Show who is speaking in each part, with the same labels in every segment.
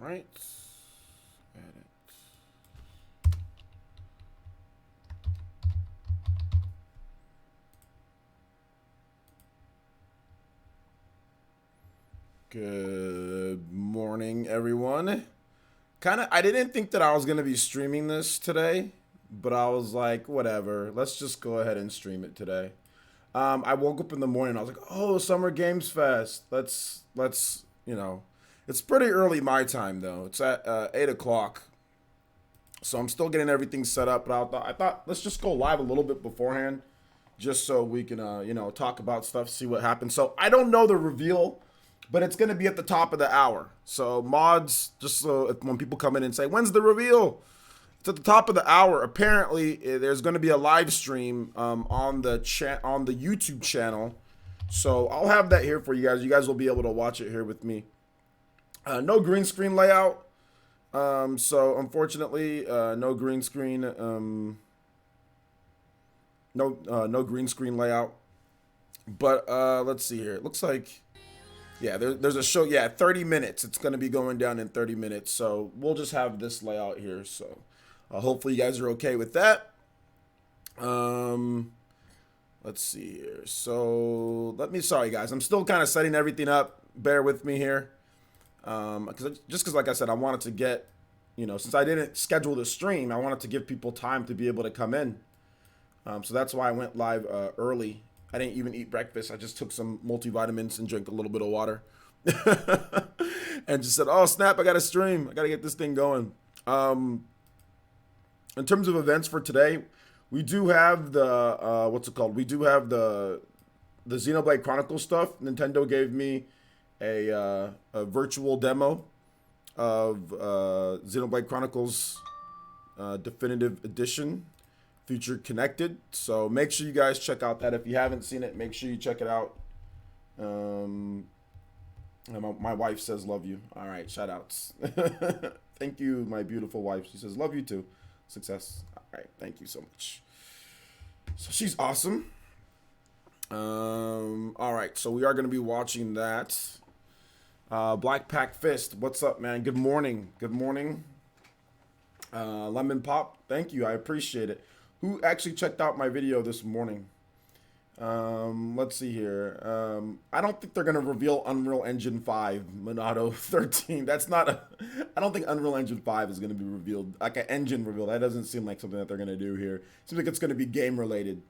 Speaker 1: right. Edit. Good morning, everyone. I didn't think that I was going to be streaming this today, but I was like, whatever. Let's just go ahead and stream it today. I woke up in the morning. I was like, oh, Summer Games Fest. Let's it's pretty early my time though. It's at 8 o'clock. So I'm still getting everything set up. But I thought let's just go live a little bit beforehand, just so we can talk about stuff, see what happens. So I don't know the reveal, but it's gonna be at the top of the hour. So mods, just so when people come in and say, when's the reveal? It's at the top of the hour. Apparently, there's going to be a live stream on the YouTube channel. So I'll have that here for you guys. You guys will be able to watch it here with me. No green screen layout. So unfortunately, no green screen. No green screen layout. But let's see here. It looks like, yeah, there's a show. Yeah, 30 minutes. It's going to be going down in 30 minutes. So we'll just have this layout here. So. Hopefully you guys are okay with that. Let's see here. So sorry guys, I'm still kind of setting everything up. Bear with me here. Because like I said, I wanted to get, since I didn't schedule the stream, I wanted to give people time to be able to come in. So that's why I went live early. I didn't even eat breakfast. I just took some multivitamins and drank a little bit of water. And just said, oh snap, I got to stream. I got to get this thing going. In terms of events for today, we do have the, We do have the Xenoblade Chronicles stuff. Nintendo gave me a virtual demo of Xenoblade Chronicles Definitive Edition, Future Connected. So make sure you guys check out that. If you haven't seen it, make sure you check it out. My wife says love you. All right, shout outs. Thank you, my beautiful wife. She says love you too. Success. All right, thank you so much. So she's awesome. All right, so we are going to be watching that. Black Pack Fist, what's up, man? Good morning. Good morning. Lemon Pop, thank you. I appreciate it. Who actually checked out my video this morning? Let's see here. I don't think they're going to reveal Unreal Engine 5, Monado 13. I don't think Unreal Engine 5 is going to be revealed, like an engine reveal. That doesn't seem like something that they're going to do here. Seems like it's going to be game related.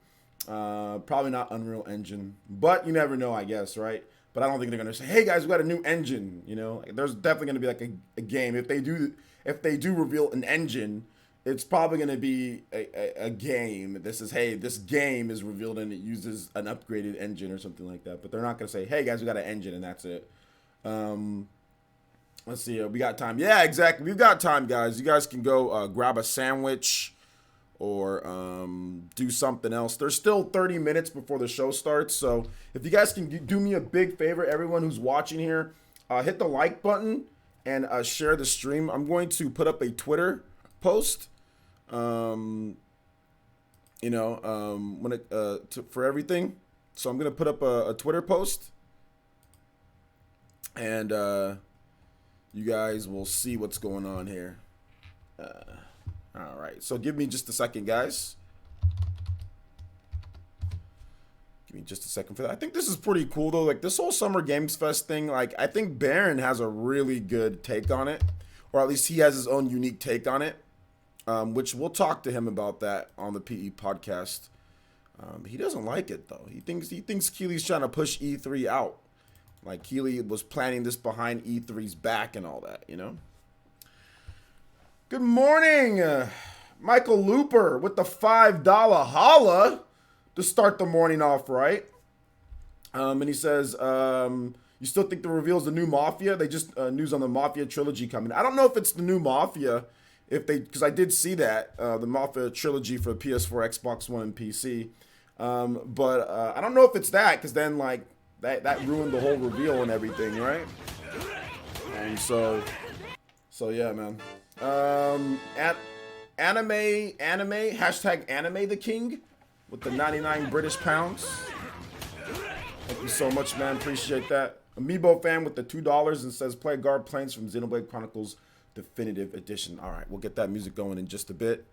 Speaker 1: Probably not Unreal Engine, but you never know, I guess, right? But I don't think they're going to say, hey guys, we got a new engine, There's definitely going to be like a game. If they do reveal an engine, it's probably going to be a game. This game is revealed and it uses an upgraded engine or something like that. But they're not going to say, hey, guys, we got an engine and that's it. Let's see. We got time. Yeah, exactly. We've got time, guys. You guys can go grab a sandwich or do something else. There's still 30 minutes before the show starts. So if you guys can do me a big favor, everyone who's watching here, hit the like button and share the stream. I'm going to put up a Twitter post. For everything. So I'm gonna put up a Twitter post, and you guys will see what's going on here. All right. So give me just a second, guys. Give me just a second for that. I think this is pretty cool though. Like this whole Summer Games Fest thing. Like I think Baron has a really good take on it, or at least he has his own unique take on it. Which we'll talk to him about that on the PE podcast. He doesn't like it though. He thinks Keely's trying to push E3 out. Like Keely was planning this behind E3's back and all that, Good morning, Michael Looper with the $5 holla to start the morning off right. And he says, you still think the reveal is the new Mafia? They just news on the Mafia trilogy coming. I don't know if it's the new Mafia. Because I did see that, the Mafia trilogy for PS4, Xbox One, and PC. But I don't know if it's that, because then, like, that ruined the whole reveal and everything, right? And so yeah, man. Anime, hashtag anime the king with the 99 British pounds. Thank you so much, man. Appreciate that. Amiibo fan with the $2 and says play Guard Planes from Xenoblade Chronicles Definitive Edition. All right, we'll get that music going in just a bit.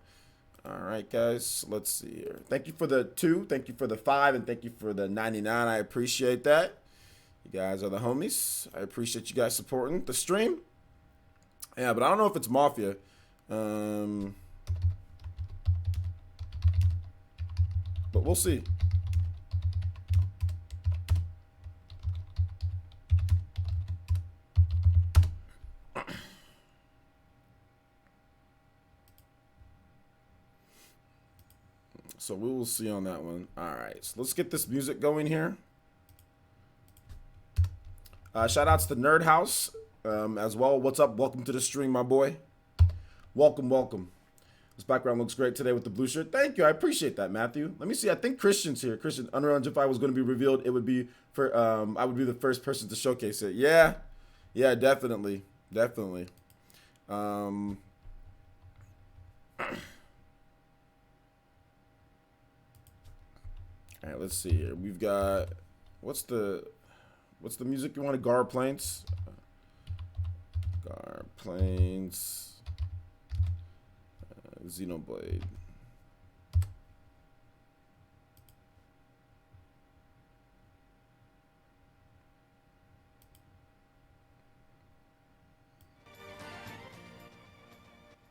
Speaker 1: All right, guys, let's see here. Thank you for the 2, thank you for the 5, and thank you for the 99. I appreciate that. You guys are the homies. I appreciate you guys supporting the stream. Yeah, but I don't know if it's Mafia. But we'll see. So we will see on that one. All right, so let's get this music going here. Shout outs to Nerd House as well. What's up? Welcome to the stream, my boy. Welcome, welcome. This background looks great today with the blue shirt. Thank you. I appreciate that, Matthew. Let me see. I think Christian's here. Christian, Unreal Engine 5 was going to be revealed. It would be for I would be the first person to showcase it. Yeah, yeah, definitely, definitely. All right, let's see here. We've got what's the music you want to Guard Planes? Guard Planes. Xenoblade.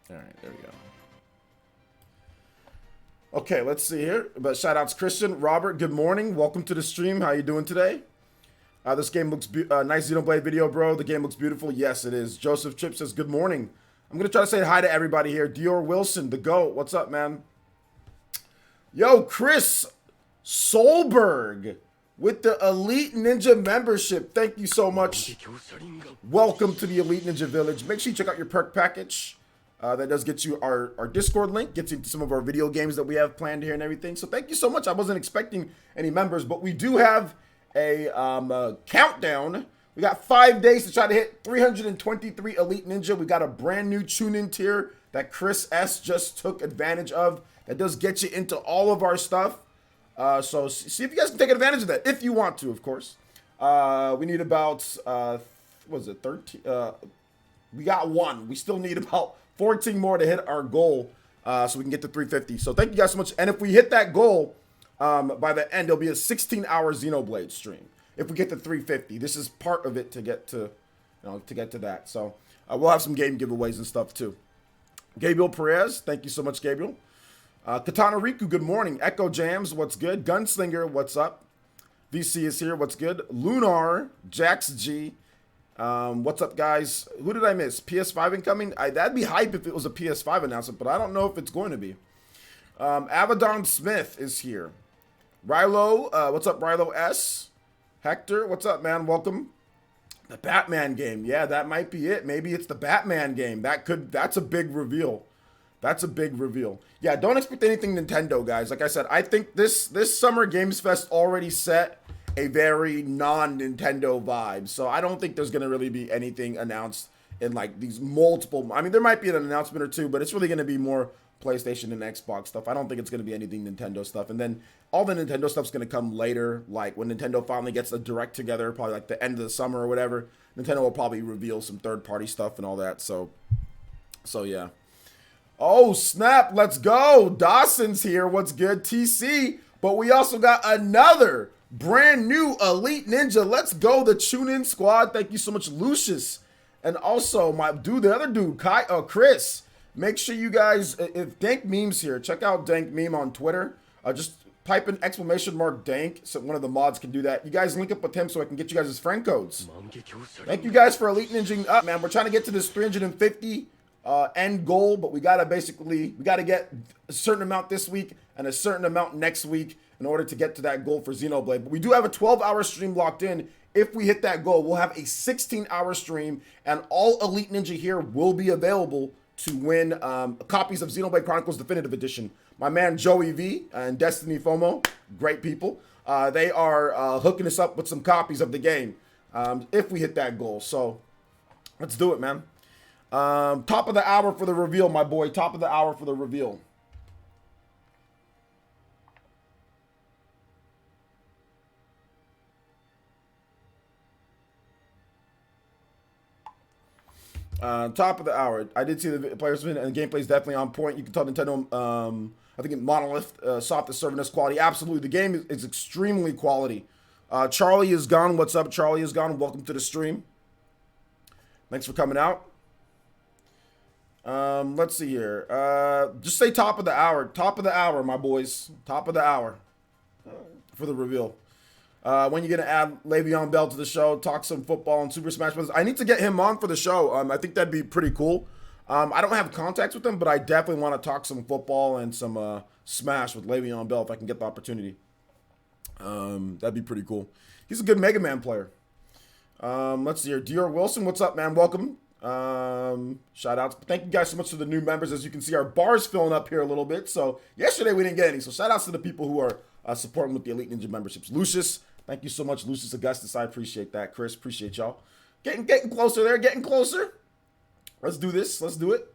Speaker 1: All right, there we go. Okay, let's see here. But shout outs Christian, Robert, good morning. Welcome to the stream. How you doing today? This game looks nice Xenoblade video, bro. The game looks beautiful. Yes, it is. Joseph Chip says good morning. I'm going to try to say hi to everybody here. Dior Wilson, the GOAT. What's up, man? Yo, Chris Solberg with the Elite Ninja membership. Thank you so much. Welcome to the Elite Ninja Village. Make sure you check out your perk package. That does get you our Discord link, gets you into some of our video games that we have planned here and everything. So thank you so much. I wasn't expecting any members, but we do have a countdown. We got 5 days to try to hit 323 Elite Ninja. We got a brand new tune-in tier that Chris S. just took advantage of. That does get you into all of our stuff. So see if you guys can take advantage of that, if you want to, of course. We need about, what was it, 13? We got 1. We still need about 14 more to hit our goal so we can get to 350. So thank you guys so much. And if we hit that goal by the end, it'll be a 16-hour Xenoblade stream. If we get to 350, this is part of it to get to, that. So we'll have some game giveaways and stuff too. Gabriel Perez, thank you so much, Gabriel. Katana Riku, good morning. Echo Jams, what's good? Gunslinger, what's up? VC is here, what's good? Lunar, Jax G, what's up, guys? Who did I miss? PS5 incoming? That'd be hype if it was a PS5 announcement, but I don't know if it's going to be. Avedon Smith is here. Rilo, what's up, Rilo S? Hector, what's up, man? Welcome. The Batman game. Yeah, that might be it. Maybe it's the Batman game. That's a big reveal. That's a big reveal. Yeah, don't expect anything Nintendo, guys. Like I said, I think this Summer Games Fest already set a very non-Nintendo vibe. So I don't think there's going to really be anything announced in like these multiple. I mean, there might be an announcement or two, but it's really going to be more PlayStation and Xbox stuff. I don't think it's going to be anything Nintendo stuff. And then all the Nintendo stuff's going to come later, like when Nintendo finally gets a direct together, probably like the end of the summer or whatever. Nintendo will probably reveal some third-party stuff and all that. So yeah. Oh, snap. Let's go. Dawson's here. What's good? TC. But we also got another brand new Elite Ninja. Let's go. The Tune-In Squad. Thank you so much, Lucius. And also my dude, the other dude, Chris. Make sure you guys, if Dank Meme's here, check out Dank Meme on Twitter. Just type in !Dank so one of the mods can do that. You guys link up with him so I can get you guys his friend codes. Thank you guys for Elite Ninja up, man. We're trying to get to this 350 end goal, but we gotta get a certain amount this week and a certain amount next week in order to get to that goal for Xenoblade. But we do have a 12-hour stream locked in. If we hit that goal, we'll have a 16-hour stream, and all Elite Ninja here will be available to win copies of Xenoblade Chronicles Definitive Edition. My man Joey V and Destiny FOMO, great people. They are hooking us up with some copies of the game if we hit that goal. So let's do it, man. Top of the hour for the reveal, my boy. Top of the hour for the reveal. Top of the hour. I did see the players and the gameplay is definitely on point. You can tell Nintendo. I think Monolith Soft is serving us quality. Absolutely, the game is extremely quality. Charlie is gone. What's up, Charlie is gone. Welcome to the stream. Thanks for coming out. Let's see here. Just say top of the hour. Top of the hour, my boys. Top of the hour for the reveal. When you're gonna add Le'Veon Bell to the show, talk some football and Super Smash Bros. I need to get him on for the show. I think that'd be pretty cool. I don't have contacts with him, but I definitely want to talk some football and some Smash with Le'Veon Bell if I can get the opportunity. That'd be pretty cool. He's a good Mega Man player. Let's see here. Dior Wilson, what's up, man? Welcome. Shout outs. Thank you guys so much to the new members. As you can see, our bar's filling up here a little bit. So yesterday we didn't get any. So shout outs to the people who are supporting with the Elite Ninja memberships. Lucius, thank you so much. Lucius Augustus, I appreciate that. Chris, appreciate y'all. Getting closer there, getting closer. Let's do this. Let's do it.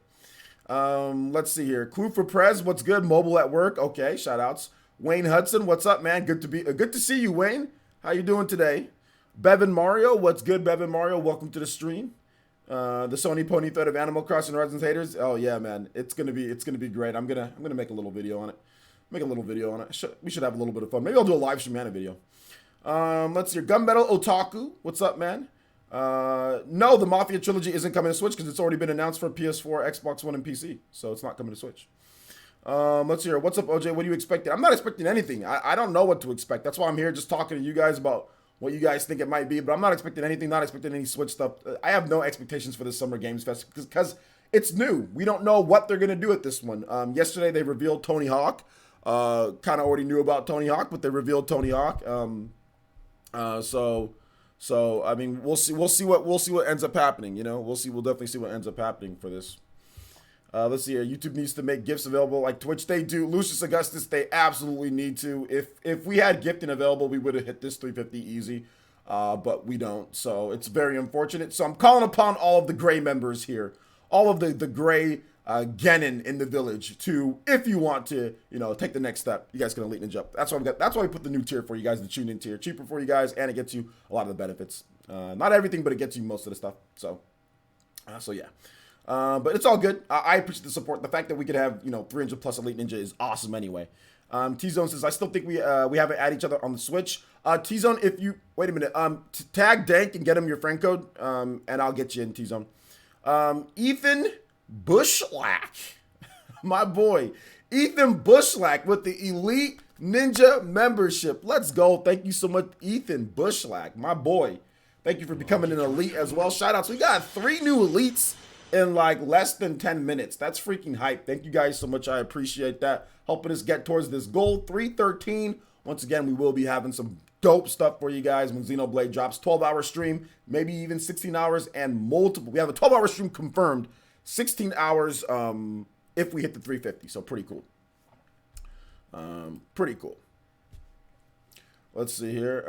Speaker 1: Let's see here. Clue for Prez, what's good? Mobile at work. Okay, shout outs. Wayne Hudson, what's up, man? Good to see you, Wayne. How you doing today? Bevan Mario, what's good, Bevan Mario? Welcome to the stream. The Sony Pony thread of Animal Crossing Horizons haters. Oh yeah, man, it's gonna be great. I'm gonna make a little video on it. We should have a little bit of fun. Maybe I'll do a live stream and a video. Let's see. Gunmetal Otaku, what's up, man? No, the Mafia trilogy isn't coming to Switch because it's already been announced for PS4, Xbox One, and PC, so it's not coming to Switch. Let's hear. What's up, OJ? What are you expecting? I'm not expecting anything. I don't know what to expect. That's why I'm here just talking to you guys about what you guys think it might be, but I'm not expecting anything, not expecting any Switch stuff. I have no expectations for this Summer Games Fest because it's new. We don't know what they're going to do at this one. Yesterday, they revealed Tony Hawk. Kind of already knew about Tony Hawk, but they revealed Tony Hawk. So I mean, we'll see what ends up happening. You know, we'll definitely see what ends up happening for this. Let's see here. YouTube needs to make gifts available like Twitch. They do. Lucius Augustus, they absolutely need to. If we had gifting available, we would have hit this 350 easy. But we don't. So it's very unfortunate. So I'm calling upon all of the gray members here. All of the gray Genin in the village to, if you want to, take the next step, you guys can Elite Ninja up. That's why we put the new tier for you guys, the tune in tier. Cheaper for you guys, and it gets you a lot of the benefits. Not everything, but it gets you most of the stuff. So yeah. But it's all good. I appreciate the support. The fact that we could have 300 plus Elite Ninja is awesome anyway. T-Zone says, I still think we haven't at each other on the Switch. T-Zone, if you wait a minute, tag Dank and get him your friend code, and I'll get you in T-Zone. Ethan Bushlack, my boy, Ethan Bushlack with the Elite Ninja membership. Let's go. Thank you so much, Ethan Bushlack, my boy. Thank you for becoming an elite as well. Shout outs. We got 3 new elites in like less than 10 minutes. That's freaking hype. Thank you guys so much. I appreciate that. Helping us get towards this goal. 313. Once again, we will be having some dope stuff for you guys when Xenoblade drops. 12-hour stream, maybe even 16 hours and multiple. We have a 12-hour stream confirmed. 16 hours if we hit the 350. So pretty cool. Pretty cool. Let's see here.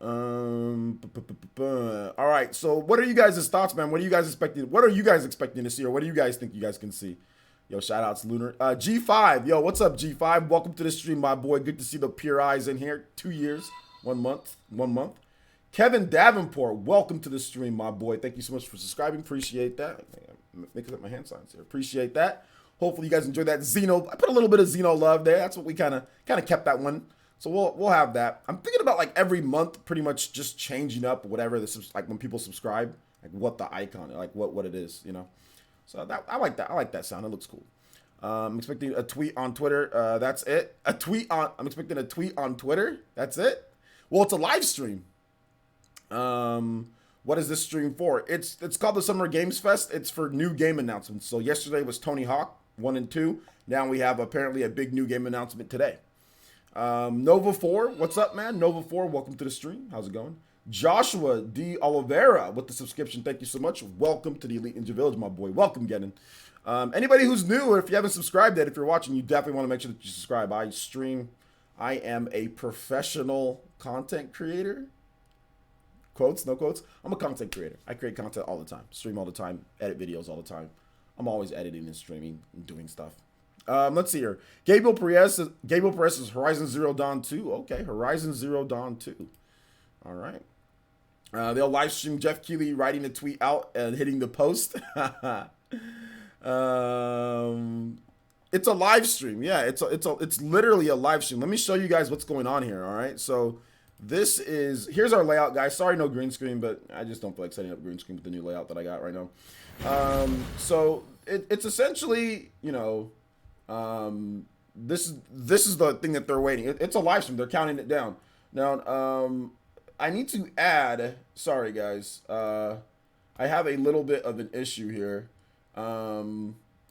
Speaker 1: All right, so what are you guys' thoughts, man? What are you guys expecting? What are you guys expecting to see, or what do you guys think you guys can see? Yo, shout outs Lunar. G5, yo, what's up, G5? Welcome to the stream, my boy. Good to see the pure eyes in here. 2 years, 1 month. Kevin Davenport, welcome to the stream, my boy. Thank you so much for subscribing. Appreciate that. Making up my hand signs here. Appreciate that. Hopefully you guys enjoyed that Xeno. I put a little bit of Xeno love there. That's what we kind of kept that one. So we'll have that. I'm thinking about like every month, pretty much just changing up whatever this is, like when people subscribe, like what the icon, like what it is, So that I like that. I like that sound. It looks cool. I'm expecting a tweet on Twitter. That's it. I'm expecting a tweet on Twitter. That's it. Well, it's a live stream. What is this stream for? It's called the Summer Games Fest. It's for new game announcements. So yesterday was Tony Hawk 1 and 2. Now we have apparently a big new game announcement today. Nova 4, what's up, man? Nova 4, welcome to the stream. How's it going? Joshua D. Oliveira with the subscription. Thank you so much. Welcome to the Elite Ninja Village, my boy. Welcome, Genin. Anybody who's new, or if you haven't subscribed yet, if you're watching, you definitely want to make sure that you subscribe. I am a professional content creator. Quotes, no quotes. I'm a content creator. I create content all the time. Stream all the time. Edit videos all the time. I'm always editing and streaming and doing stuff. Let's see here. Gabriel Perez is Horizon Zero Dawn 2. Okay, Horizon Zero Dawn 2. All right. They'll live stream Jeff Keighley writing a tweet out and hitting the post. It's a live stream. Yeah, it's literally a live stream. Let me show you guys what's going on here. All right, so here's our layout, guys. Sorry, no green screen, but I just don't feel like setting up green screen with the new layout that I got right now. So it's essentially, you know, this is the thing that they're waiting. It's a live stream. They're counting it down now. I need to add. Sorry, guys. I have a little bit of an issue here.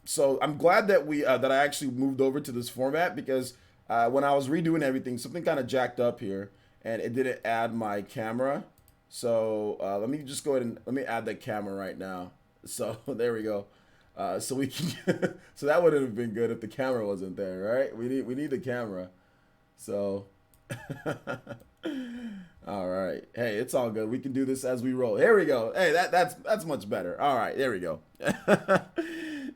Speaker 1: So I'm glad that that I actually moved over to this format, because when I was redoing everything, something kind of jacked up here, and it didn't add my camera. So let me just go ahead and let me add the camera right now. So there we go. So we can. So that wouldn't have been good if the camera wasn't there, right? We need the camera. So. All right. Hey, it's all good. We can do this as we roll. Here we go. Hey, that's much better. All right, there we go.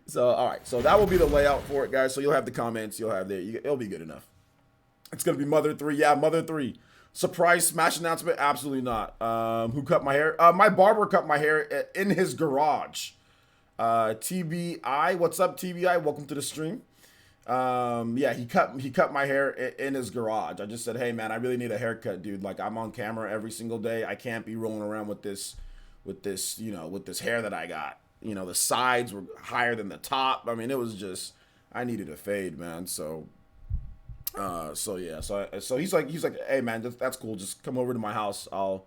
Speaker 1: So, all right. So that will be the layout for it, guys. So you'll have the comments. You'll have it'll be good enough. It's gonna be Mother 3. Yeah, Mother 3. Surprise smash announcement? Absolutely not. Who cut my hair? My barber cut my hair in his garage. TBI, what's up, TBI? Welcome to the stream. Yeah, he cut my hair in his garage. I just said, hey man, I really need a haircut, dude. Like, I'm on camera every single day. I can't be rolling around with this, you know, with this hair that I got. You know, the sides were higher than the top. I mean, it was just, I needed a fade, man. So yeah. So he's like, hey man, that's cool. Just come over to my house. I'll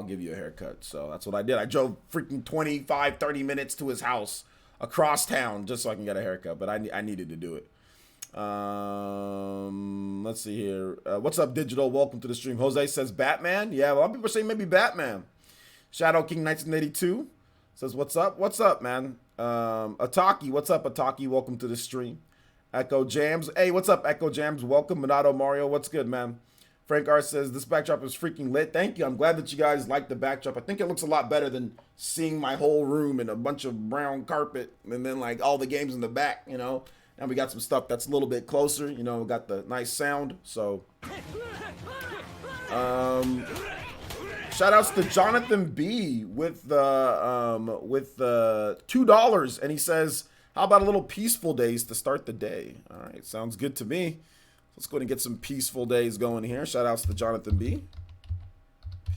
Speaker 1: give you a haircut. So that's what I did. I drove freaking 25-30 minutes to his house across town just so I can get a haircut. But I needed to do it. Let's see here. What's up, Digital? Welcome to the stream. Jose says Batman. Yeah, a lot of people are saying maybe Batman. Shadow King 1982 says, what's up, man? Ataki, what's up, Ataki? Welcome to the stream. Echo Jams. Hey, what's up, Echo Jams? Welcome. Minato Mario, what's good, man? Frank R says, this backdrop is freaking lit. Thank you. I'm glad that you guys like the backdrop. I think it looks a lot better than seeing my whole room in a bunch of brown carpet and then like all the games in the back, you know? And we got some stuff that's a little bit closer, you know, we got the nice sound. So, shout outs to Jonathan B with the $2, and he says, how about a little peaceful days to start the day? All right, sounds good to me. Let's go ahead and get some peaceful days going here. Shout outs to Jonathan B.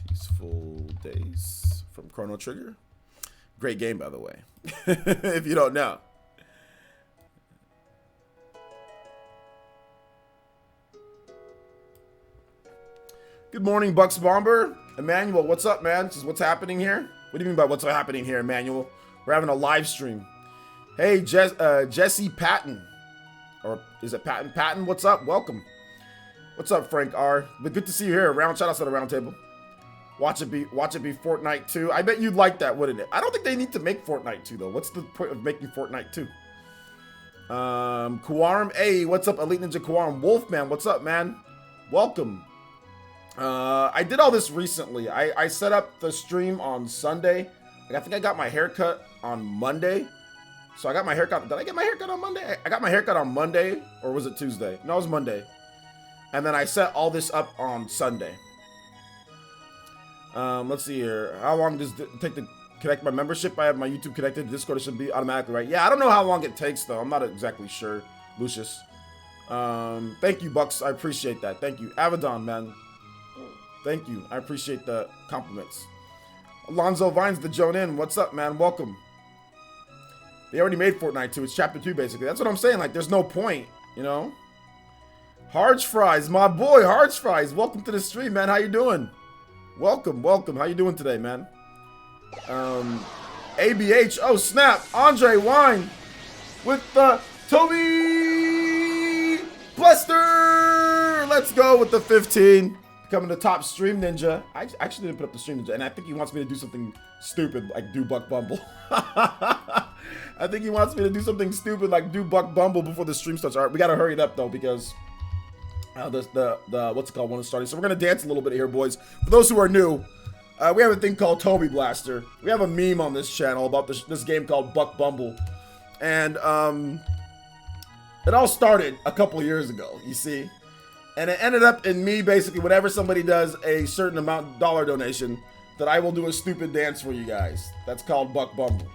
Speaker 1: Peaceful Days from Chrono Trigger. Great game, by the way, if you don't know. Good morning, Bucks Bomber. Emmanuel, what's up, man? This is what's happening here. What do you mean by what's happening here, Emmanuel? We're having a live stream. Hey, Jesse Patton. Or is it Patton? Patton, what's up? Welcome. What's up, Frank R? But good to see you here. Shout outs to the round table. Watch it be Fortnite 2. I bet you'd like that, wouldn't it? I don't think they need to make Fortnite 2 though. What's the point of making Fortnite 2? Kuaram, hey, what's up, Elite Ninja Kuaram? Wolfman, what's up, man? Welcome. I did all this recently. I set up the stream on Sunday. I think I got my haircut on Monday. So I got my haircut. Did I get my haircut on Monday? I got my haircut on Monday, or was it Tuesday? No, it was Monday. And then I set all this up on Sunday. Let's see here. How long does it take to connect my membership? I have my YouTube connected. Discord, it should be automatically, right? Yeah, I don't know how long it takes, though. I'm not exactly sure, Lucius. Thank you, Bucks. I appreciate that. Thank you. Avedon, man. Thank you. I appreciate the compliments. Alonzo Vines, the Jonin. What's up, man? Welcome. They already made Fortnite 2. It's Chapter 2, basically. That's what I'm saying. Like, there's no point, you know? Harge Fries, my boy, Harge Fries. Welcome to the stream, man. How you doing? Welcome, welcome. How you doing today, man? ABH. Oh, snap. Andre Wine with the Toby Blaster. Let's go with the 15. Becoming the top stream ninja. I actually didn't put up the stream ninja, and I think he wants me to do something stupid like do Buck Bumble. I think he wants me to do something stupid like do Buck Bumble before the stream starts. All right, we gotta hurry it up though because the what's it called one is starting. So we're gonna dance a little bit here, boys. For those who are new, we have a thing called Toby Blaster. We have a meme on this channel about this game called Buck Bumble, and it all started a couple years ago. You see. And it ended up in me basically, whenever somebody does a certain amount dollar donation, that I will do a stupid dance for you guys. That's called Buck Bumble.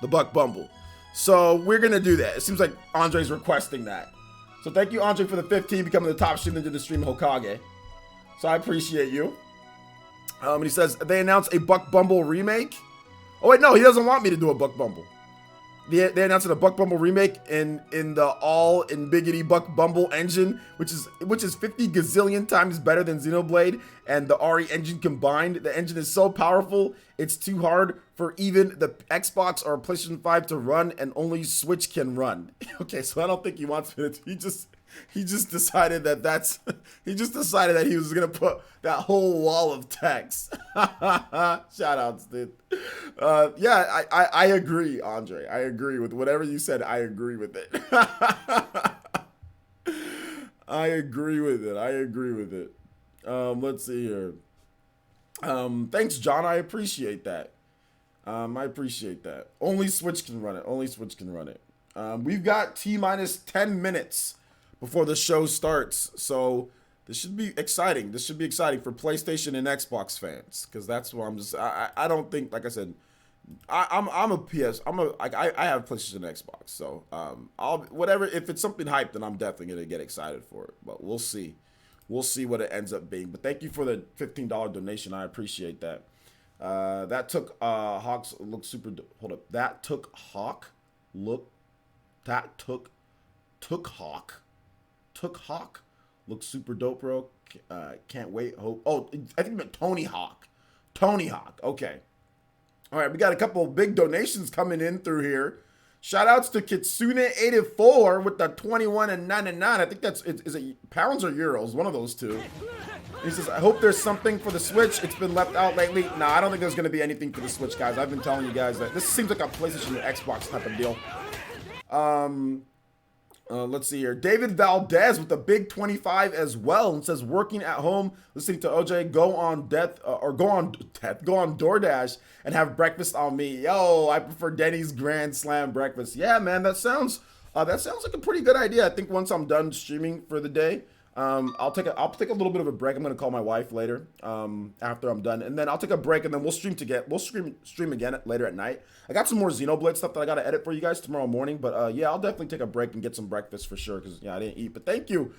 Speaker 1: The Buck Bumble. So we're going to do that. It seems like Andre's requesting that. So thank you, Andre, for the 15, becoming the top stream into the stream Hokage. So I appreciate you. And he says, they announced a Buck Bumble remake. Oh, wait, no, he doesn't want me to do a Buck Bumble. They announced a Buck Bumble remake in the all in biggity Buck Bumble engine, which is 50 gazillion times better than Xenoblade and the RE engine combined. The engine is so powerful, it's too hard for even the Xbox or PlayStation 5 to run, and only Switch can run. Okay, so I don't think he wants me to. He just decided that he was gonna put that whole wall of text. Shout outs, dude. Yeah, I agree, Andre. I agree with whatever you said. I agree with it. I agree with it. Let's see here. Thanks, John. I appreciate that. Only Switch can run it. We've got T-minus 10 minutes before the show starts, so this should be exciting. For PlayStation and Xbox fans, because that's what I don't think, like I said, I have PlayStation and Xbox, so if it's something hyped, then I'm definitely gonna get excited for it. But we'll see what it ends up being. But thank you for the $15 donation. I appreciate that. That took Hawk's look super. Hold up. That took Hawk look. That took Hawk. Took Hawk. Looks super dope, bro. Can't wait. Hope. Oh, I think you meant Tony Hawk. Tony Hawk. Okay. All right, we got a couple of big donations coming in through here. Shout outs to Kitsune84 with the 21.99. I think is it pounds or euros? One of those two. He says, I hope there's something for the Switch. It's been left out lately. Nah, I don't think there's going to be anything for the Switch, guys. I've been telling you guys that this seems like a PlayStation and Xbox type of deal. Let's see here. David Valdez with the big 25 as well, and says, working at home, listening to OJ, go on DoorDash and have breakfast on me. Yo, I prefer Denny's Grand Slam breakfast. Yeah, man, that sounds like a pretty good idea. I think once I'm done streaming for the day, I'll take a little bit of a break. I'm gonna call my wife later after I'm done, and then I'll take a break, and then we'll stream again later at night. I got some more Xenoblade stuff that I gotta edit for you guys tomorrow morning, but yeah, I'll definitely take a break and get some breakfast for sure, because I didn't eat. But thank you,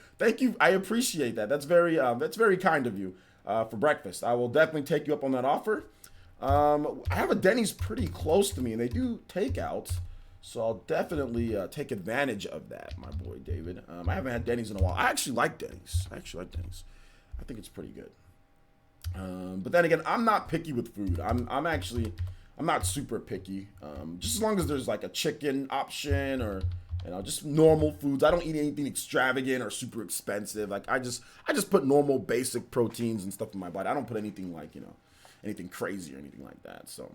Speaker 1: I appreciate that. That's very kind of you for breakfast. I will definitely take you up on that offer. I have a Denny's pretty close to me, and they do takeout. So I'll definitely take advantage of that, my boy David. I haven't had Denny's in a while. I actually like Denny's. I think it's pretty good. But then again, I'm not picky with food. I'm not super picky. Just as long as there's like a chicken option or just normal foods. I don't eat anything extravagant or super expensive. Like I just put normal basic proteins and stuff in my body. I don't put anything like anything crazy or anything like that. So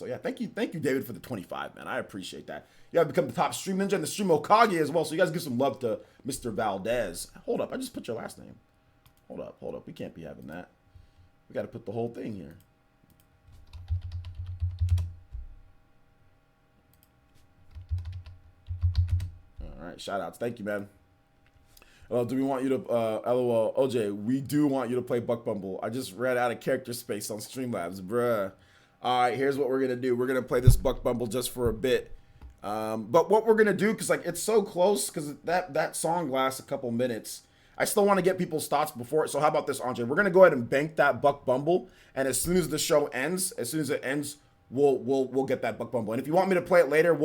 Speaker 1: yeah, thank you, David, for the 25, man. I appreciate that. You have become the top stream ninja and the stream Okage as well. So you guys give some love to Mr. Valdez. Hold up, I just put your last name. Hold up. We can't be having that. We got to put the whole thing here. All right, shout outs. Thank you, man. Do we want you to, LOL, OJ, we do want you to play Buck Bumble. I just ran out of character space on Streamlabs, bruh. All right, here's what we're going to do. We're going to play this Buck Bumble just for a bit. But what we're going to do, because like it's so close, because that song lasts a couple minutes. I still want to get people's thoughts before it. So how about this, Andre? We're going to go ahead and bank that Buck Bumble. And as soon as the show ends, we'll get that Buck Bumble. And if you want me to play it later,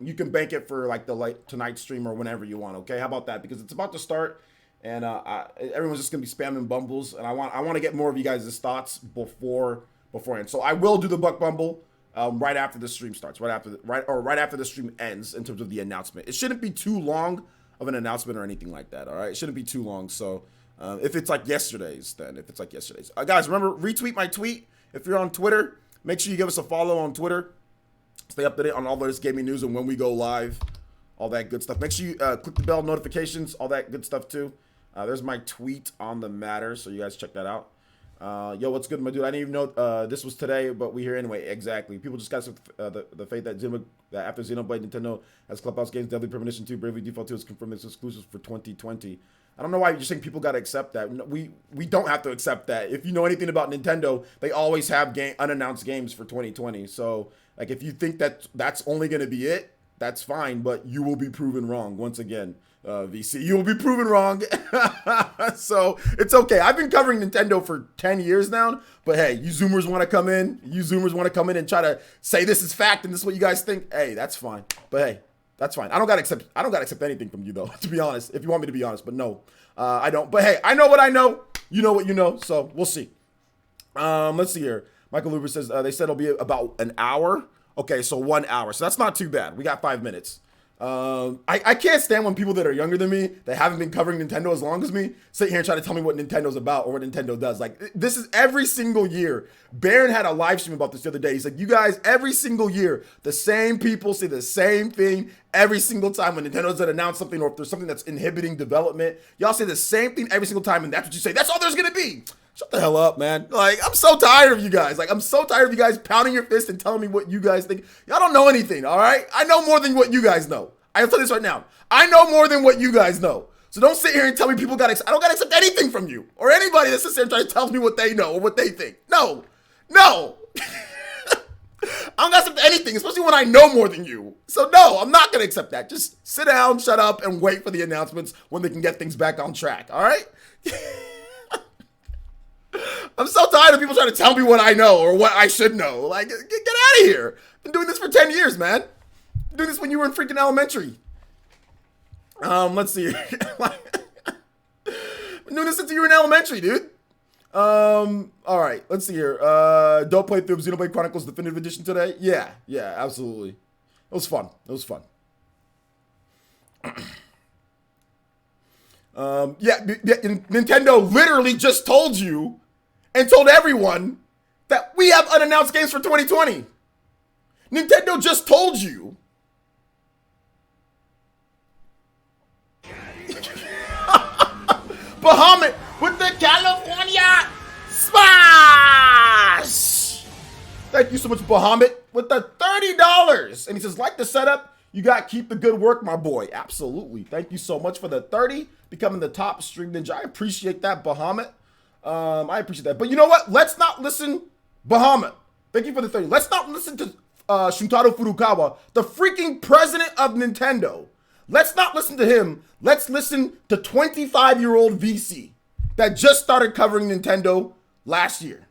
Speaker 1: you can bank it for like tonight stream or whenever you want, okay? How about that? Because it's about to start. And everyone's just going to be spamming Bumbles. And I want to get more of you guys' thoughts beforehand. So I will do the Buck Bumble right after the stream starts, right after the stream ends in terms of the announcement. It shouldn't be too long of an announcement or anything like that, all right? It shouldn't be too long. So if it's like yesterday's, guys, remember, retweet my tweet. If you're on Twitter, make sure you give us a follow on Twitter. Stay up to date on all this gaming news and when we go live, all that good stuff. Make sure you click the bell notifications, all that good stuff too. There's my tweet on the matter, so you guys check that out. Yo, what's good, my dude? I didn't even know this was today, but we're here anyway. Exactly. People just got the faith that after Xenoblade, Nintendo has Clubhouse games, Deadly Premonition 2, Bravely Default 2 is confirmed as exclusives for 2020. I don't know why you're saying people got to accept that. We don't have to accept that. If you know anything about Nintendo, they always have unannounced games for 2020. So, like, if you think that that's only going to be it, that's fine. But you will be proven wrong once again, VC. You will be proven wrong. So it's okay. I've been covering Nintendo for 10 years now. But hey, you Zoomers want to come in. You Zoomers want to come in and try to say this is fact and this is what you guys think. Hey, that's fine. But hey. That's fine. I don't gotta accept anything from you though, to be honest. If you want me to be honest, but no, I don't. But hey, I know what I know. You know what you know. So we'll see. Let's see here. Michael Luber says they said it'll be about an hour. Okay, so 1 hour. So that's not too bad. We got 5 minutes. I can't stand when people that are younger than me, that haven't been covering Nintendo as long as me, sit here and try to tell me what Nintendo's about or what Nintendo does. Like, this is every single year. Baron had a live stream about this the other day. He's like, you guys, every single year, the same people say the same thing every single time when Nintendo's gonna announce something, or if there's something that's inhibiting development. Y'all say the same thing every single time, and that's what you say. That's all there's gonna be. Shut the hell up, man. Like, I'm so tired of you guys. Like, I'm so tired of you guys pounding your fist and telling me what you guys think. Y'all don't know anything, all right? I know more than what you guys know. I'll tell you this right now. I know more than what you guys know. So don't sit here and tell me people got to I don't got to accept anything from you or anybody that sits there and tries to tell me what they know or what they think. No. I don't got to accept anything, especially when I know more than you. So no, I'm not going to accept that. Just sit down, shut up, and wait for the announcements when they can get things back on track, all right? I'm so tired of people trying to tell me what I know or what I should know. Like, get out of here. I've been doing this for 10 years, man. I've been doing this when you were in freaking elementary. Let's see. I've been doing this since you were in elementary, dude. All right, let's see here. Don't play through Xenoblade Chronicles Definitive Edition today? Yeah, absolutely. It was fun. Nintendo literally just told you and told everyone that we have unannounced games for 2020. Nintendo just told you. Bahamut with the California Smash! Thank you so much, Bahamut, with the $30. And he says, like the setup, you got to keep the good work, my boy. Absolutely. Thank you so much for the 30, becoming the top stream ninja. I appreciate that, Bahamut. I appreciate that. But you know what? Let's not listen, Bahamut. Thank you for the 30. Let's not listen to Shuntaro Furukawa, the freaking president of Nintendo. Let's not listen to him. Let's listen to 25-year-old VC that just started covering Nintendo last year.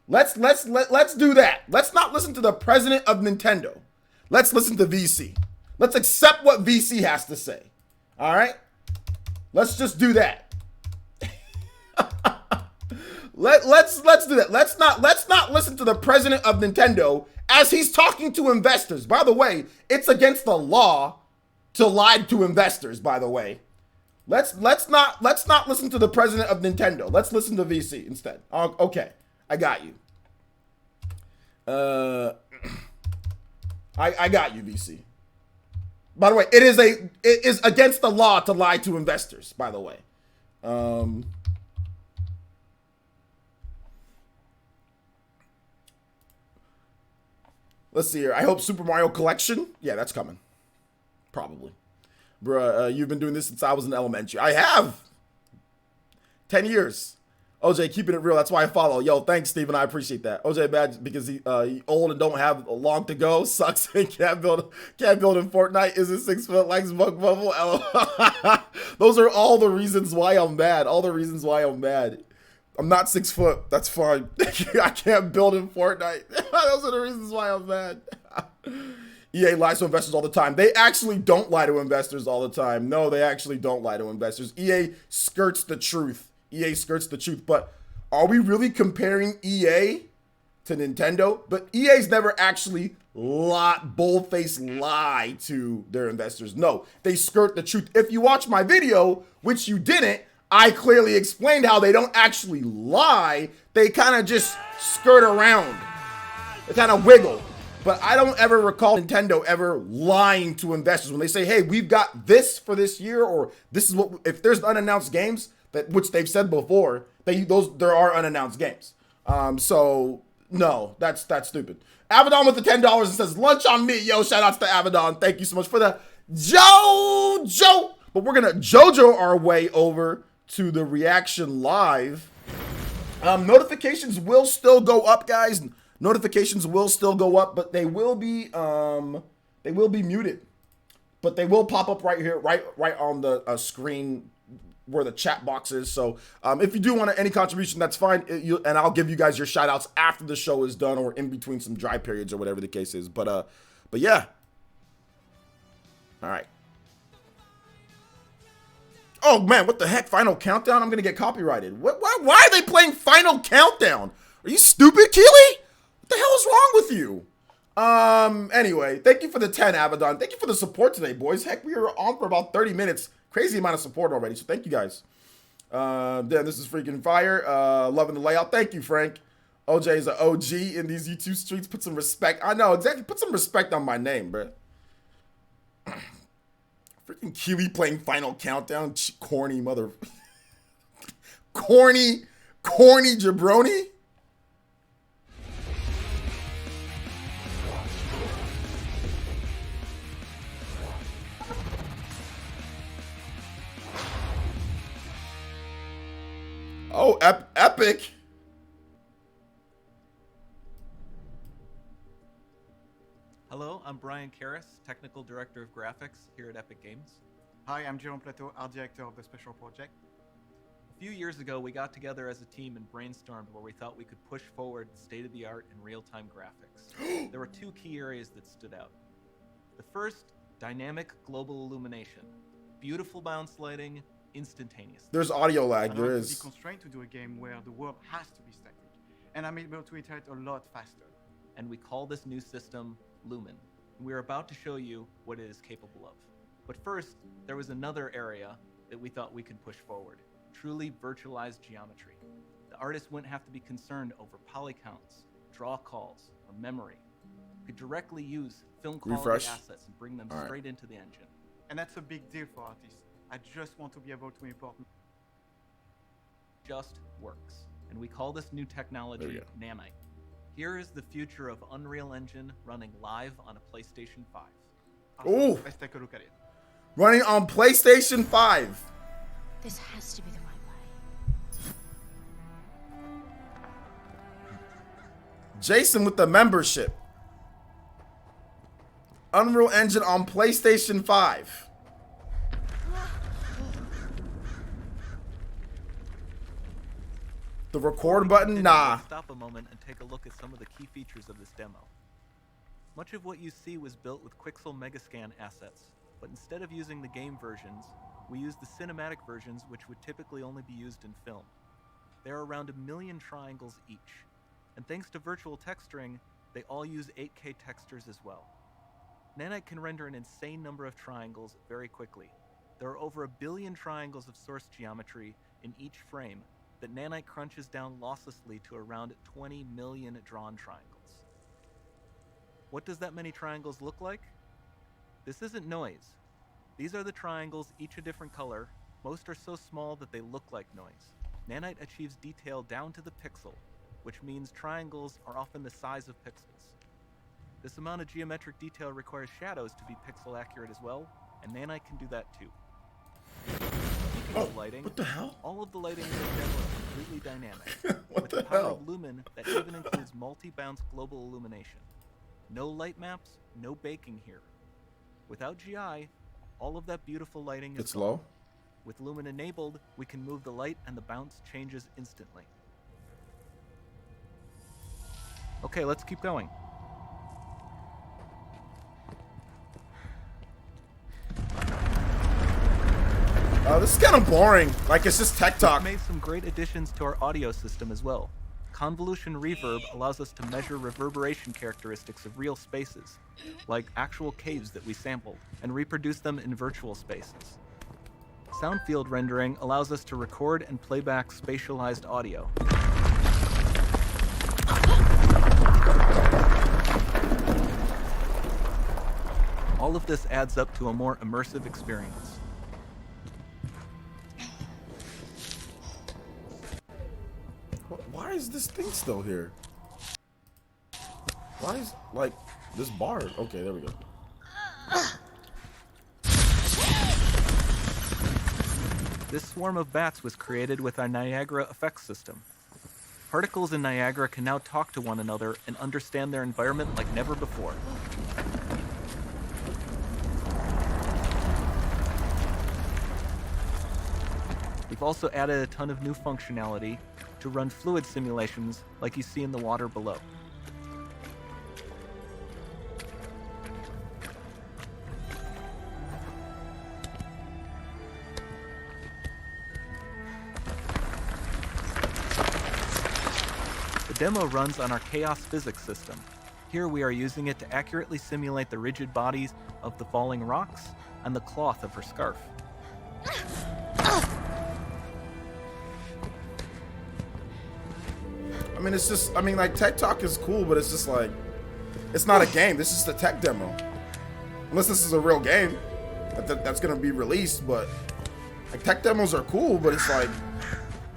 Speaker 1: Let's do that. Let's not listen to the president of Nintendo. Let's listen to VC. Let's accept what VC has to say. All right? Let's just do that. Let's do that. Let's not listen to the president of Nintendo as he's talking to investors. By the way, it's against the law to lie to investors, by the way. Let's not listen to the president of Nintendo. Let's listen to VC instead. Okay. I got you. I got you, VC. By the way, it is against the law to lie to investors, by the way. Let's see here. I hope Super Mario Collection. Yeah, that's coming. Probably. Bruh, you've been doing this since I was in elementary. I have. 10 years. OJ, keeping it real. That's why I follow. Yo, thanks, Steven. I appreciate that. OJ bad because he old and don't have long to go. Sucks. Can't build in Fortnite. Isn't 6 foot, likes Bug Bubble. Those are all the reasons why I'm mad. All the reasons why I'm mad. I'm not 6 foot. That's fine. I can't build in Fortnite. Those are the reasons why I'm mad. EA lies to investors all the time. They actually don't lie to investors all the time. No, they actually don't lie to investors. EA skirts the truth. EA skirts the truth. But are we really comparing EA to Nintendo? But EA's never actually bold-faced lie to their investors. No, they skirt the truth. If you watch my video, which you didn't, I clearly explained how they don't actually lie. They kind of just skirt around. They kind of wiggle. But I don't ever recall Nintendo ever lying to investors when they say, hey, we've got this for this year, or this is what, if there's unannounced games, that which they've said before, there are unannounced games. So no, that's stupid. Abaddon with the $10 and says, lunch on me. Yo, shout outs to Abaddon. Thank you so much for the Joe But we're gonna JoJo our way over to the reaction live. Notifications will still go up, guys. Notifications will still go up, but they will be muted. But they will pop up right here, right on the screen where the chat box is. So if you do want any contribution, that's fine. And I'll give you guys your shout outs after the show is done or in between some dry periods or whatever the case is. But yeah. All right. Oh man, what the heck? Final Countdown? I'm gonna get copyrighted. Why are they playing Final Countdown? Are you stupid, Keely? What the hell is wrong with you? Anyway, thank you for the 10, Abaddon. Thank you for the support today, boys. Heck, we were on for about 30 minutes. Crazy amount of support already, so thank you guys. Damn, this is freaking fire. Loving the layout. Thank you, Frank. OJ is an OG in these YouTube streets. Put some respect. I know, exactly. Put some respect on my name, bro. Freaking Kiwi playing Final Countdown. Corny mother. corny jabroni. Oh, epic.
Speaker 2: Hello, I'm Brian Karras, Technical Director of Graphics here at Epic Games.
Speaker 3: Hi, I'm Jerome Plateau, Art Director of the Special Project.
Speaker 2: A few years ago, we got together as a team and brainstormed where we thought we could push forward state-of-the-art and real-time graphics. There were two key areas that stood out. The first, dynamic global illumination. Beautiful bounce lighting, instantaneous.
Speaker 1: There's audio lag, there is.
Speaker 3: I'm constrained to do a game where the world has to be static, and I'm able to iterate a lot faster.
Speaker 2: And we call this new system Lumen. We're about to show you what it is capable of. But first, there was another area that we thought we could push forward. Truly virtualized geometry. The artist wouldn't have to be concerned over poly counts, draw calls, or memory. You could directly use film quality assets and bring them straight into the engine.
Speaker 3: And that's a big deal for artists. I just want to be able to import.
Speaker 2: Just works. And we call this new technology Nanite. Here is the future of Unreal Engine running live on a PlayStation 5.
Speaker 1: Ooh!
Speaker 3: Let's take a look at it.
Speaker 1: Running on PlayStation 5.
Speaker 4: This has to be the right way.
Speaker 1: Jason with the membership. Unreal Engine on PlayStation 5. The record button? Nah.
Speaker 2: Stop a moment and take a look at some of the key features of this demo. Much of what you see was built with Quixel Megascan assets, but instead of using the game versions, we used the cinematic versions, which would typically only be used in film. There are around 1 million triangles each, and thanks to virtual texturing, they all use 8K textures as well. Nanite can render an insane number of triangles very quickly. There are over 1 billion triangles of source geometry in each frame that Nanite crunches down losslessly to around 20 million drawn triangles. What does that many triangles look like? This isn't noise. These are the triangles, each a different color. Most are so small that they look like noise. Nanite achieves detail down to the pixel, which means triangles are often the size of pixels. This amount of geometric detail requires shadows to be pixel accurate as well, and Nanite can do that too. Lighting,
Speaker 1: what the hell?
Speaker 2: all of the lighting in this demo is completely dynamic.
Speaker 1: What
Speaker 2: with
Speaker 1: the
Speaker 2: the power
Speaker 1: hell?
Speaker 2: of Lumen that even includes multi-bounce global illumination. No light maps, no baking here. Without GI, all of that beautiful lighting is
Speaker 1: It's
Speaker 2: gone.
Speaker 1: low.
Speaker 2: With Lumen enabled, we can move the light and the bounce changes instantly. Okay, let's keep going.
Speaker 1: This is kind of boring. Like, it's just tech talk.
Speaker 2: We've made some great additions to our audio system as well. Convolution Reverb allows us to measure reverberation characteristics of real spaces, like actual caves that we sampled, and reproduce them in virtual spaces. Soundfield rendering allows us to record and play back spatialized audio. All of this adds up to a more immersive experience.
Speaker 1: Why is this thing still here? Why is, like, this bar? Okay, there we go.
Speaker 2: This swarm of bats was created with our Niagara effects system. Particles in Niagara can now talk to one another and understand their environment like never before. We've also added a ton of new functionality to run fluid simulations like you see in the water below. The demo runs on our chaos physics system. Here we are using it to accurately simulate the rigid bodies of the falling rocks and the cloth of her scarf.
Speaker 1: I mean, it's just, I mean, like, tech talk is cool, but it's just like, it's not a game. This is the tech demo. Unless this is a real game that's going to be released, but, like, tech demos are cool, but it's like,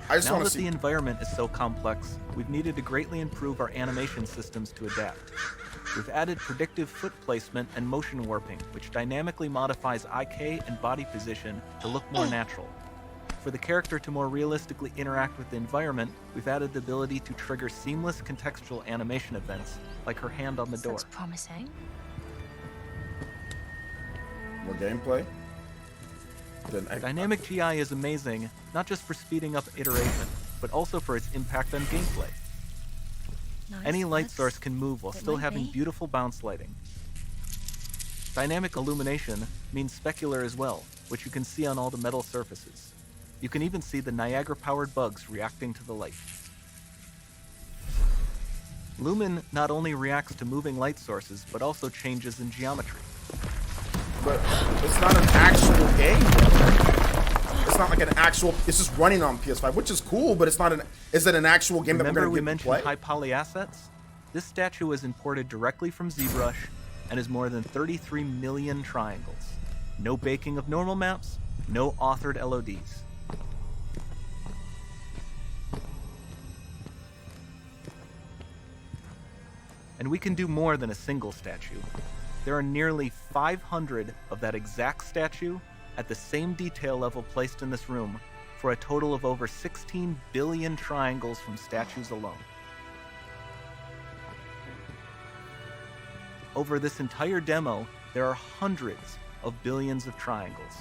Speaker 1: I just want to see.
Speaker 2: Now that the environment is so complex, we've needed to greatly improve our animation systems to adapt. We've added predictive foot placement and motion warping, which dynamically modifies IK and body position to look more natural. For the character to more realistically interact with the environment, we've added the ability to trigger seamless contextual animation events, like her hand on the door.
Speaker 4: Sounds promising.
Speaker 1: More gameplay?
Speaker 2: Dynamic GI is amazing, not just for speeding up iteration, but also for its impact on gameplay.
Speaker 4: Nice.
Speaker 2: Any light source can move while still having beautiful bounce lighting. Dynamic illumination means specular as well, which you can see on all the metal surfaces. You can even see the Niagara-powered bugs reacting to the light. Lumen not only reacts to moving light sources, but also changes in geometry.
Speaker 1: But it's not an actual game, though. It's not like an actual, it's just running on PS5, which is cool, but it's not an, is it an actual game that we're
Speaker 2: Remember
Speaker 1: going
Speaker 2: we
Speaker 1: to
Speaker 2: mentioned
Speaker 1: play?
Speaker 2: high poly assets? This statue was imported directly from ZBrush and is more than 33 million triangles. No baking of normal maps, no authored LODs. And we can do more than a single statue. There are nearly 500 of that exact statue at the same detail level placed in this room, for a total of over 16 billion triangles from statues alone. Over this entire demo, there are hundreds of billions of triangles.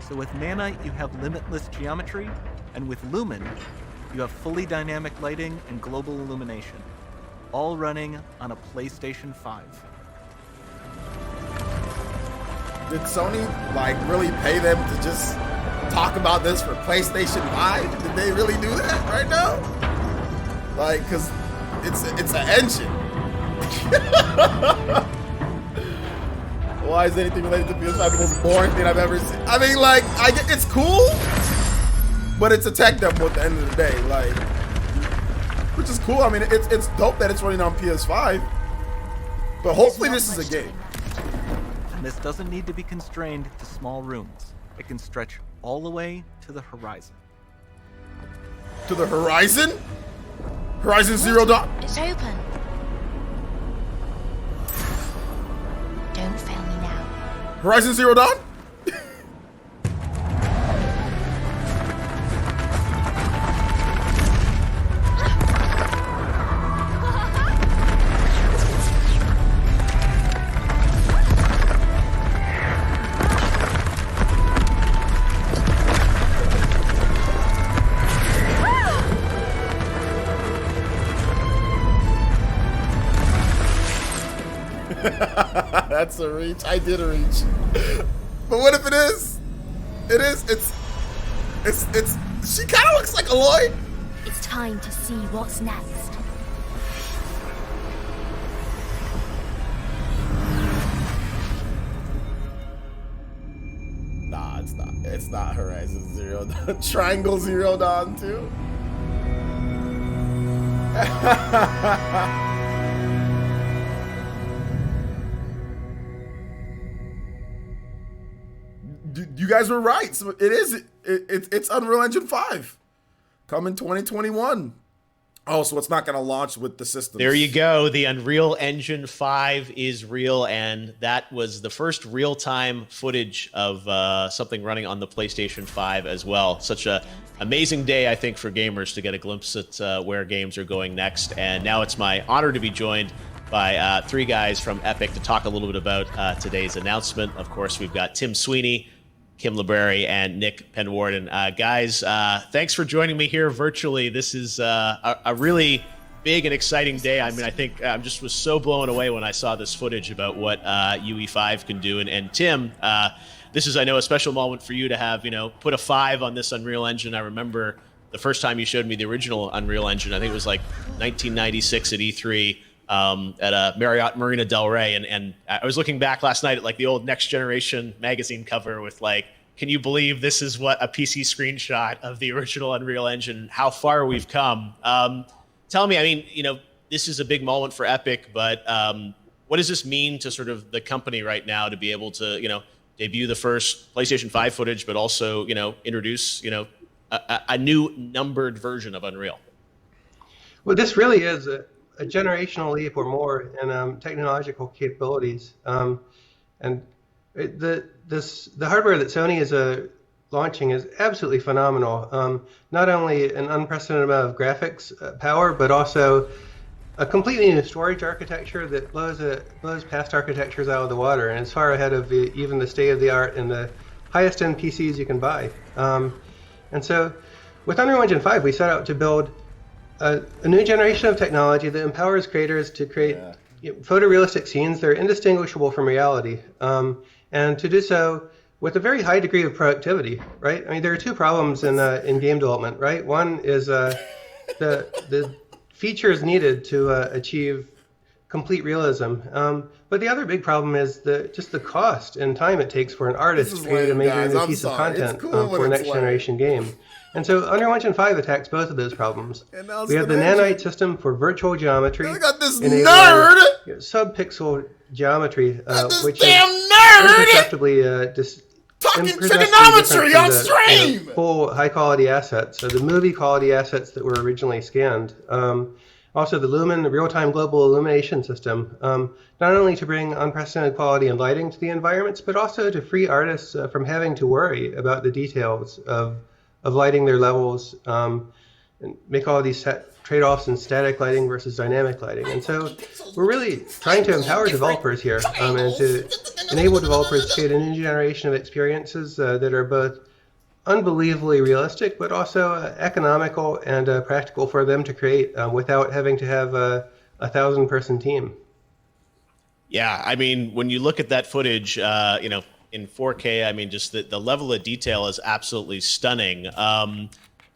Speaker 2: So with Nanite, you have limitless geometry, and with Lumen, you have fully dynamic lighting and global illumination, all running on a PlayStation 5.
Speaker 1: Did Sony, like, really pay them to just talk about this for PlayStation 5? Did they really do that right now? Like, because it's an engine. Why is anything related to PS5 the most boring thing I've ever seen? I mean, like, I get it's cool, but it's a tech demo at the end of the day, like, which is cool. I mean, it's dope that it's running on PS5, but hopefully this is a game.
Speaker 2: And this doesn't need to be constrained to small rooms. It can stretch all the way to the horizon.
Speaker 1: To the horizon? Horizon Zero Dawn?
Speaker 4: It's open. Don't fail me now.
Speaker 1: Horizon Zero Dawn? That's a reach. I did a reach. But what if it is? It is. It's. She kind of looks like Aloy.
Speaker 4: It's time to see what's next.
Speaker 1: Nah, it's not. It's not Horizon Zero Dawn. Triangle Zero Dawn too. You guys were right. So it is. It's Unreal Engine 5 coming 2021. Oh, so it's not going to launch with the systems.
Speaker 5: There you go. The Unreal Engine 5 is real, and that was the first real-time footage of something running on the PlayStation 5 as well. Such a amazing day, I think, for gamers to get a glimpse at where games are going next. And now it's my honor to be joined by three guys from Epic to talk a little bit about today's announcement. Of course, we've got Tim Sweeney, Kim LeBerry, and Nick Penwarden. Guys, thanks for joining me here virtually. This is a really big and exciting day. I mean, I think I just was so blown away when I saw this footage about what UE5 can do. And Tim, this is, I know, a special moment for you to have, put a 5 on this Unreal Engine. I remember the first time you showed me the original Unreal Engine. I think it was like 1996 at E3. At a Marriott Marina Del Rey, and I was looking back last night at like the old Next Generation magazine cover with like, can you believe this is what a PC screenshot of the original Unreal Engine, how far we've come. Tell me, I mean, this is a big moment for Epic, but what does this mean to sort of the company right now to be able to, debut the first PlayStation 5 footage, but also, introduce, a new numbered version of Unreal?
Speaker 6: Well, this really is a generational leap or more in technological capabilities, and the hardware that Sony is launching is absolutely phenomenal. Not only an unprecedented amount of graphics power, but also a completely new storage architecture that blows past architectures out of the water, and is far ahead of even the state of the art and the highest end PCs you can buy. And so, with Unreal Engine 5, we set out to build a new generation of technology that empowers creators to create photorealistic scenes that are indistinguishable from reality, and to do so with a very high degree of productivity. Right? I mean, there are two problems in game development. Right? One is the features needed to achieve complete realism, but the other big problem is just the cost and time it takes for an artist to create a major new piece of content for a next generation game. And so Unreal Engine 5 attacks both of those problems. We have the nanite system for virtual geometry.
Speaker 1: Look at this nerd!
Speaker 6: Sub-pixel geometry, which
Speaker 1: damn
Speaker 6: is
Speaker 1: nerd!
Speaker 6: imperceptibly
Speaker 1: Talking trigonometry on stream!
Speaker 6: Full high-quality assets, so the movie-quality assets that were originally scanned. Also, the Lumen, the real-time global illumination system, not only to bring unprecedented quality and lighting to the environments, but also to free artists from having to worry about the details of lighting their levels, and make all these trade-offs in static lighting versus dynamic lighting. And so we're really trying to empower developers here, and to enable developers to create a new generation of experiences that are both unbelievably realistic, but also economical and practical for them to create without having to have a 1,000-person team.
Speaker 5: Yeah, I mean, when you look at that footage, in 4K, I mean, just the level of detail is absolutely stunning.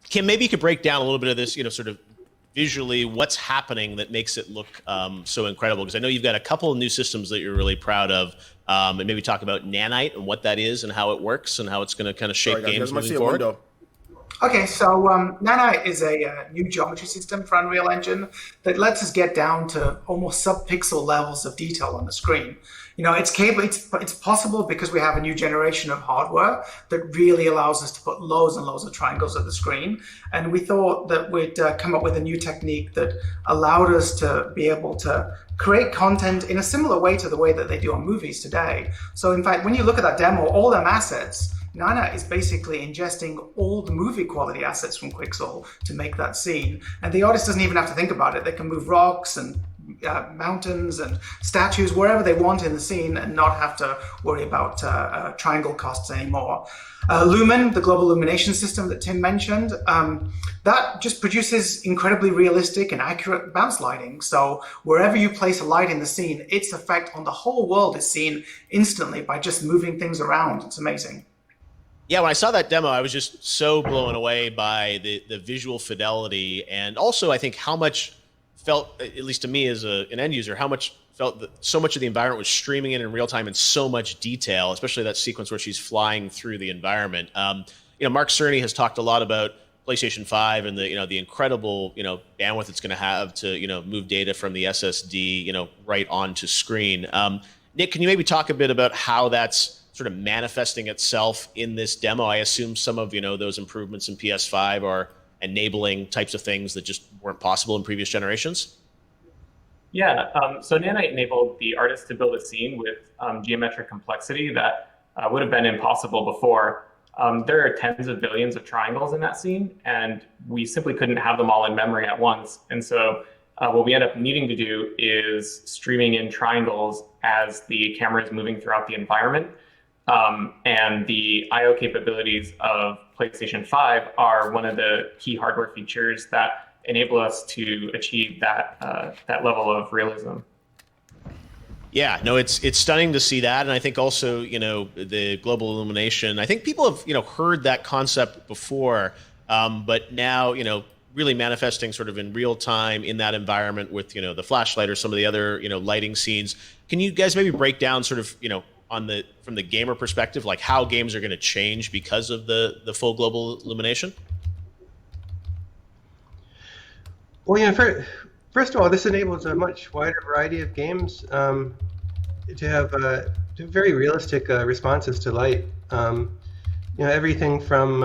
Speaker 5: Kim, maybe you could break down a little bit of this, sort of visually, what's happening that makes it look so incredible? Because I know you've got a couple of new systems that you're really proud of, and maybe talk about nanite and what that is and how it works and how it's going to kind of shape games moving forward.
Speaker 7: Okay, so nanite is a new geometry system for Unreal Engine that lets us get down to almost sub-pixel levels of detail on the screen. It's possible because we have a new generation of hardware that really allows us to put loads and loads of triangles at the screen. And we thought that we'd come up with a new technique that allowed us to be able to create content in a similar way to the way that they do on movies today. So in fact, when you look at that demo, all them assets, Nana is basically ingesting all the movie quality assets from Quixel to make that scene. And the artist doesn't even have to think about it. They can move rocks and mountains and statues wherever they want in the scene and not have to worry about triangle costs anymore. Lumen, the global illumination system that Tim mentioned, that just produces incredibly realistic and accurate bounce lighting. So wherever you place a light in the scene, its effect on the whole world is seen instantly by just moving things around. It's amazing.
Speaker 5: Yeah, when I saw that demo, I was just so blown away by the visual fidelity, and also I think how much felt, at least to me as an end user, how much felt that so much of the environment was streaming in real time in so much detail, especially that sequence where she's flying through the environment. Mark Cerny has talked a lot about PlayStation 5 and the incredible bandwidth it's going to have to move data from the SSD right onto screen. Nick, can you maybe talk a bit about how that's sort of manifesting itself in this demo? I assume some of, those improvements in PS5 are enabling types of things that just weren't possible in previous generations.
Speaker 8: Yeah, so Nanite enabled the artist to build a scene with geometric complexity that would have been impossible before. There are tens of billions of triangles in that scene, and we simply couldn't have them all in memory at once. And so what we end up needing to do is streaming in triangles as the camera is moving throughout the environment. And the I/O capabilities of PlayStation 5 are one of the key hardware features that enable us to achieve that level of realism.
Speaker 5: Yeah, no, it's stunning to see that, and I think also the global illumination. I think people have heard that concept before, but now really manifesting sort of in real time in that environment with the flashlight or some of the other lighting scenes. Can you guys maybe break down sort of from the gamer perspective, like how games are going to change because of the full global illumination?
Speaker 6: Well, first of all, this enables a much wider variety of games to have very realistic responses to light. Everything from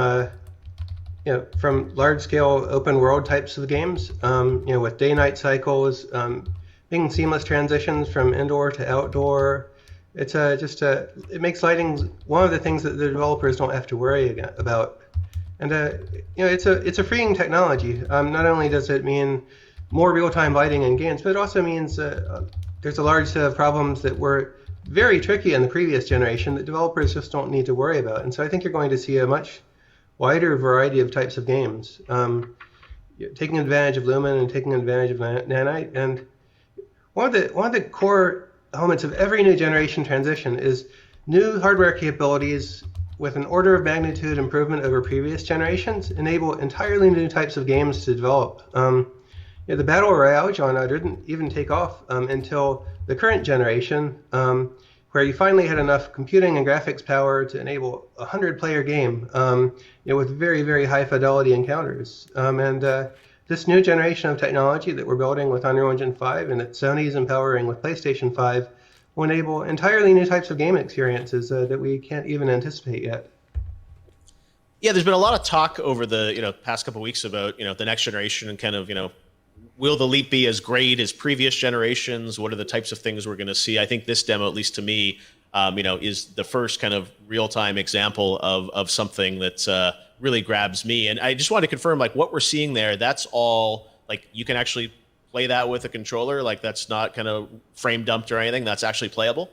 Speaker 6: large-scale open-world types of games, with day-night cycles, being seamless transitions from indoor to outdoor. It's it makes lighting one of the things that the developers don't have to worry about. And it's a freeing technology. Not only does it mean more real-time lighting in games, but it also means there's a large set of problems that were very tricky in the previous generation that developers just don't need to worry about. And so I think you're going to see a much wider variety of types of games, taking advantage of Lumen and taking advantage of Nanite. And one of the core elements of every new generation transition is new hardware capabilities with an order of magnitude improvement over previous generations enable entirely new types of games to develop. The Battle Royale genre didn't even take off until the current generation, where you finally had enough computing and graphics power to enable a 100-player game with very, very high fidelity encounters. This new generation of technology that we're building with Unreal Engine 5 and that Sony's empowering with PlayStation 5 will enable entirely new types of game experiences that we can't even anticipate yet.
Speaker 5: Yeah, there's been a lot of talk over the past couple of weeks about the next generation and kind of will the leap be as great as previous generations? What are the types of things we're going to see? I think this demo, at least to me, is the first kind of real-time example of something that really grabs me. And I just wanted to confirm, like, what we're seeing there, that's all, like, you can actually play that with a controller? Like, that's not kind of frame dumped or anything? That's actually playable?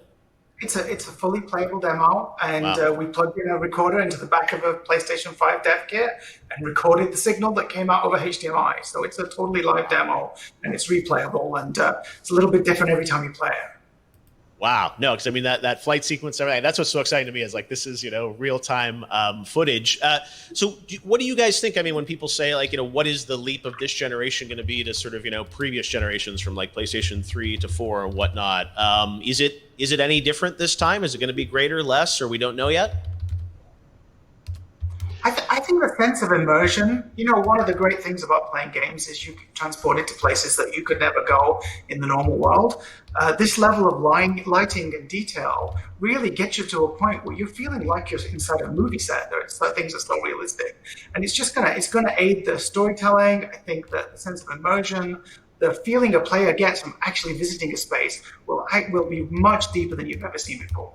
Speaker 7: It's a fully playable demo, and
Speaker 5: Wow.
Speaker 7: we plugged in a recorder into the back of a PlayStation 5 dev kit and recorded the signal that came out over HDMI. So it's a totally live demo, and it's replayable, and it's a little bit different every time you play it.
Speaker 5: Wow. No, because I mean, that flight sequence, everything, that's what's so exciting to me is like, this is, real-time footage. So what do you guys think? I mean, when people say like, what is the leap of this generation going to be to sort of, previous generations from like PlayStation 3 to 4 or whatnot? Is it any different this time? Is it going to be greater, less, or we don't know yet?
Speaker 7: I think the sense of immersion, one of the great things about playing games is you can transport it to places that you could never go in the normal world. This level of lighting and detail really gets you to a point where you're feeling like you're inside a movie set. Things are so realistic. And it's gonna aid the storytelling. I think that the sense of immersion, the feeling a player gets from actually visiting a space will be much deeper than you've ever seen before.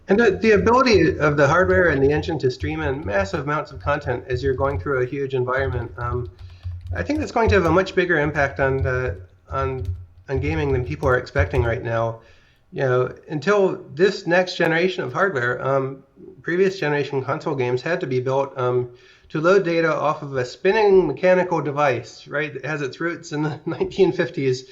Speaker 6: And the ability of the hardware and the engine to stream in massive amounts of content as you're going through a huge environment, I think that's going to have a much bigger impact on gaming than people are expecting right now. Until this next generation of hardware, previous generation console games had to be built to load data off of a spinning mechanical device, right? That has its roots in the 1950s,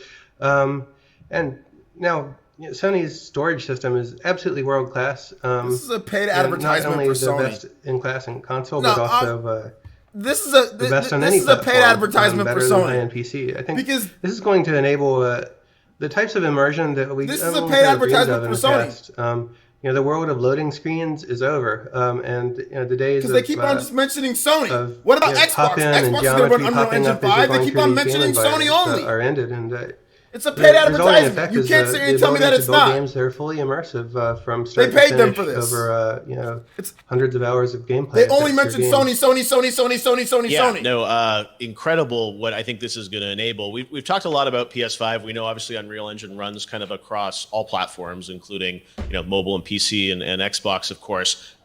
Speaker 6: and now. Sony's storage system is absolutely world class.
Speaker 1: This is a paid advertisement
Speaker 6: not only
Speaker 1: for
Speaker 6: the
Speaker 1: Sony.
Speaker 6: best in class in console,
Speaker 1: No,
Speaker 6: but also
Speaker 1: This is
Speaker 6: the best on
Speaker 1: this
Speaker 6: any
Speaker 1: is a
Speaker 6: platform,
Speaker 1: paid advertisement for
Speaker 6: better than
Speaker 1: Sony.
Speaker 6: high-end PC. I think
Speaker 1: Because
Speaker 6: this is going to enable the types of immersion that we
Speaker 1: This is a
Speaker 6: everyone
Speaker 1: paid
Speaker 6: kind of dreamed
Speaker 1: advertisement
Speaker 6: of in
Speaker 1: for
Speaker 6: the
Speaker 1: Sony.
Speaker 6: past. The world of loading screens is over, and the days
Speaker 1: Because
Speaker 6: of
Speaker 1: they keep on just mentioning Sony.
Speaker 6: of,
Speaker 1: What about
Speaker 6: hop
Speaker 1: Xbox?
Speaker 6: in and
Speaker 1: Xbox is going to run
Speaker 6: geometry
Speaker 1: Unreal
Speaker 6: popping
Speaker 1: Engine
Speaker 6: up as you're
Speaker 1: 5. They
Speaker 6: going
Speaker 1: keep
Speaker 6: through
Speaker 1: on
Speaker 6: these game
Speaker 1: mentioning Sony
Speaker 6: environments
Speaker 1: only.
Speaker 6: are ended, and
Speaker 1: It's a paid
Speaker 6: the resulting
Speaker 1: advertisement.
Speaker 6: effect
Speaker 1: You
Speaker 6: is
Speaker 1: can't sit here
Speaker 6: the
Speaker 1: and tell me that
Speaker 6: ability
Speaker 1: it's
Speaker 6: to build
Speaker 1: not.
Speaker 6: games that are fully immersive from start
Speaker 1: They paid
Speaker 6: to
Speaker 1: them
Speaker 6: finish
Speaker 1: for this.
Speaker 6: over hundreds of hours of gameplay.
Speaker 1: They only
Speaker 6: That's
Speaker 1: mentioned
Speaker 6: your game.
Speaker 1: Sony.
Speaker 5: Yeah, no, incredible what I think this is going to enable. We've talked a lot about PS5. We know obviously Unreal Engine runs kind of across all platforms, including mobile and PC and Xbox, of course.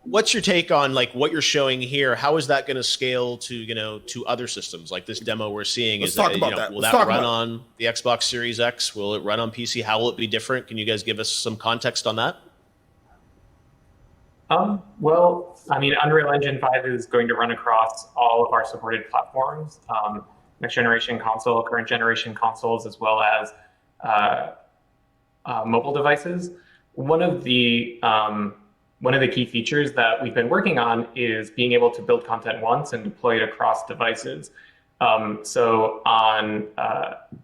Speaker 5: What's your take on like what you're showing here? How is that going to scale to to other systems like this demo we're seeing?
Speaker 1: Let's
Speaker 5: Is
Speaker 1: talk
Speaker 5: that,
Speaker 1: about that.
Speaker 5: Will
Speaker 1: Let's
Speaker 5: that
Speaker 1: talk
Speaker 5: run
Speaker 1: about
Speaker 5: on the Xbox Series X? Will it run on PC? How will it be different? Can you guys give us some context on that?
Speaker 8: Well, I mean, Unreal Engine 5 is going to run across all of our supported platforms, next generation console, current generation consoles, as well as mobile devices. One of the key features that we've been working on is being able to build content once and deploy it across devices. So on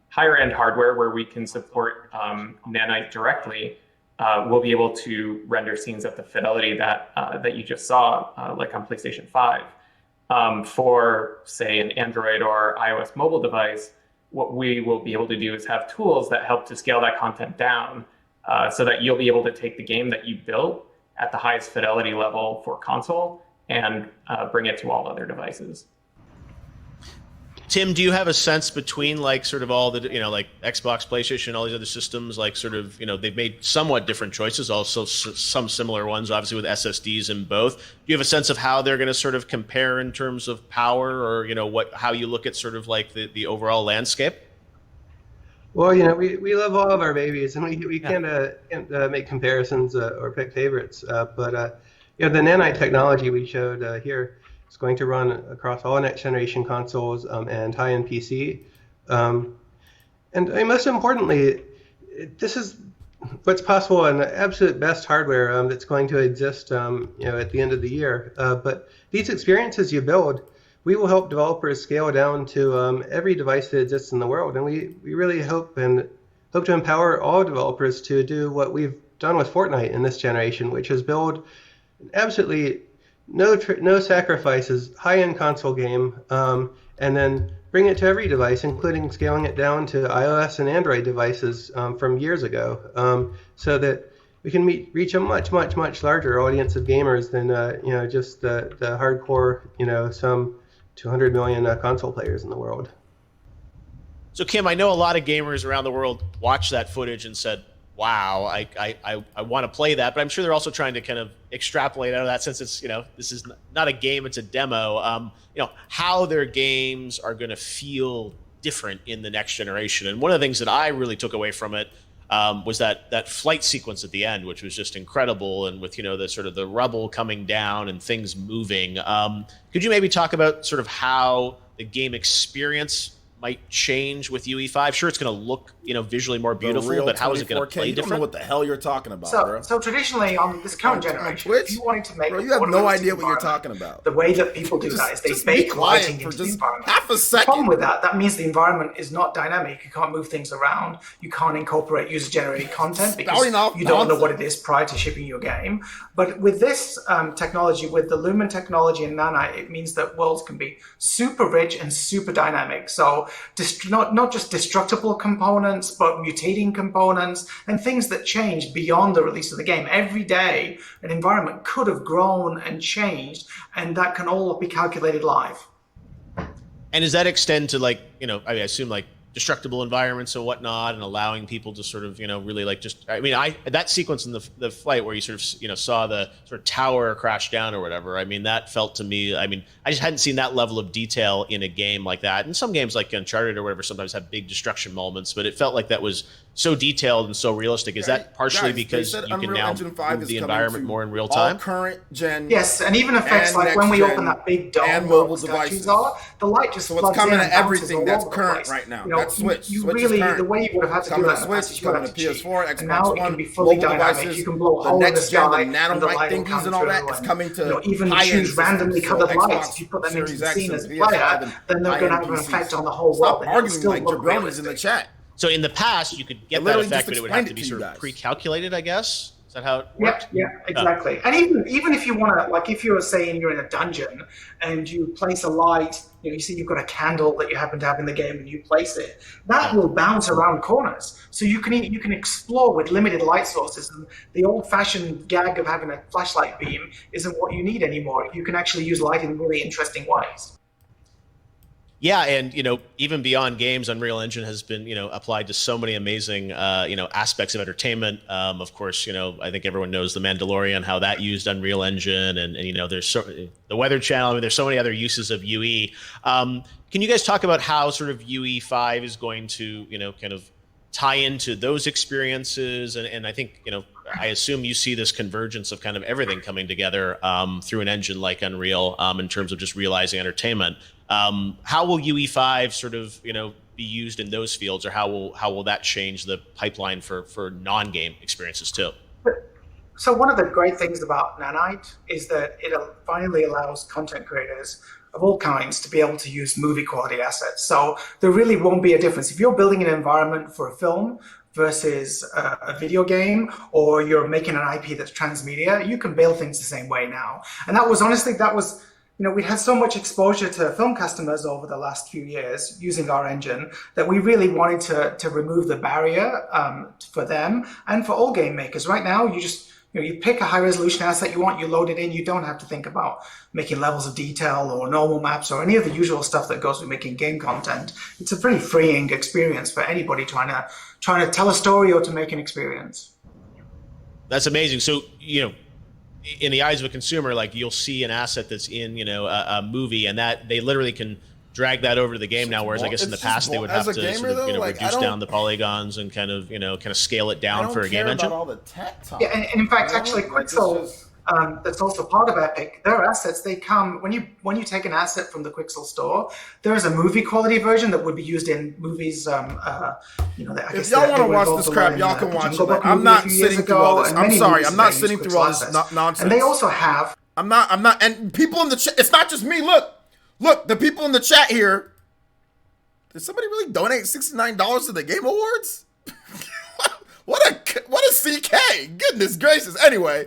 Speaker 8: higher end hardware where we can support Nanite directly, we'll be able to render scenes at the fidelity that you just saw, like on PlayStation 5. For, say, an Android or iOS mobile device, what we will be able to do is have tools that help to scale that content down so that you'll be able to take the game that you built at the highest fidelity level for console and bring it to all other devices.
Speaker 5: Tim, do you have a sense between like sort of all the like Xbox, PlayStation, all these other systems, like sort of they've made somewhat different choices, also some similar ones, obviously with SSDs in both. Do you have a sense of how they're going to sort of compare in terms of power, or how you look at sort of like the overall landscape?
Speaker 6: Well, we love all of our babies, and we can't make comparisons or pick favorites. But the Nanite technology we showed here is going to run across all next generation consoles and high-end PC. And most importantly, this is what's possible in the absolute best hardware that's going to exist at the end of the year. But these experiences you build, we will help developers scale down to every device that exists in the world. And we really hope to empower all developers to do what we've done with Fortnite in this generation, which is build an absolutely no sacrifices high-end console game, and then bring it to every device, including scaling it down to iOS and Android devices from years ago, so that we can reach a much larger audience of gamers than just the hardcore some 200 million console players in the world.
Speaker 5: So Kim, I know a lot of gamers around the world watched that footage and said, wow, I want to play that, but I'm sure they're also trying to kind of extrapolate out of that, since it's this is not a game, it's a demo. How their games are going to feel different in the next generation. And one of the things that I really took away from it was that flight sequence at the end, which was just incredible, and with the sort of the rubble coming down and things moving. Could you maybe talk about sort of how the game experience might change with UE5? Sure, it's going to look, visually more beautiful, but how is it going to play
Speaker 1: different? You don't know what the hell you're talking about, bro.
Speaker 7: So traditionally on this current generation, if you wanted to make
Speaker 1: bro, you have no idea what you're talking about.
Speaker 7: The way that people do that is they bake lighting into the environment.
Speaker 1: Half a second.
Speaker 7: The problem with that means the environment is not dynamic. You can't move things around. You can't incorporate user-generated content because you don't know what it is prior to shipping your game. But with this technology, with the Lumen technology and Nanite, it means that worlds can be super rich and super dynamic. So not just destructible components, but mutating components and things that change beyond the release of the game. Every day, an environment could have grown and changed, and that can all be calculated live.
Speaker 5: And does that extend to I assume destructible environments and whatnot, and allowing people to sort of, really that sequence in the flight where you sort of, saw the sort of tower crash down or whatever. That felt to me, I just hadn't seen that level of detail in a game like that. And some games like Uncharted or whatever sometimes have big destruction moments, but it felt like that was so detailed and so realistic. Is that partially because you can now move the environment more in real time?
Speaker 1: All current gen.
Speaker 7: Yes, and even effects like when we open that big dome
Speaker 1: and mobile
Speaker 7: devices
Speaker 1: devices
Speaker 7: are, the light just
Speaker 1: so it's
Speaker 7: floods in
Speaker 1: coming
Speaker 7: and
Speaker 1: to everything
Speaker 7: bounces
Speaker 1: that's
Speaker 7: all over the
Speaker 1: current
Speaker 7: place.
Speaker 1: right now.
Speaker 7: That's
Speaker 1: Switch.
Speaker 7: You
Speaker 1: Switch
Speaker 7: really,
Speaker 1: is current.
Speaker 7: the way you would have had to
Speaker 1: Coming
Speaker 7: do
Speaker 1: to
Speaker 7: that
Speaker 1: Switch,
Speaker 7: is
Speaker 1: coming to PS4,
Speaker 7: and now
Speaker 1: Xbox
Speaker 7: it
Speaker 1: One,
Speaker 7: can be fully
Speaker 1: mobile
Speaker 7: dynamic.
Speaker 1: devices,
Speaker 7: You can blow a
Speaker 1: the
Speaker 7: hole in the
Speaker 1: next gen, the
Speaker 7: sky and the
Speaker 1: nanolight
Speaker 7: light will come
Speaker 1: thingies and all that.
Speaker 7: through.
Speaker 1: It's coming to
Speaker 7: even
Speaker 1: high-end
Speaker 7: choose randomly
Speaker 1: systems,
Speaker 7: colored
Speaker 1: so
Speaker 7: lights.
Speaker 1: Xbox
Speaker 7: If you put them into
Speaker 1: Series
Speaker 7: the
Speaker 1: X
Speaker 7: scene
Speaker 1: and
Speaker 7: as a
Speaker 1: PS5
Speaker 7: player,
Speaker 1: and
Speaker 7: then they're going to have an
Speaker 1: high-end
Speaker 7: effect
Speaker 1: PCs.
Speaker 7: on the whole
Speaker 1: Stop
Speaker 7: world.
Speaker 1: arguing like Jabronis in the chat.
Speaker 5: So in the past, you could get that
Speaker 1: literally
Speaker 5: effect,
Speaker 1: just
Speaker 5: but it would have
Speaker 1: explained
Speaker 5: to be
Speaker 1: it to
Speaker 5: sort
Speaker 1: you
Speaker 5: of
Speaker 1: guys.
Speaker 5: pre-calculated, I guess. Is that how it
Speaker 7: Yeah,
Speaker 5: worked?
Speaker 7: yeah, exactly. And even if you want to, like, if you're saying you're in a dungeon and you place a light, you see you've got a candle that you happen to have in the game, and you place it, that will bounce around corners. So you can explore with limited light sources. And the old-fashioned gag of having a flashlight beam isn't what you need anymore. You can actually use light in really interesting ways.
Speaker 5: Yeah, and even beyond games, Unreal Engine has been applied to so many amazing aspects of entertainment. Of course, I think everyone knows The Mandalorian, how that used Unreal Engine, and there's the Weather Channel. I mean, there's so many other uses of UE. Can you guys talk about how sort of UE 5 is going to kind of tie into those experiences? And I think I assume you see this convergence of kind of everything coming together through an engine like Unreal in terms of just realizing entertainment. How will UE5 sort of be used in those fields, or how will that change the pipeline for non-game experiences too?
Speaker 7: So one of the great things about Nanite is that it finally allows content creators of all kinds to be able to use movie quality assets. So there really won't be a difference. If you're building an environment for a film versus a video game, or you're making an IP that's transmedia, you can build things the same way now. And that was we had so much exposure to film customers over the last few years using our engine that we really wanted to remove the barrier for them and for all game makers. Right now, you pick a high resolution asset you want, you load it in, you don't have to think about making levels of detail or normal maps or any of the usual stuff that goes with making game content. It's a pretty freeing experience for anybody trying to tell a story or to make an experience.
Speaker 5: That's amazing. So, in the eyes of a consumer, like, you'll see an asset that's in, a movie, and that they literally can drag that over to the game now. Whereas I guess in the past they would have to sort of, reduce down the polygons and kind of scale it down for a game engine.
Speaker 1: All the tech talk.
Speaker 7: Yeah, and in fact, actually, Quixel, that's also part of Epic. Their assets, they come when you take an asset from the Quixel store. There is a movie quality version that would be used in movies.
Speaker 1: If y'all want to watch this crap, y'all can watch it. But I'm not sitting through all this. I'm sorry, I'm not sitting through all this nonsense.
Speaker 7: And they also have.
Speaker 1: I'm not. And people in the chat. It's not just me. Look, the people in the chat here. Did somebody really donate $69 to the Game Awards? What a CK! Goodness gracious. Anyway.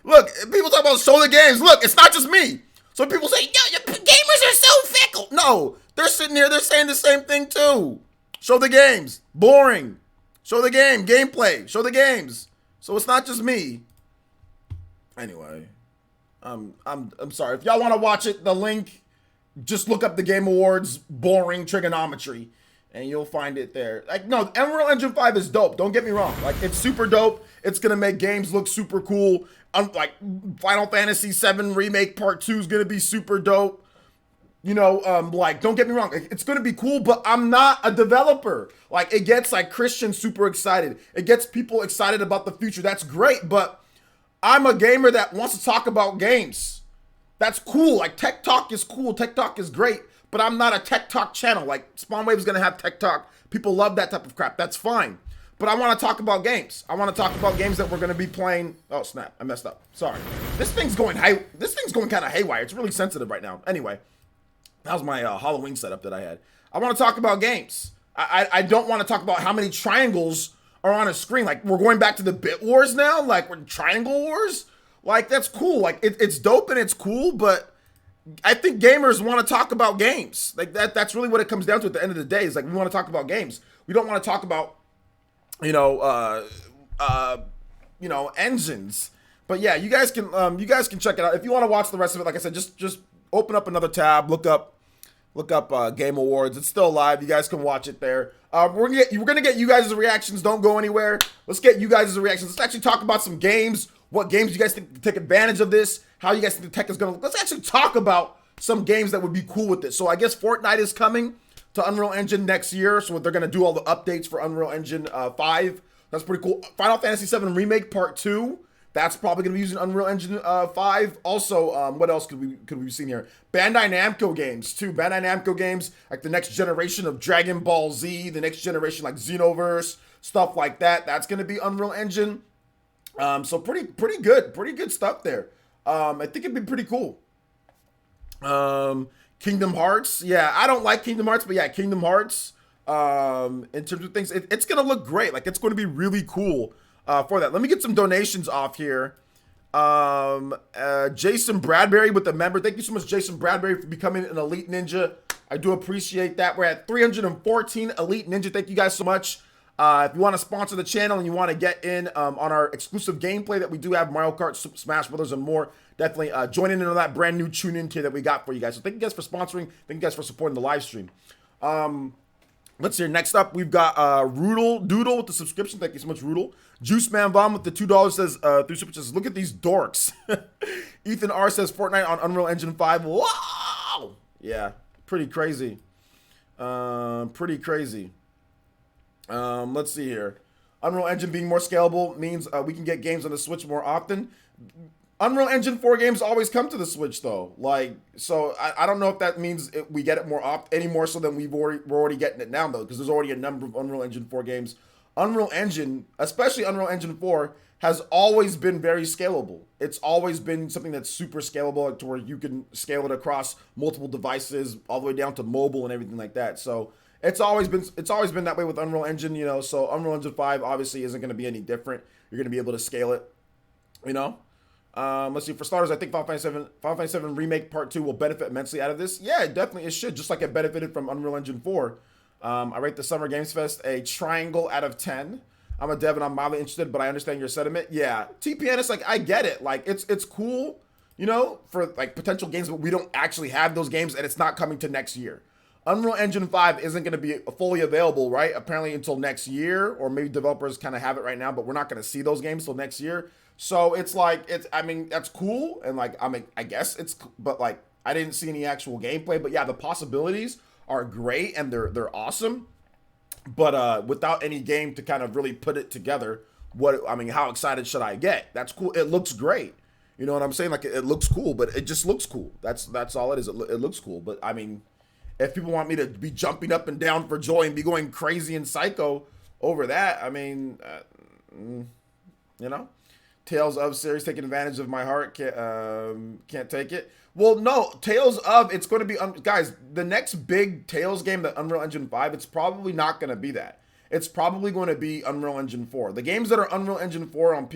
Speaker 1: Look, people talk about show the games. Look, it's not just me. So people say, yo, gamers are so fickle. No, they're sitting here, they're saying the same thing too. Show the games. Boring. Show the game. Gameplay. Show the games. So it's not just me. Anyway, I'm sorry. If y'all want to watch it, the link, just look up the Game Awards boring trigonometry, and you'll find it there. Like, no, Unreal Engine 5 is dope. Don't get me wrong. Like, it's super dope. It's gonna make games look super cool. Like, Final Fantasy VII Remake Part 2 is gonna be super dope. Like, don't get me wrong. It's gonna be cool, but I'm not a developer. Like, it gets, like, Christian super excited. It gets people excited about the future. That's great, but I'm a gamer that wants to talk about games. That's cool. Like, Tech Talk is cool. Tech Talk is great. But I'm not a Tech Talk channel. Like, Spawnwave's gonna have Tech Talk. People love that type of crap. That's fine. But I want to talk about games. I want to talk about games that we're gonna be playing. Oh snap! I messed up. Sorry. This thing's going kind of haywire. It's really sensitive right now. Anyway, that was my Halloween setup that I had. I want to talk about games. I don't want to talk about how many triangles are on a screen. Like, we're going back to the bit wars now. Like, we're triangle wars. Like, that's cool. Like, it's dope and it's cool, but I think gamers want to talk about games. Like, that's really what it comes down to at the end of the day, is like, we want to talk about games. We don't want to talk about, engines. But yeah, you guys can check it out. If you want to watch the rest of it, like I said, just open up another tab, look up Game Awards. It's still live. You guys can watch it there. We're gonna get you guys' reactions. Don't go anywhere. Let's get you guys' reactions. Let's actually talk about some games. What games you guys think take advantage of this? How you guys think the tech is gonna look? Let's actually talk about some games that would be cool with this. So I guess Fortnite is coming to Unreal Engine next year. So they're gonna do all the updates for Unreal Engine 5. That's pretty cool. Final Fantasy VII Remake Part 2. That's probably gonna be using Unreal Engine 5. Also, what else could we be seeing here? Bandai Namco games too. Bandai Namco games, like the next generation of Dragon Ball Z, the next generation like Xenoverse, stuff like that. That's gonna be Unreal Engine. So pretty good stuff there. I think it'd be pretty cool. Kingdom Hearts. Yeah, I don't like Kingdom Hearts, but yeah, Kingdom Hearts. In terms of things, it's gonna look great. Like, it's going to be really cool. for that. Let me get some donations off here. Jason Bradbury with the member. Thank you so much, Jason Bradbury, for becoming an Elite Ninja. I do appreciate that. We're at 314 Elite Ninja. Thank you guys so much. If you want to sponsor the channel and you want to get in on our exclusive gameplay that we do have, Mario Kart, Super Smash Brothers, and more, definitely join in on that brand new tune-in tier that we got for you guys. So thank you guys for sponsoring. Thank you guys for supporting the live stream. Let's see. Next up, we've got Rudel Doodle with the subscription. Thank you so much, Rudel. Juice Man Vom with the $2 says, through super says, look at these dorks. Ethan R says, Fortnite on Unreal Engine 5. Wow! Yeah, pretty crazy. Pretty crazy. Let's see here. Unreal Engine being more scalable means we can get games on the Switch more often. Unreal Engine 4 games always come to the Switch though. Like, so I don't know if that means we get it more any more so than we're already getting it now though, because there's already a number of Unreal Engine 4 games. Unreal Engine, especially Unreal Engine 4, has always been very scalable. It's always been something that's super scalable to where you can scale it across multiple devices, all the way down to mobile and everything like that. So it's always been that way with Unreal Engine, you know. So Unreal Engine 5 obviously isn't going to be any different. You're going to be able to scale it, you know. Let's see. For starters, I think Final Fantasy VII Remake Part 2 will benefit immensely out of this. Yeah, it should, just like it benefited from Unreal Engine 4. I rate the Summer Games Fest a triangle out of 10. I'm a dev and I'm mildly interested, but I understand your sentiment. Yeah, TPN is like, I get it. Like, it's cool, you know, for like potential games, but we don't actually have those games, and it's not coming to next year. Unreal Engine 5 isn't going to be fully available, right? Apparently until next year, or maybe developers kind of have it right now, but we're not going to see those games till next year. So it's like, I mean, that's cool. And like, I mean, I guess but like, I didn't see any actual gameplay, but yeah, the possibilities are great and they're awesome. But without any game to kind of really put it together, how excited should I get? That's cool. It looks great. You know what I'm saying? Like, it looks cool, but it just looks cool. That's all it is. It looks cool. But I mean, if people want me to be jumping up and down for joy and be going crazy and psycho over that, I mean, you know, Tales of series taking advantage of my heart, can't take it. Well, no, Tales of, it's going to be, guys, the next big Tales game, the Unreal Engine 5, it's probably not going to be that. It's probably going to be Unreal Engine 4. The games that are Unreal Engine 4 on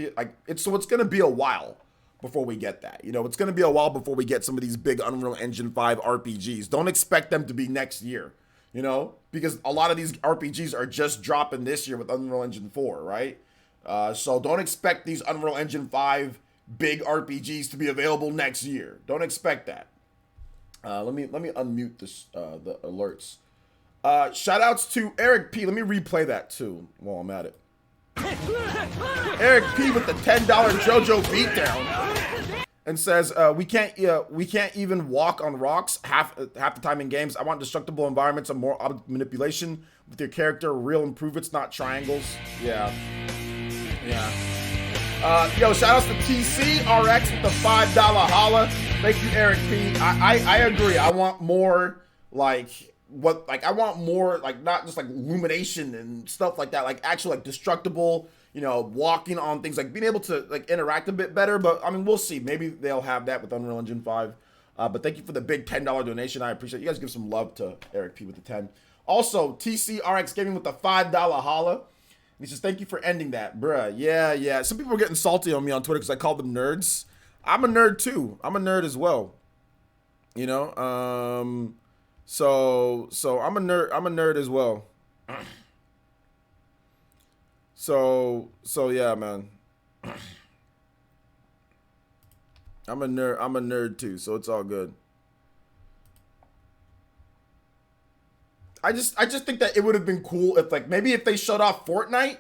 Speaker 1: it's going to be a while before we get that. You know, it's going to be a while before we get some of these big Unreal Engine 5 RPGs. Don't expect them to be next year, you know, because a lot of these RPGs are just dropping this year with Unreal Engine 4, right? So don't expect these Unreal Engine 5 big RPGs to be available next year. Don't expect that. Let me unmute this the alerts. Shout outs to Eric P. Let me replay that too while I'm at it. Eric P with the $10 JoJo beatdown and says we can't even walk on rocks half the time in games. I want destructible environments and more object manipulation with your character. Real improvements, not triangles. Yeah. Yo, shout outs to TCRX with the $5 holla. Thank you, Eric P. I agree. I want more I want more not just like illumination and stuff like that, like actual like destructible, you know, walking on things, like being able to like interact a bit better. But I mean, we'll see. Maybe they'll have that with Unreal Engine 5. But thank you for the big $10 donation. I appreciate it. You guys give some love to Eric P with the 10. Also, TCRX Gaming with the $5 holla. He says, thank you for ending that, bruh. Yeah. Some people are getting salty on me on Twitter because I called them nerds. I'm a nerd too. I'm a nerd as well. You know, so I'm a nerd. I'm a nerd as well. So yeah, man. I'm a nerd too. So it's all good. I just think that it would have been cool if maybe if they showed off Fortnite,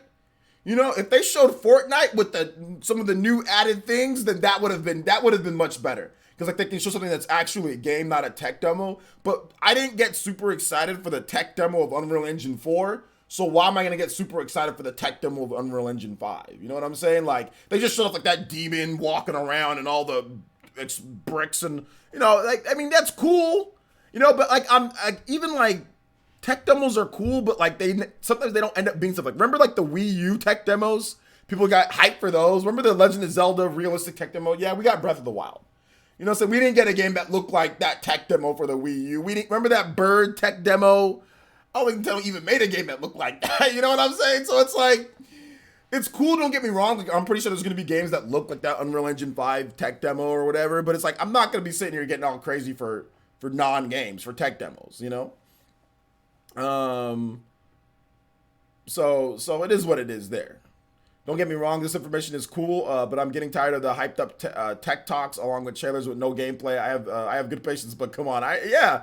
Speaker 1: you know, if they showed Fortnite with some of the new added things, then that would have been much better. Because they can show something that's actually a game, not a tech demo. But I didn't get super excited for the tech demo of Unreal Engine 4. So why am I gonna get super excited for the tech demo of Unreal Engine 5? You know what I'm saying? Like, they just showed off that demon walking around and all the bricks and, you know, I mean, that's cool. You know, but tech demos are cool, but sometimes they don't end up being stuff. Remember the Wii U tech demos? People got hyped for those. Remember the Legend of Zelda realistic tech demo? Yeah, we got Breath of the Wild. You know, so we didn't get a game that looked like that tech demo for the Wii U. Remember that Bird tech demo? I don't think Nintendo even made a game that looked like that. You know what I'm saying? So it's it's cool. Don't get me wrong. Like, I'm pretty sure there's gonna be games that look like that Unreal Engine 5 tech demo or whatever. But it's like I'm not gonna be sitting here getting all crazy for non-games, for tech demos. You know. So it is what it is there. Don't get me wrong, this information is cool, but I'm getting tired of the hyped up tech talks along with trailers with no gameplay. I have good patience, but come on, I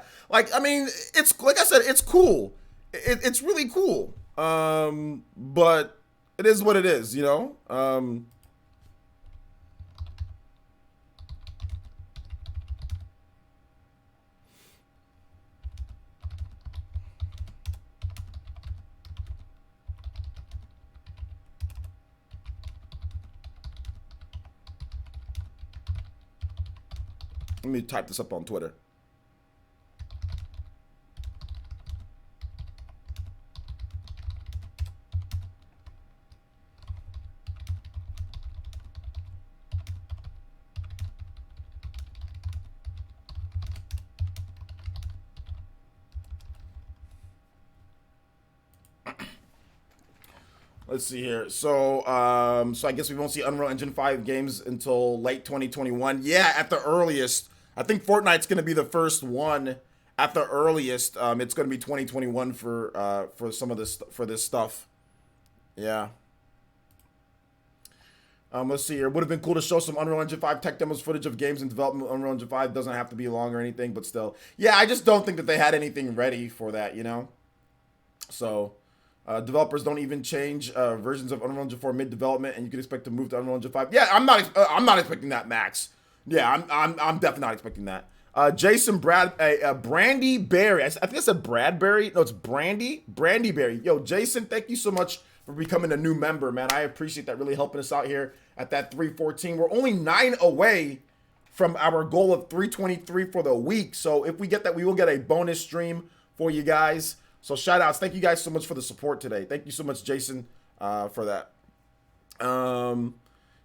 Speaker 1: mean, it's like I said, it's cool. It's really cool. But it is what it is, you know. Let me type this up on Twitter. Let's see here. So I guess we won't see Unreal Engine 5 games until late 2021. Yeah, at the earliest. I think Fortnite's going to be the first one at the earliest. It's going to be 2021 for some of this stuff. Yeah. Let's see here. Would have been cool to show some Unreal Engine 5 tech demos footage of games in development. Unreal Engine 5 doesn't have to be long or anything, but still. Yeah, I just don't think that they had anything ready for that, you know? So, developers don't even change versions of Unreal Engine 4 mid-development, and you can expect to move to Unreal Engine 5. Yeah, I'm not expecting that, Max. Yeah, I'm definitely not expecting that. Jason Brandy Berry. I think I said Bradbury. No, it's Brandy Berry. Yo, Jason, thank you so much for becoming a new member, man. I appreciate that, really helping us out here at that 314. We're only 9 away from our goal of 323 for the week. So if we get that, we will get a bonus stream for you guys. So shout outs. Thank you guys so much for the support today. Thank you so much, Jason, for that.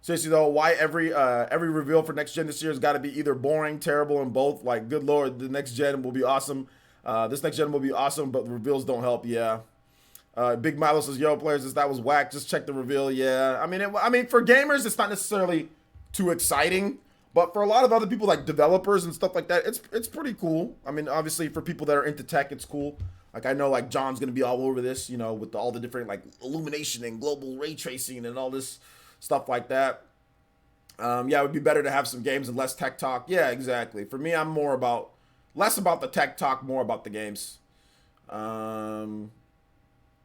Speaker 1: Seriously though, why every reveal for next gen this year has got to be either boring, terrible, and both? Like, good lord, the next gen will be awesome. This next gen will be awesome, but the reveals don't help. Yeah. Big Milo says, "Yo, players, that was whack. Just check the reveal." Yeah. I mean, for gamers, it's not necessarily too exciting, but for a lot of other people, like developers and stuff like that, it's pretty cool. I mean, obviously, for people that are into tech, it's cool. Like, I know, like, John's gonna be all over this, you know, with all the different, like, Illumination and global ray tracing and all this stuff like that. Yeah, it would be better to have some games and less tech talk. Yeah, exactly. For me, I'm less about the tech talk, more about the games.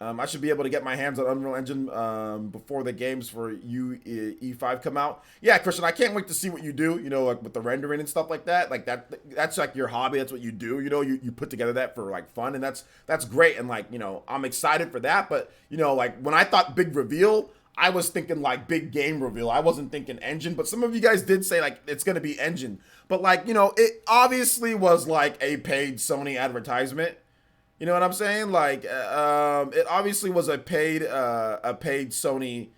Speaker 1: I should be able to get my hands on Unreal Engine before the games for UE5 come out. Yeah, Christian, I can't wait to see what you do, you know, like with the rendering and stuff like that. Like that's like your hobby. That's what you do. You know, you put together that for like fun, and that's great. And like, you know, I'm excited for that. But, you know, like when I thought big reveal, I was thinking like big game reveal. I wasn't thinking engine, but some of you guys did say like it's going to be engine. But like, you know, it obviously was like a paid Sony advertisement. You know what I'm saying? Like, it obviously was a paid Sony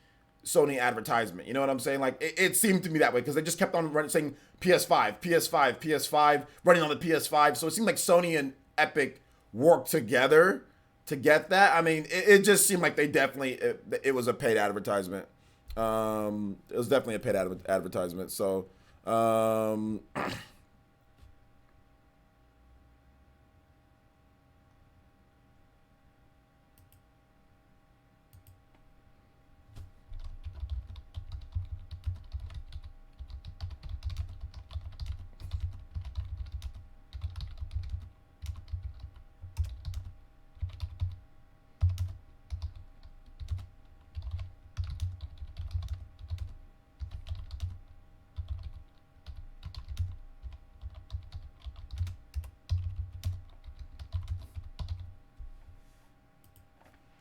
Speaker 1: advertisement. You know what I'm saying? Like, it seemed to me that way because they just kept on saying PS5, running on the PS5. So it seemed like Sony and Epic worked together to get that. I mean, it just seemed like they definitely, it was a paid advertisement. It was definitely a paid advertisement. So,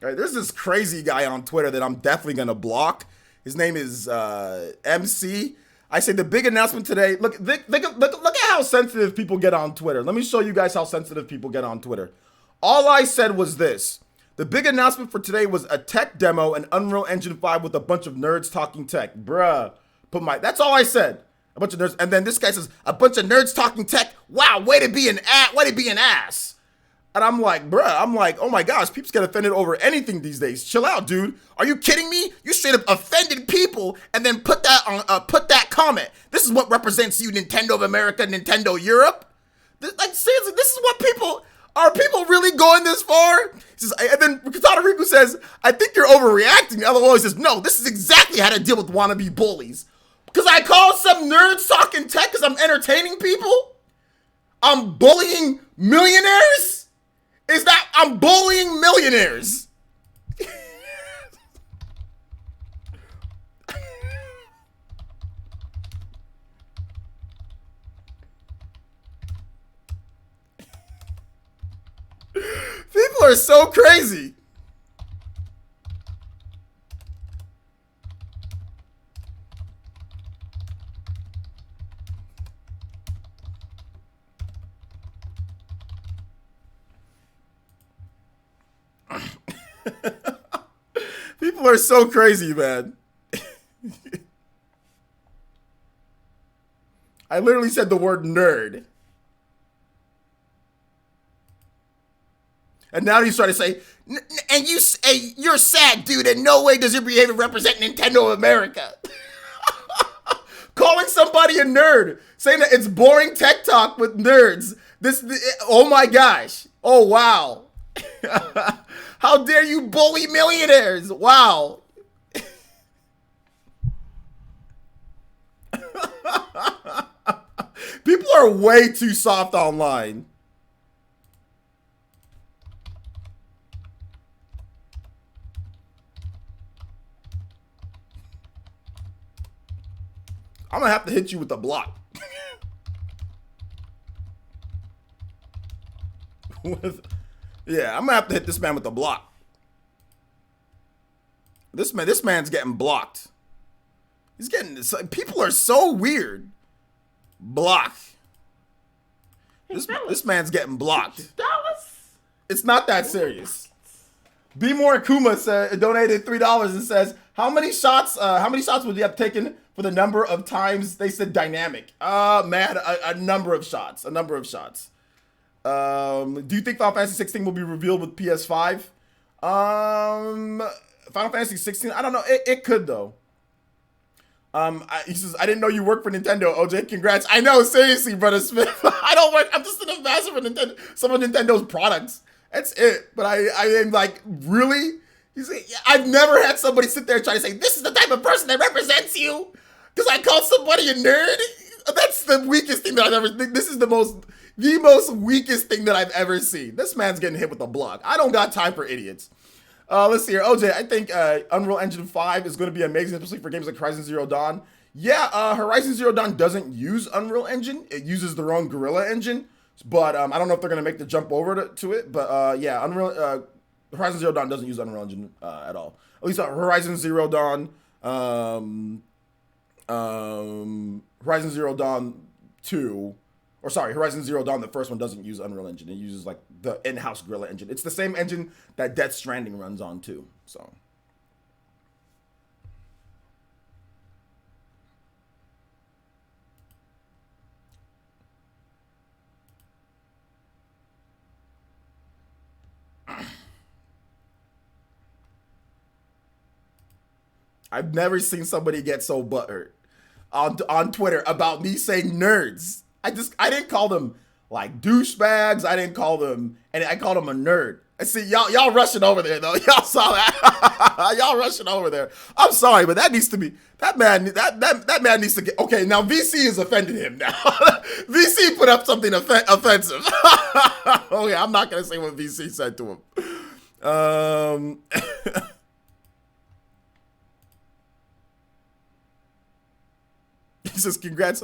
Speaker 1: all right, there's this crazy guy on Twitter that I'm definitely gonna block. His name is MC. I say the big announcement today. Look at how sensitive people get on Twitter. Let me show you guys how sensitive people get on Twitter. All I said was this: the big announcement for today was a tech demo in Unreal Engine 5 with a bunch of nerds talking tech. Bruh, that's all I said. A bunch of nerds, and then this guy says a bunch of nerds talking tech. Wow, way to be an ass. And I'm like, bruh, oh my gosh, peeps get offended over anything these days. Chill out, dude. Are you kidding me? You straight up offended people and then put that comment. This is what represents you, Nintendo of America, Nintendo Europe. Like, seriously, this is what people, are people really going this far? He says, and then Katana says, I think you're overreacting. LOL says, no, this is exactly how to deal with wannabe bullies. Because I call some nerds talking tech because I'm entertaining people? I'm bullying millionaires? I'm bullying millionaires. People are so crazy. People are so crazy, man. I literally said the word nerd. And now he's trying to say, and you're sad, dude, and no way does your behavior represent Nintendo of America. Calling somebody a nerd, saying that it's boring tech talk with nerds. Oh my gosh. Oh, wow. How dare you bully millionaires? Wow. People are way too soft online. I'm gonna have to hit you with the block. Yeah, I'm gonna have to hit this man with the block. This man's getting blocked. He's getting, people are so weird. Block. This man's getting blocked. It's not that serious. Be More Akuma donated $3 and says, how many shots would you have taken for the number of times they said dynamic? Man, a number of shots. Do you think Final Fantasy 16 will be revealed with PS5? Final Fantasy 16, I don't know. It could though. He says, I didn't know you worked for Nintendo. OJ, congrats. I know, seriously, brother Smith. I don't work. I'm just an ambassador for Nintendo, some of Nintendo's products. That's it. But I am like, really? He's like, I've never had somebody sit there and try to say, this is the type of person that represents you because I called somebody a nerd. That's the weakest thing that I've ever. This is the most weakest thing that I've ever seen. This man's getting hit with a block. I don't got time for idiots. Let's see here. OJ, I think Unreal Engine 5 is going to be amazing, especially for games like Horizon Zero Dawn. Yeah, Horizon Zero Dawn doesn't use Unreal Engine. It uses their own Guerrilla engine. But I don't know if they're going to make the jump over to it. But yeah, Horizon Zero Dawn doesn't use Unreal Engine at all. At least Horizon Zero Dawn, Horizon Zero Dawn 2, or sorry, Horizon Zero Dawn, the first one doesn't use Unreal Engine. It uses like the in-house Guerrilla engine. It's the same engine that Death Stranding runs on too. So. I've never seen somebody get so butthurt on Twitter about me saying nerds. I didn't call them like douchebags. I didn't call them, and I called them a nerd. I see y'all rushing over there though. Y'all saw that. Y'all rushing over there. I'm sorry, but that needs to be, that man needs to get, okay, now VC has offended him now. VC put up something offensive. Okay, I'm not gonna say what VC said to him. He says, congrats.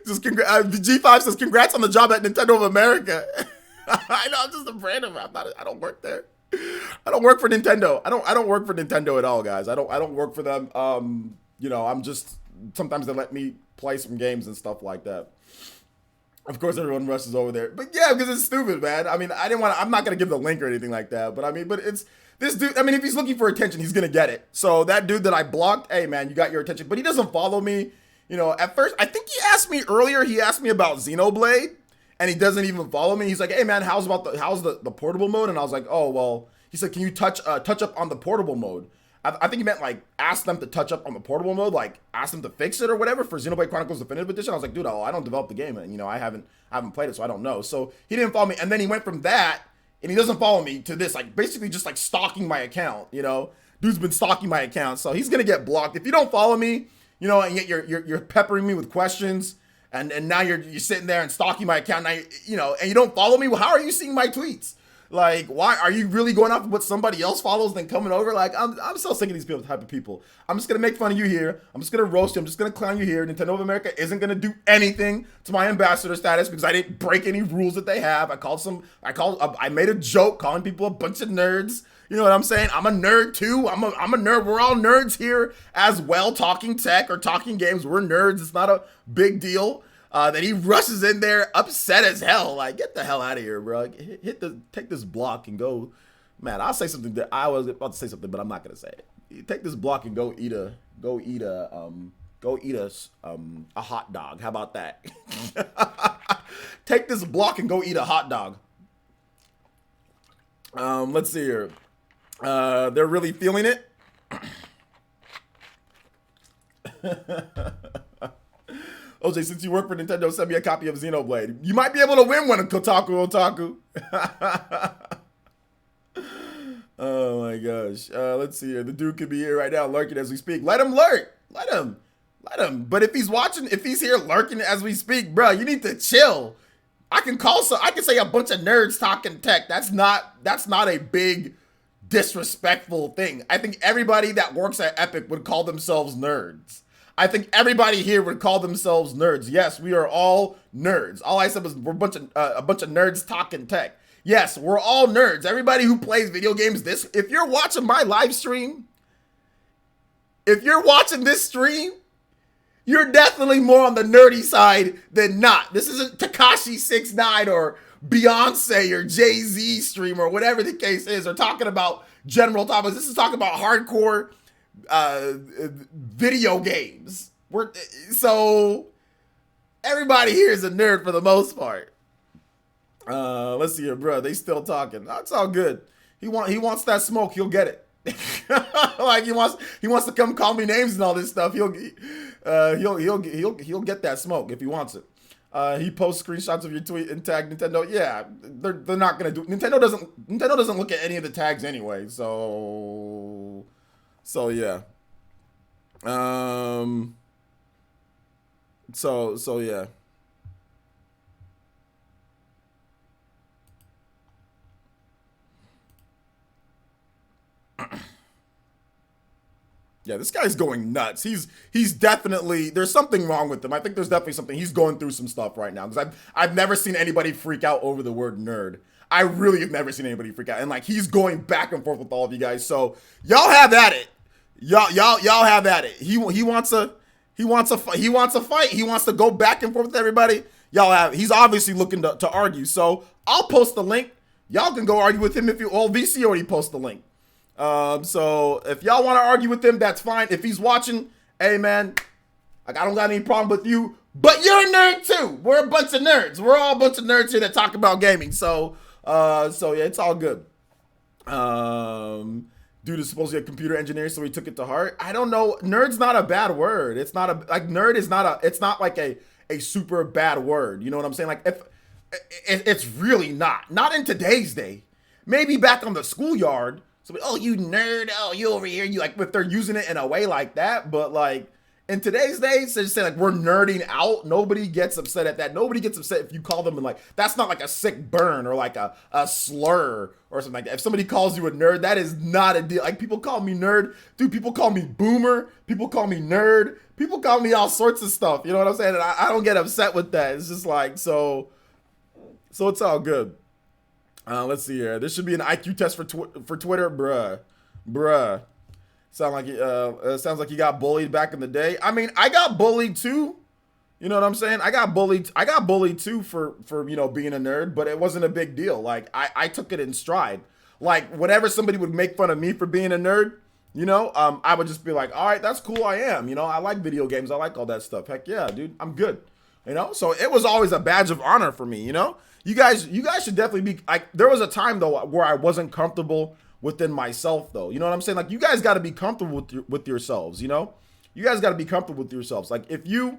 Speaker 1: G5 says, congrats on the job at Nintendo of America. I know, I'm just a random. I don't work there. I don't work for Nintendo. I don't work for Nintendo at all, guys. I don't work for them. You know, I'm just, sometimes they let me play some games and stuff like that. Of course, everyone rushes over there. But yeah, because it's stupid, man. I mean, I'm not going to give the link or anything like that. But I mean, it's, this dude, I mean, if he's looking for attention, he's going to get it. So that dude that I blocked, hey, man, you got your attention. But he doesn't follow me. You know, at first, I think he asked me earlier, he asked me about Xenoblade. and he doesn't even follow me. He's like, hey man, how's the portable mode? And I was like, oh well. He said, can you touch up on the portable mode? I think he meant like ask them to touch up on the portable mode, like ask them to fix it or whatever for Xenoblade Chronicles Definitive Edition. I was like, dude, I don't develop the game, and I haven't played it, so I don't know. So he didn't follow me, and then he went from that, and he doesn't follow me, to this, like basically just like stalking my account. Dude's been stalking my account, so he's gonna get blocked if you don't follow me. And yet you're peppering me with questions, and now you're sitting there and stalking my account. Now and you don't follow me. Well, how are you seeing my tweets? Like, why are you really going off of what somebody else follows than coming over? Like, I'm so sick of these type of people. I'm just gonna make fun of you here. I'm just gonna roast you. I'm just gonna clown you here. Nintendo of America isn't gonna do anything to my ambassador status because I didn't break any rules that they have. I made a joke calling people a bunch of nerds. You know what I'm saying? I'm a nerd too. I'm a nerd. We're all nerds here as well. Talking tech or talking games. We're nerds. It's not a big deal. That he rushes in there upset as hell. Like, get the hell out of here, bro. Like, take this block and go. Man, I'll say something that I was about to say something, but I'm not gonna say it. Take this block and go eat a hot dog. How about that? Take this block and go eat a hot dog. Let's see here. They're really feeling it. OJ, since you work for Nintendo, send me a copy of Xenoblade. You might be able to win one, Kotaku. Oh my gosh. Let's see here. The dude could be here right now lurking as we speak. Let him lurk. Let him. But if he's here lurking as we speak, bro, you need to chill. I can say a bunch of nerds talking tech. That's not a big disrespectful thing. I think everybody that works at Epic would call themselves nerds. I think everybody here would call themselves nerds. Yes, we are all nerds. All I said was we're a bunch of nerds talking tech. Yes, we're all nerds. Everybody who plays video games, if you're watching my live stream, if you're watching this stream, you're definitely more on the nerdy side than not. This isn't Tekashi 69 or Beyonce or Jay-Z stream or whatever the case is, or talking about general topics. This is talking about hardcore video games. So everybody here is a nerd for the most part. Let's see here, bro. They still talking. That's all good. He wants that smoke. He'll get it. Like he wants to come call me names and all this stuff. He'll get that smoke if he wants it. He posts screenshots of your tweet and tag Nintendo. Yeah, they're not gonna do. Nintendo doesn't look at any of the tags anyway. So yeah. So yeah. Yeah, this guy's going nuts. He's definitely, there's something wrong with him. I think there's definitely something. He's going through some stuff right now because I've never seen anybody freak out over the word nerd. I really have never seen anybody freak out, and like he's going back and forth with all of you guys. So y'all have at it. Y'all have at it. He wants a fight. He wants to go back and forth with everybody. He's obviously looking to argue. So I'll post the link. Y'all can go argue with him if you. Well, VC already post the link. So if y'all want to argue with him, that's fine. If he's watching, hey man, like I don't got any problem with you, but you're a nerd too. We're a bunch of nerds. We're all a bunch of nerds here that talk about gaming. So yeah, it's all good. Dude is supposed to be a computer engineer, so he took it to heart. I don't know. Nerd's not a bad word. It's not nerd is not it's not like a super bad word. You know what I'm saying? Like if it's really not in today's day. Maybe back on the schoolyard. So, oh, you nerd, oh, you over here, you like, if they're using it in a way like that, but like, in today's days, they just say like, we're nerding out, nobody gets upset at that, nobody gets upset if you call them, and like, that's not like a sick burn, or like a slur, or something like that. If somebody calls you a nerd, that is not a deal. Like, people call me nerd, dude, people call me boomer, people call me nerd, people call me all sorts of stuff, you know what I'm saying, and I don't get upset with that. It's just like, so it's all good. Let's see here. This should be an IQ test for Twitter, bruh. Sounds like you got bullied back in the day. I mean, I got bullied too. You know what I'm saying? I got bullied too for being a nerd, but it wasn't a big deal. Like I took it in stride. Like whenever somebody would make fun of me for being a nerd, I would just be like, all right, that's cool. I am. I like video games. I like all that stuff. Heck yeah, dude. I'm good. You know, so it was always a badge of honor for me. You know, you guys should definitely be. There was a time though where I wasn't comfortable within myself though. You know what I'm saying? Like you guys got to be comfortable with yourselves. You know, you guys got to be comfortable with yourselves. Like if you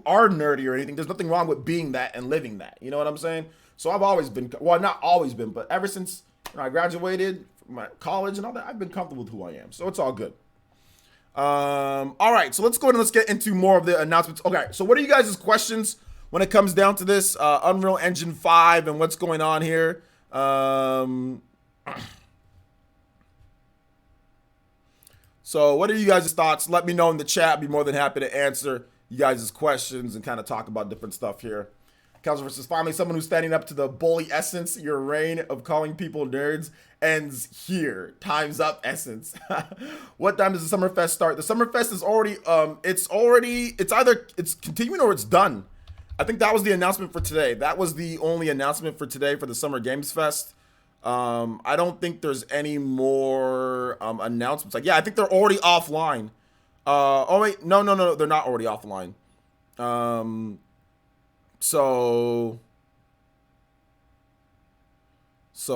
Speaker 1: are nerdy or anything, there's nothing wrong with being that and living that. You know what I'm saying? So I've always been, well, not always been, but ever since I graduated from my college and all that, I've been comfortable with who I am. So it's all good. All right, so let's go ahead and let's get into more of the announcements. Okay, so what are you guys' questions when it comes down to this Unreal Engine 5 and what's going on here? So what are you guys' thoughts? Let me know in the chat. I'd be more than happy to answer you guys' questions and kind of talk about different stuff here. Council versus finally someone who's standing up to the bully essence. Your reign of calling people nerds ends here. Time's up, essence. What time does the Summerfest start? The Summerfest is already it's either it's continuing or it's done. I think that was the announcement for today. That was the only announcement for today for the Summer Games Fest. I don't think there's any more announcements. Like, yeah, I think they're already offline. Oh wait, no, they're not already offline. So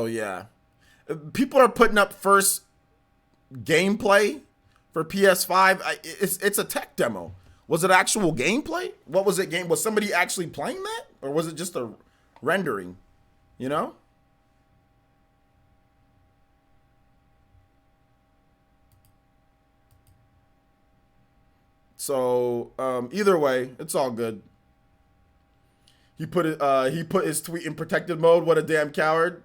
Speaker 1: yeah, people are putting up first gameplay for PS5. It's a tech demo. Was it actual gameplay? What was it? Was somebody actually playing that, or was it just a rendering? You know. So either way, it's all good. He put his tweet in protected mode. What a damn coward.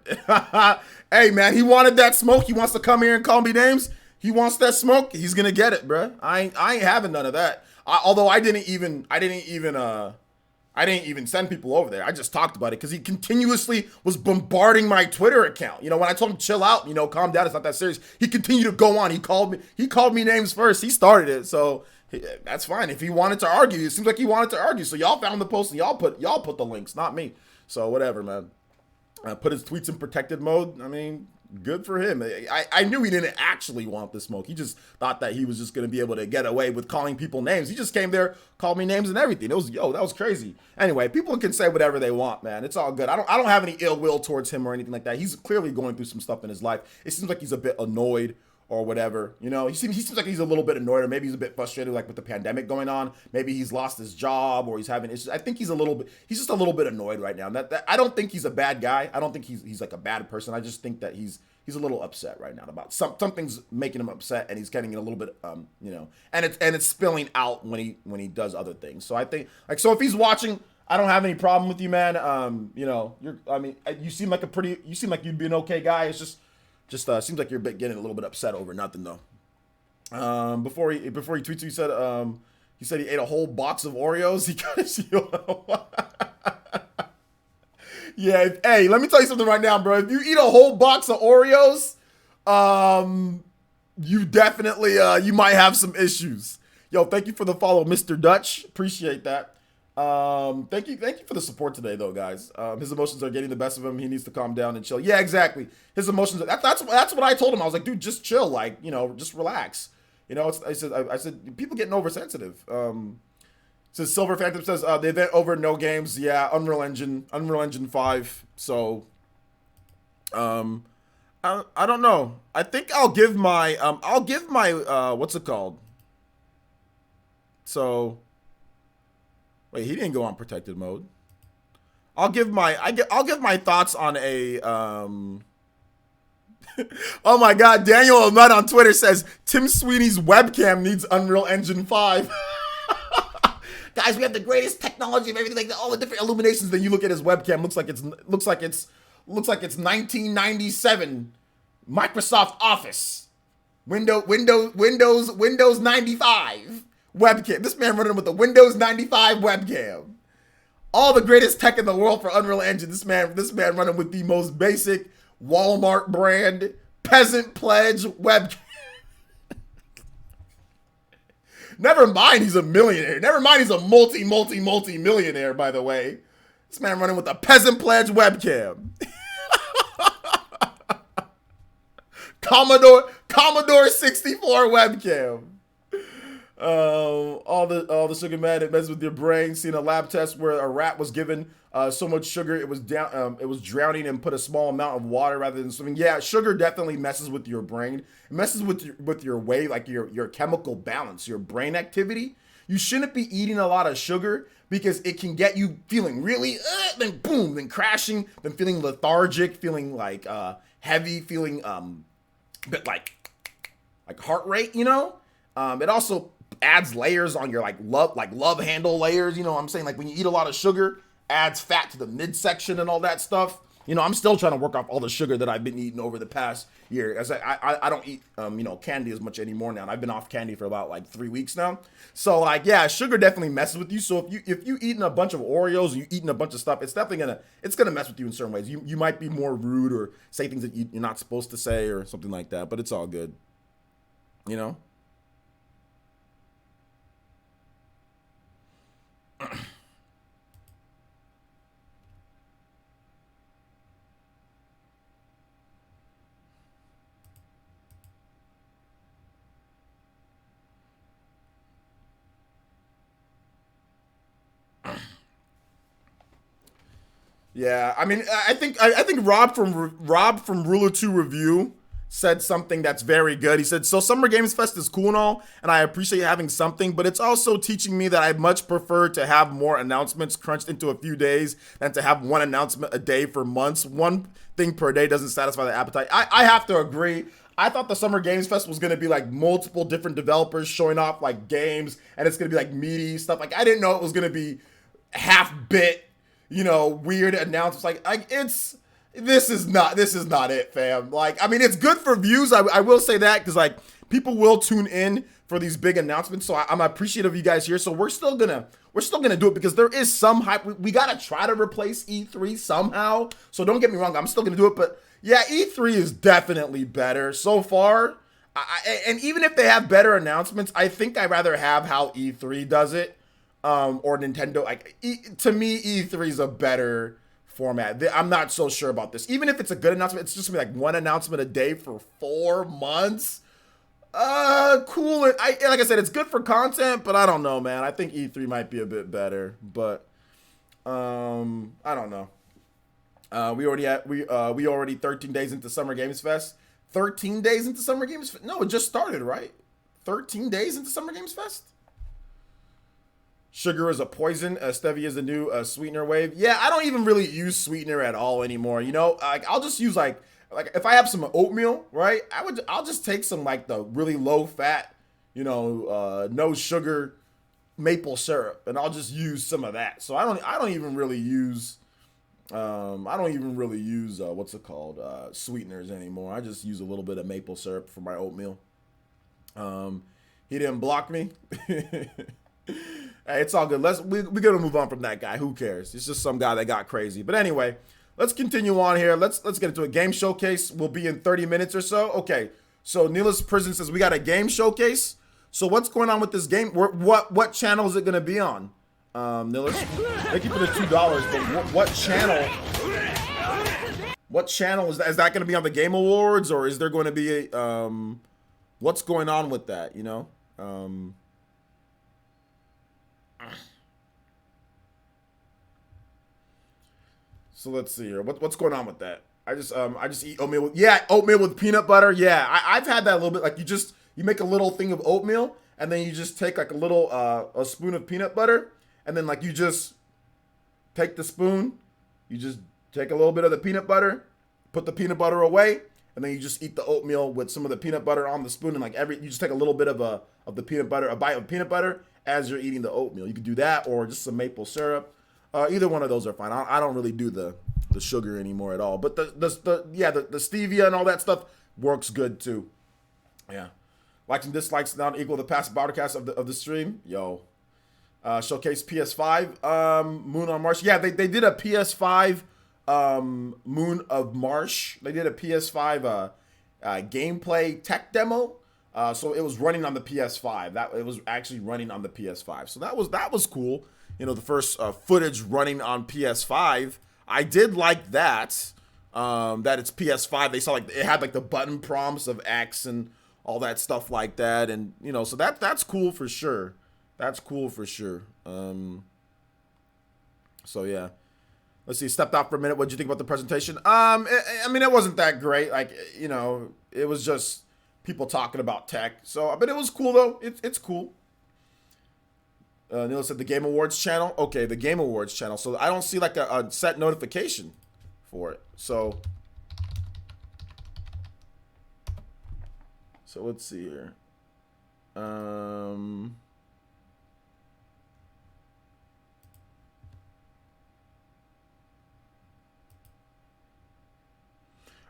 Speaker 1: Hey man, he wanted that smoke. He wants to come here and call me names. He wants that smoke. He's gonna get it, bruh. I ain't having none of that. Although I didn't even send people over there. I just talked about it because he continuously was bombarding my Twitter account. You know, when I told him chill out, you know, calm down, it's not that serious. He continued to go on. He called me names first. He started it, so that's fine. If he wanted to argue, it seems like he wanted to argue. So y'all found the post and y'all put the links, not me. So whatever, man. Put his tweets in protected mode. I mean, good for him. I knew he didn't actually want the smoke. He just thought that he was just going to be able to get away with calling people names. He just came there, called me names and everything. That was crazy. Anyway, people can say whatever they want, man. It's all good. I don't have any ill will towards him or anything like that. He's clearly going through some stuff in his life. It seems like he's a bit annoyed or whatever, you know. He seems like he's a little bit annoyed, or maybe he's a bit frustrated, like with the pandemic going on. Maybe he's lost his job, or he's having issues. I think he's just a little bit annoyed right now. That I don't think he's a bad guy. I don't think he's like a bad person. I just think that he's a little upset right now about something's making him upset, and he's getting a little bit, you know, and it's spilling out when he does other things. So I think, like, so if he's watching, I don't have any problem with you, man. You know, you seem like you'd be an okay guy. It's just seems like you're getting a little bit upset over nothing though. Before he tweets, he said he ate a whole box of Oreos. Yeah. Hey, let me tell you something right now, bro. If you eat a whole box of Oreos, you definitely you might have some issues. Yo, thank you for the follow, Mr. Dutch. Appreciate that. Thank you for the support today, though, guys. His emotions are getting the best of him. He needs to calm down and chill. Yeah, exactly. His emotions. That's what I told him. I was like, dude, just chill. Like, you know, just relax. You know, I said people getting oversensitive. Says Silver Phantom says the event over, no games. Yeah, Unreal Engine 5. So, I don't know. I think I'll give my what's it called? So. Wait, he didn't go on protected mode. I'll give my thoughts on a Oh my god, Daniel Ahmed on Twitter says Tim Sweeney's webcam needs Unreal Engine 5. Guys, we have the greatest technology of everything, like all the different illuminations. Then you look at his webcam, looks like it's 1997 Microsoft Office. Windows 95 webcam. This man running with the Windows 95 webcam. All the greatest tech in the world for Unreal Engine. This man running with the most basic Walmart brand peasant pledge webcam. Never mind he's a millionaire. Never mind he's a multi-millionaire, by the way. This man running with a peasant pledge webcam. Commodore 64 webcam. All the sugar, man, it messes with your brain. Seen a lab test where a rat was given so much sugar it was drowning and put a small amount of water rather than swimming. Yeah, sugar definitely messes with your brain. It messes with your way, like your chemical balance, your brain activity. You shouldn't be eating a lot of sugar because it can get you feeling really, then boom, then crashing, then feeling lethargic, feeling like heavy, feeling bit like heart rate, you know. It also adds layers on your like love handle layers, you know what I'm saying? Like when you eat a lot of sugar, adds fat to the midsection and all that stuff. You know, I'm still trying to work off all the sugar that I've been eating over the past year. As I don't eat candy as much anymore now. And I've been off candy for about like 3 weeks now. So like, yeah, sugar definitely messes with you. So if you eating a bunch of Oreos, you eating a bunch of stuff, it's definitely gonna mess with you in certain ways. You might be more rude or say things that you're not supposed to say or something like that. But it's all good, you know. Yeah, I mean, I think Rob from Ruler 2 Review said something that's very good. He said, "So Summer Games Fest is cool and all, and I appreciate having something, but it's also teaching me that I much prefer to have more announcements crunched into a few days than to have one announcement a day for months. One thing per day doesn't satisfy the appetite." I have to agree. I thought the Summer Games Fest was going to be like multiple different developers showing off like games, and it's going to be like meaty stuff. Like I didn't know it was going to be half-bit, you know, weird announcements. This is not it, fam. Like, I mean, it's good for views. I will say that because like people will tune in for these big announcements. So I'm appreciative of you guys here. So we're still gonna do it because there is some hype. We gotta try to replace E3 somehow. So don't get me wrong, I'm still gonna do it. But yeah, E3 is definitely better so far. And even if they have better announcements, I think I'd rather have how E3 does it. Or Nintendo. Like to me, E3 is a better format. I'm not so sure about this. Even if it's a good announcement, it's just gonna be like one announcement a day for 4 months. Cool. Like I said, it's good for content, but I don't know, man. I think E3 might be a bit better, but I don't know. We already 13 days into Summer Games Fest. 13 days into Summer Games Fest? No, it just started, right? 13 days into Summer Games Fest? Sugar is a poison. Stevia is the new sweetener wave. Yeah, I don't even really use sweetener at all anymore. You know, like I'll just use like if I have some oatmeal, right? I'll just take some like the really low fat, you know, no sugar maple syrup, and I'll just use some of that. So I don't even really use what's it called, sweeteners anymore. I just use a little bit of maple syrup for my oatmeal. He didn't block me. Hey, it's all good. We're gonna move on from that guy. Who cares? It's just some guy that got crazy. But anyway, let's continue on here. Let's get into a game showcase. We'll be in 30 minutes or so. Okay. So Neela's Prison says we got a game showcase. So what's going on with this game? What channel is it gonna be on? Neela's, thank you for the $2. But what channel? What channel is that? Is that gonna be on the Game Awards, or is there going to be a what's going on with that? You know. So let's see here. What's going on with that? I just eat oatmeal. Oatmeal with peanut butter. Yeah, I've had that a little bit. Like you make a little thing of oatmeal, and then you just take like a little a spoon of peanut butter, and then like you just take the spoon, you just take a little bit of the peanut butter, put the peanut butter away, and then you just eat the oatmeal with some of the peanut butter on the spoon, and like you just take a little bit of the peanut butter, a bite of peanut butter as you're eating the oatmeal. You could do that, or just some maple syrup. Either one of those are fine. I don't really do the sugar anymore at all. But the stevia and all that stuff works good too. Yeah. Likes and dislikes not equal the past broadcast of the stream. Yo. Showcase PS5 Moon on March. Yeah, they did a PS5 Moon of March. They did a PS5 gameplay tech demo. So it was running on the PS5. It was actually running on the PS5. So that was cool. You know, the first footage running on PS5. I did like that. That it's PS5. They saw like it had like the button prompts of X and all that stuff like that, and you know, so that's cool for sure. That's cool for sure. So yeah. Let's see, stepped out for a minute. What'd you think about the presentation? I mean, it wasn't that great. Like, you know, it was just people talking about tech. So, but it was cool though. It's cool. Neil said the Game Awards channel. Okay, the Game Awards channel. So I don't see like a set notification for it. So let's see here.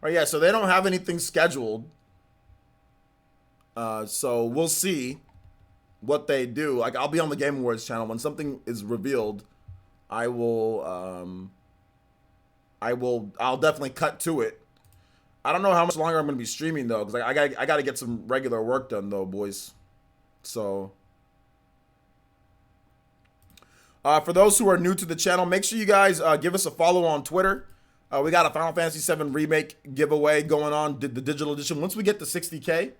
Speaker 1: Oh yeah, so they don't have anything scheduled. So we'll see what they do. Like, I'll be on the Game Awards channel when something is revealed. I'll definitely cut to it. I don't know how much longer I'm gonna be streaming though, because I gotta get some regular work done though, boys. So for those who are new to the channel, make sure you guys give us a follow on Twitter. We got a Final Fantasy VII Remake giveaway going on, the digital edition. Once we get to 60K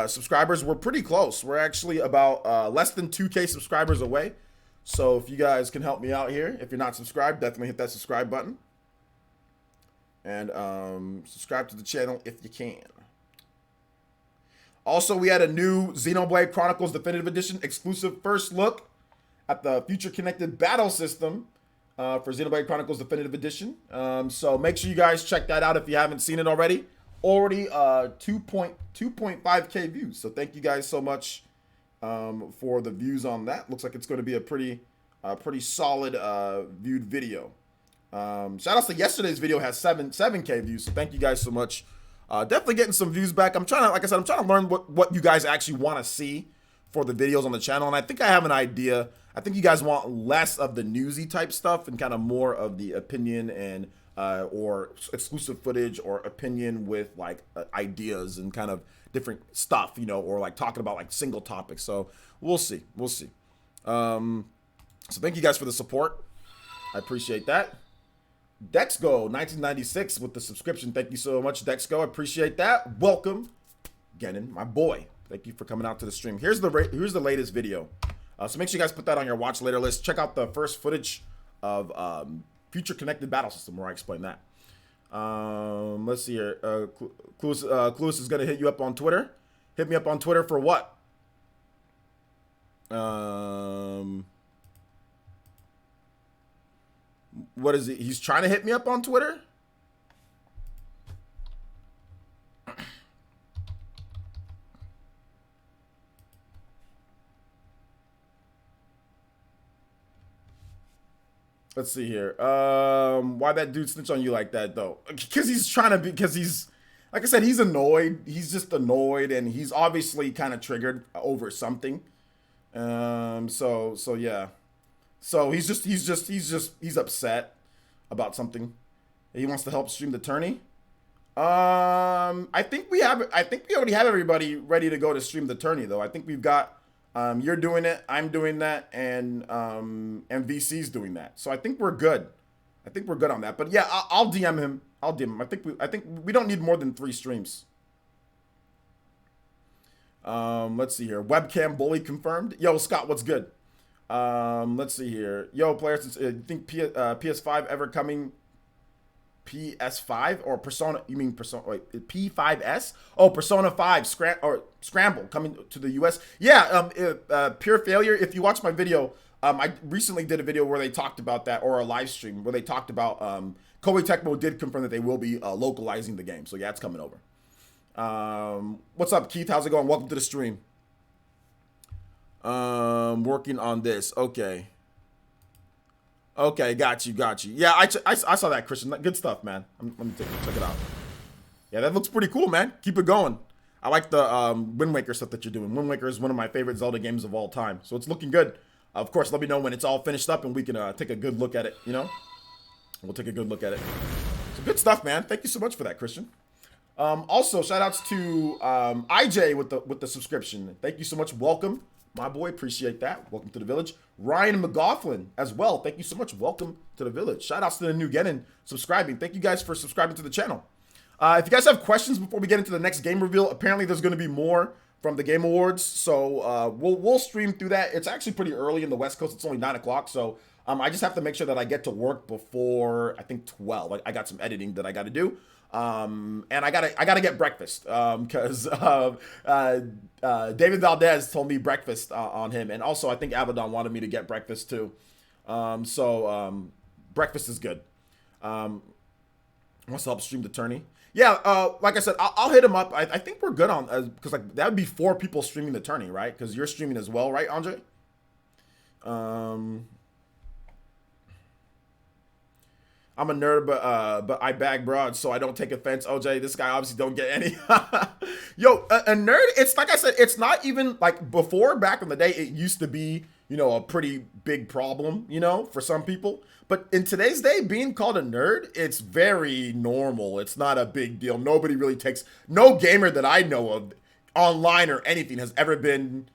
Speaker 1: subscribers, we're pretty close. We're actually about less than 2K subscribers away. So if you guys can help me out here, if you're not subscribed, definitely hit that subscribe button. And subscribe to the channel if you can. Also, we had a new Xenoblade Chronicles Definitive Edition exclusive first look at the future connected battle system. For Xenoblade Chronicles Definitive Edition. So make sure you guys check that out if you haven't seen it already. Already 2.5K views. So thank you guys so much for the views on that. Looks like it's going to be a pretty solid viewed video. Shout out to yesterday's video has 7K views. So thank you guys so much. Definitely getting some views back. I'm trying to, like I said, I'm trying to learn what you guys actually want to see for the videos on the channel. And I think I have an idea. I think you guys want less of the newsy type stuff and kind of more of the opinion and or exclusive footage or opinion with like ideas and kind of different stuff, you know, or like talking about like single topics. So we'll see. So thank you guys for the support. I appreciate that. Dexgo 1996 with the subscription. Thank you so much, Dexgo. I appreciate that. Welcome, Gannon, my boy. Thank you for coming out to the stream. Here's the latest video. So make sure you guys put that on your watch later list. Check out the first footage of future connected battle system where I explain that. Let's see here. Clueless is gonna hit you up on Twitter. Hit me up on Twitter for what? What is it? He's trying to hit me up on Twitter? Let's see here. Why that dude snitch on you like that though? Because he's like I said, he's annoyed. He's just annoyed, and he's obviously kind of triggered over something. So yeah. So he's upset about something. He wants to help stream the tourney. I think we already have everybody ready to go to stream the tourney though. I think we've got you're doing it, I'm doing that, and VC's doing that. So I think we're good. I think we're good on that. But yeah, I'll DM him. I think we don't need more than 3 streams. Let's see here. Webcam bully confirmed. Yo, Scott, what's good? Let's see here. Yo, players, you think PS5 ever coming? PS5 or Persona? You mean Persona? Wait, P5S? Oh, Persona 5 Scramble coming to the US. Yeah. Pure Failure. If you watch my video, I recently did a video where they talked about that, or a live stream where they talked about Koei Tecmo did confirm that they will be localizing the game. So yeah, it's coming over. What's up, Keith? How's it going? Welcome to the stream. Working on this. Okay, got you. Yeah, I saw that, Christian. Good stuff, man. Let me check it out. Yeah, that looks pretty cool, man. Keep it going. I like the Wind Waker stuff that you're doing. Wind Waker is one of my favorite Zelda games of all time, so it's looking good. Of course, let me know when it's all finished up and we can take a good look at it. You know, we'll take a good look at it. So good stuff, man. Thank you so much for that, Christian. Also, shout outs to IJ with the subscription. Thank you so much. Welcome, my boy. Appreciate that. Welcome to the village. Ryan McGoughlin as well. Thank you so much. Welcome to the village. Shout outs to the new Genin subscribing. Thank you guys for subscribing to the channel. If you guys have questions before we get into the next game reveal, apparently there's going to be more from the Game Awards, so we'll stream through that. It's actually pretty early in the West Coast. It's only 9 o'clock, so I just have to make sure that I get to work before, I think, 12. Like, I got some editing that I got to do. And I gotta get breakfast because David Valdez told me breakfast on him, and also I think Abaddon wanted me to get breakfast too. So breakfast is good. Wants to help stream the tourney. Yeah, like I said, I'll hit him up. I think we're good on because like that would be 4 people streaming the tourney, right? Because you're streaming as well, right, Andre? I'm a nerd, but I bag broads, so I don't take offense. OJ, this guy obviously don't get any. Yo, a nerd, it's like I said, it's not even like before, back in the day, it used to be, you know, a pretty big problem, you know, for some people. But in today's day, being called a nerd, it's very normal. It's not a big deal. Nobody really takes, no gamer that I know of online or anything has ever been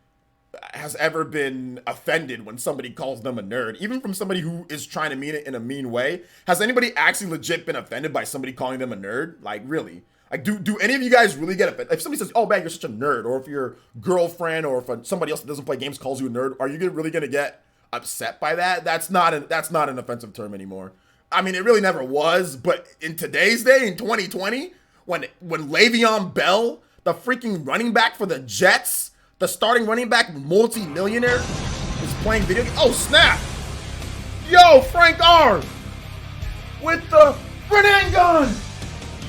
Speaker 1: offended when somebody calls them a nerd, even from somebody who is trying to mean it in a mean way. Has anybody actually legit been offended by somebody calling them a nerd? Like, really? Like, do any of you guys really get offended? If somebody says, oh man, you're such a nerd, or if your girlfriend or if somebody else that doesn't play games calls you a nerd, are you really gonna get upset by that? That's not an offensive term anymore. I mean, it really never was, but in today's day, in 2020, when Le'Veon Bell, the freaking running back for the Jets, the starting running back multi-millionaire, is playing video games. Oh, snap! Yo, Frank R! With the grenade gun!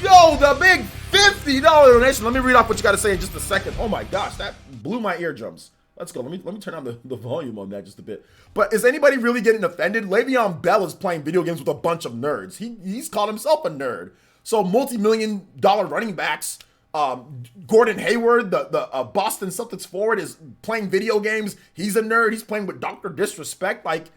Speaker 1: Yo, the big $50 donation. Let me read off what you got to say in just a second. Oh my gosh, that blew my eardrums. Let's go. Let me turn on the volume on that just a bit. But is anybody really getting offended? Le'Veon Bell is playing video games with a bunch of nerds. He's called himself a nerd. So multi-million-dollar running backs, Gordon Hayward, the Boston Celtics forward, is playing video games. He's a nerd. He's playing with Dr. Disrespect. Like,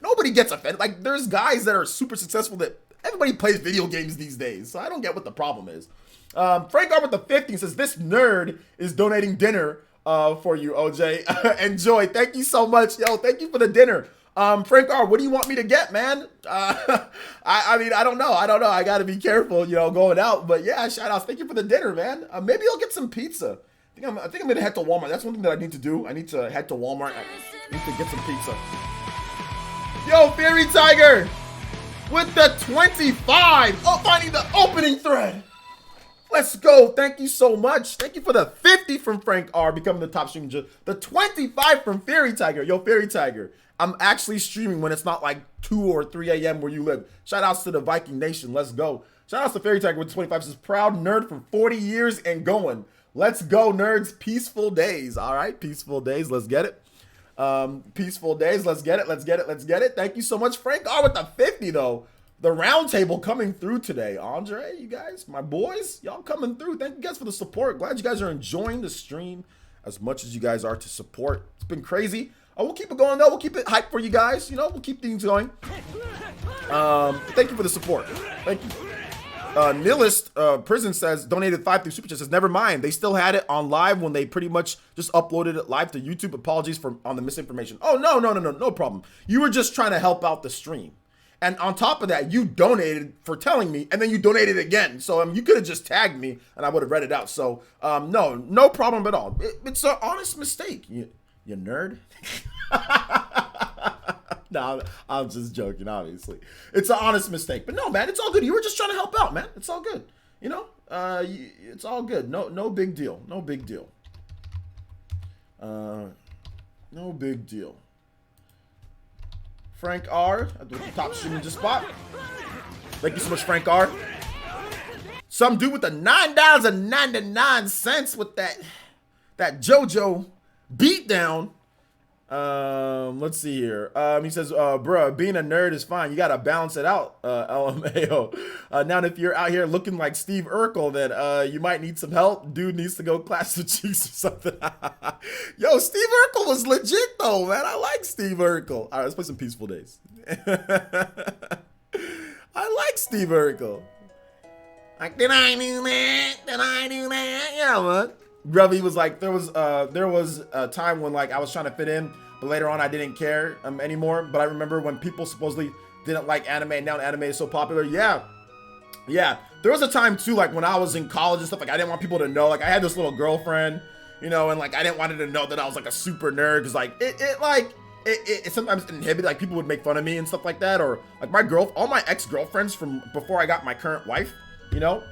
Speaker 1: nobody gets offended. Like, there's guys that are super successful that everybody plays video games these days. So I don't get what the problem is. Frank R with the 50 says, this nerd is donating dinner for you, OJ. Enjoy. Thank you so much. Yo, thank you for the dinner. Frank R, what do you want me to get, man? I mean, I don't know. I got to be careful, you know, going out. But yeah, shout outs. Thank you for the dinner, man. Maybe I'll get some pizza. I think I'm going to head to Walmart. That's one thing that I need to do. I need to head to Walmart. I need to get some pizza. Yo, Fairy Tiger with the 25. Oh, finding the opening thread. Let's go. Thank you so much. Thank you for the 50 from Frank R, becoming the top streamer. The 25 from Fairy Tiger. Yo, Fairy Tiger, I'm actually streaming when it's not like 2 or 3 a.m. where you live. Shout outs to the Viking Nation. Let's go. Shout outs to Fairy Tiger with 25. Says, proud nerd for 40 years and going. Let's go, nerds. Peaceful days. All right. Peaceful days. Let's get it. Peaceful days. Let's get it. Let's get it. Let's get it. Thank you so much, Frank R, with the 50, though. The round table coming through today. Andre, you guys, my boys, y'all coming through. Thank you guys for the support. Glad you guys are enjoying the stream as much as you guys are to support. It's been crazy. We'll keep it going, though. We'll keep it hype for you guys. You know, we'll keep things going. Thank you for the support. Thank you. Nihilist Prison says, donated 5 through Super Chat. Says, never mind. They still had it on live when they pretty much just uploaded it live to YouTube. Apologies on the misinformation. Oh, no problem. You were just trying to help out the stream. And on top of that, you donated for telling me, and then you donated again. So you could have just tagged me, and I would have read it out. So no problem at all. It's an honest mistake. You nerd. No, I'm just joking. Obviously, it's an honest mistake. But no, man, it's all good. You were just trying to help out, man. It's all good. You know, it's all good. No big deal. No big deal. No big deal. Frank R at the top streaming just spot. Thank you so much, Frank R. Some dude with the $9.99 with that JoJo beatdown. Let's see here. He says, bruh, being a nerd is fine. You gotta balance it out, LMAO. Now, if you're out here looking like Steve Urkel, then you might need some help. Dude needs to go class the cheeks or something. Yo, Steve Urkel was legit though, man. I like Steve Urkel. All right, let's play some Peaceful Days. I like Steve Urkel. Like, did I do that? Did I do that? Yeah, man. Grubby was like, there was a time when like I was trying to fit in, but later on I didn't care anymore. But I remember when people supposedly didn't like anime, and now anime is so popular. Yeah. there was a time too, like when I was in college and stuff, like I didn't want people to know, like I had this little girlfriend, you know, and like I didn't want her to know that I was like a super nerd, because like it sometimes inhibited, like people would make fun of me and stuff like that, or like all my ex-girlfriends from before I got my current wife, you know,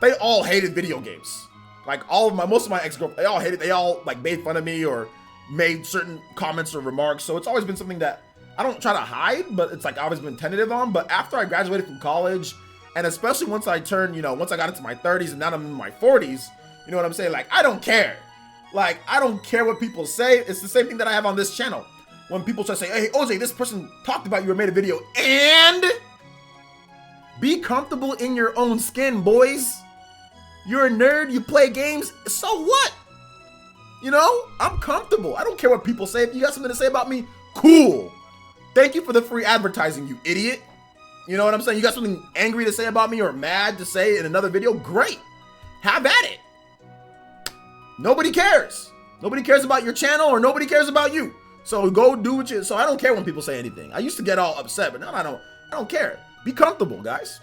Speaker 1: they all hated video games. Like most of my ex-girlfriends, they all like made fun of me or made certain comments or remarks. So it's always been something that I don't try to hide, but it's like I've always been tentative on. But after I graduated from college, and especially once I turned, you know, once I got into my 30s and now I'm in my 40s, you know what I'm saying? Like, I don't care. Like, I don't care what people say. It's the same thing that I have on this channel. When people try to say, hey, OJ, this person talked about you or made a video, and be comfortable in your own skin, boys. You're a nerd, you play games, so what? You know, I'm comfortable. I don't care what people say. If you got something to say about me, cool. Thank you for the free advertising, you idiot. You know what I'm saying? You got something angry to say about me or mad to say in another video? Great. Have at it. Nobody cares. Nobody cares about your channel, or nobody cares about you. So go do what you. So I don't care when people say anything. I used to get all upset, but now I don't care. Be comfortable, guys.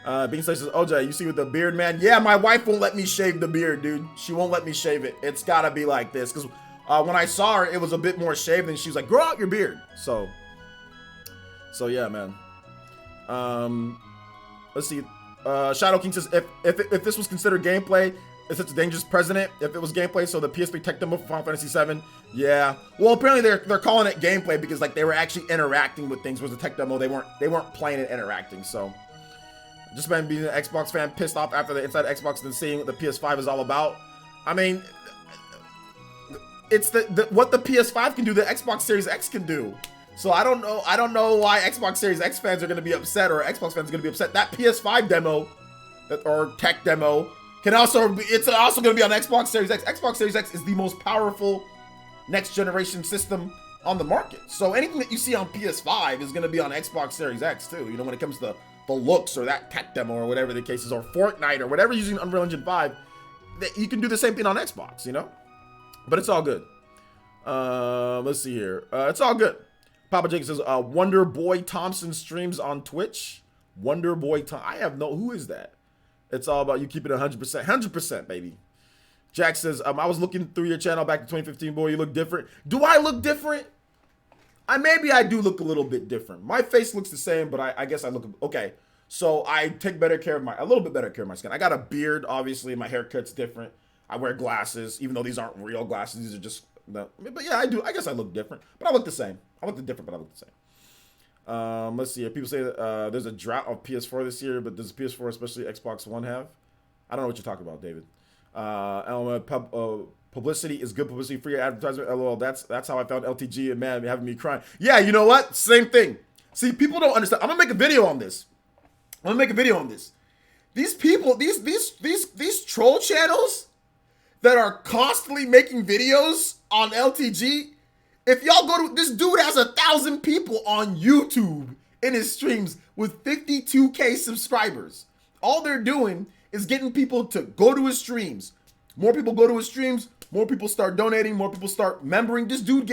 Speaker 1: Bean says, OJ, you see with the beard, man? Yeah, my wife won't let me shave the beard, dude. She won't let me shave it. It's gotta be like this. Because when I saw her, it was a bit more shaved, and she was like, grow out your beard. So yeah, man. Let's see. Shadow King says, if this was considered gameplay, it's such a dangerous precedent. If it was gameplay, so the PS3 tech demo for Final Fantasy VII, yeah. Well, apparently they're calling it gameplay because like they were actually interacting with things. Was the tech demo? They weren't playing and interacting. So, just been being an Xbox fan, pissed off after the Inside Xbox and seeing what the PS5 is all about. I mean, it's what the PS5 can do, the Xbox Series X can do. So I don't know why Xbox Series X fans are going to be upset, or Xbox fans are going to be upset. That PS5 demo, or tech demo, it's also going to be on Xbox Series X. Xbox Series X is the most powerful next generation system on the market. So anything that you see on PS5 is going to be on Xbox Series X too. You know, when it comes to the looks or that tech demo or whatever the case is, or Fortnite or whatever using Unreal Engine 5, you can do the same thing on Xbox, you know? But it's all good. Let's see here. It's all good. Papa Jake says, Wonder Boy Thompson streams on Twitch. Wonder Boy who is that? It's all about you keeping it 100%. 100%, baby. Jack says, I was looking through your channel back in 2015, boy, you look different. Do I look different? Maybe I do look a little bit different. My face looks the same, but I guess I look, okay. So I take a little bit better care of my skin. I got a beard, obviously, my haircut's different. I wear glasses, even though these aren't real glasses, these are just, but yeah, I do. I guess I look different, but I look the same. I look different, but I look the same. Let's see. People say there's a drought of PS4 this year, but does PS4, especially Xbox One, have? I don't know what you're talking about, David. Publicity is good publicity for your advertisement. LOL. That's how I found LTG, and man, having me crying. Yeah, you know what? Same thing. See, people don't understand. I'm gonna make a video on this. These people, these troll channels that are constantly making videos on LTG. If y'all go to, this dude has 1,000 people on YouTube in his streams with 52K subscribers. All they're doing is getting people to go to his streams. More people go to his streams, more people start donating, more people start membering. This dude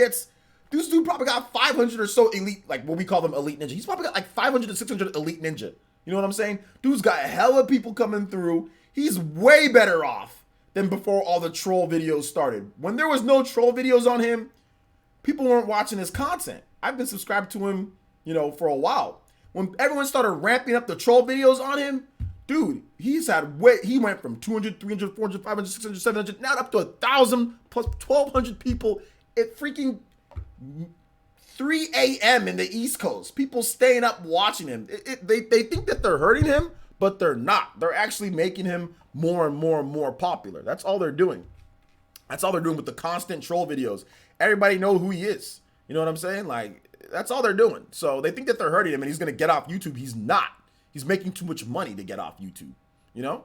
Speaker 1: probably got 500 or so elite, like what we call them elite ninja. He's probably got like 500 to 600 elite ninja. You know what I'm saying? Dude's got hella people coming through. He's way better off than before all the troll videos started. When there was no troll videos on him, people weren't watching his content. I've been subscribed to him, you know, for a while. When everyone started ramping up the troll videos on him, dude, he went from 200, 300, 400, 500, 600, 700, now up to 1,000 plus 1,200 people at freaking 3 a.m. in the East Coast. People staying up watching him. They think that they're hurting him, but they're not. They're actually making him more and more and more popular. That's all they're doing. That's all they're doing with the constant troll videos. Everybody know who he is. You know what I'm saying? Like, that's all they're doing. So they think that they're hurting him and he's going to get off YouTube. He's not. He's making too much money to get off YouTube. You know?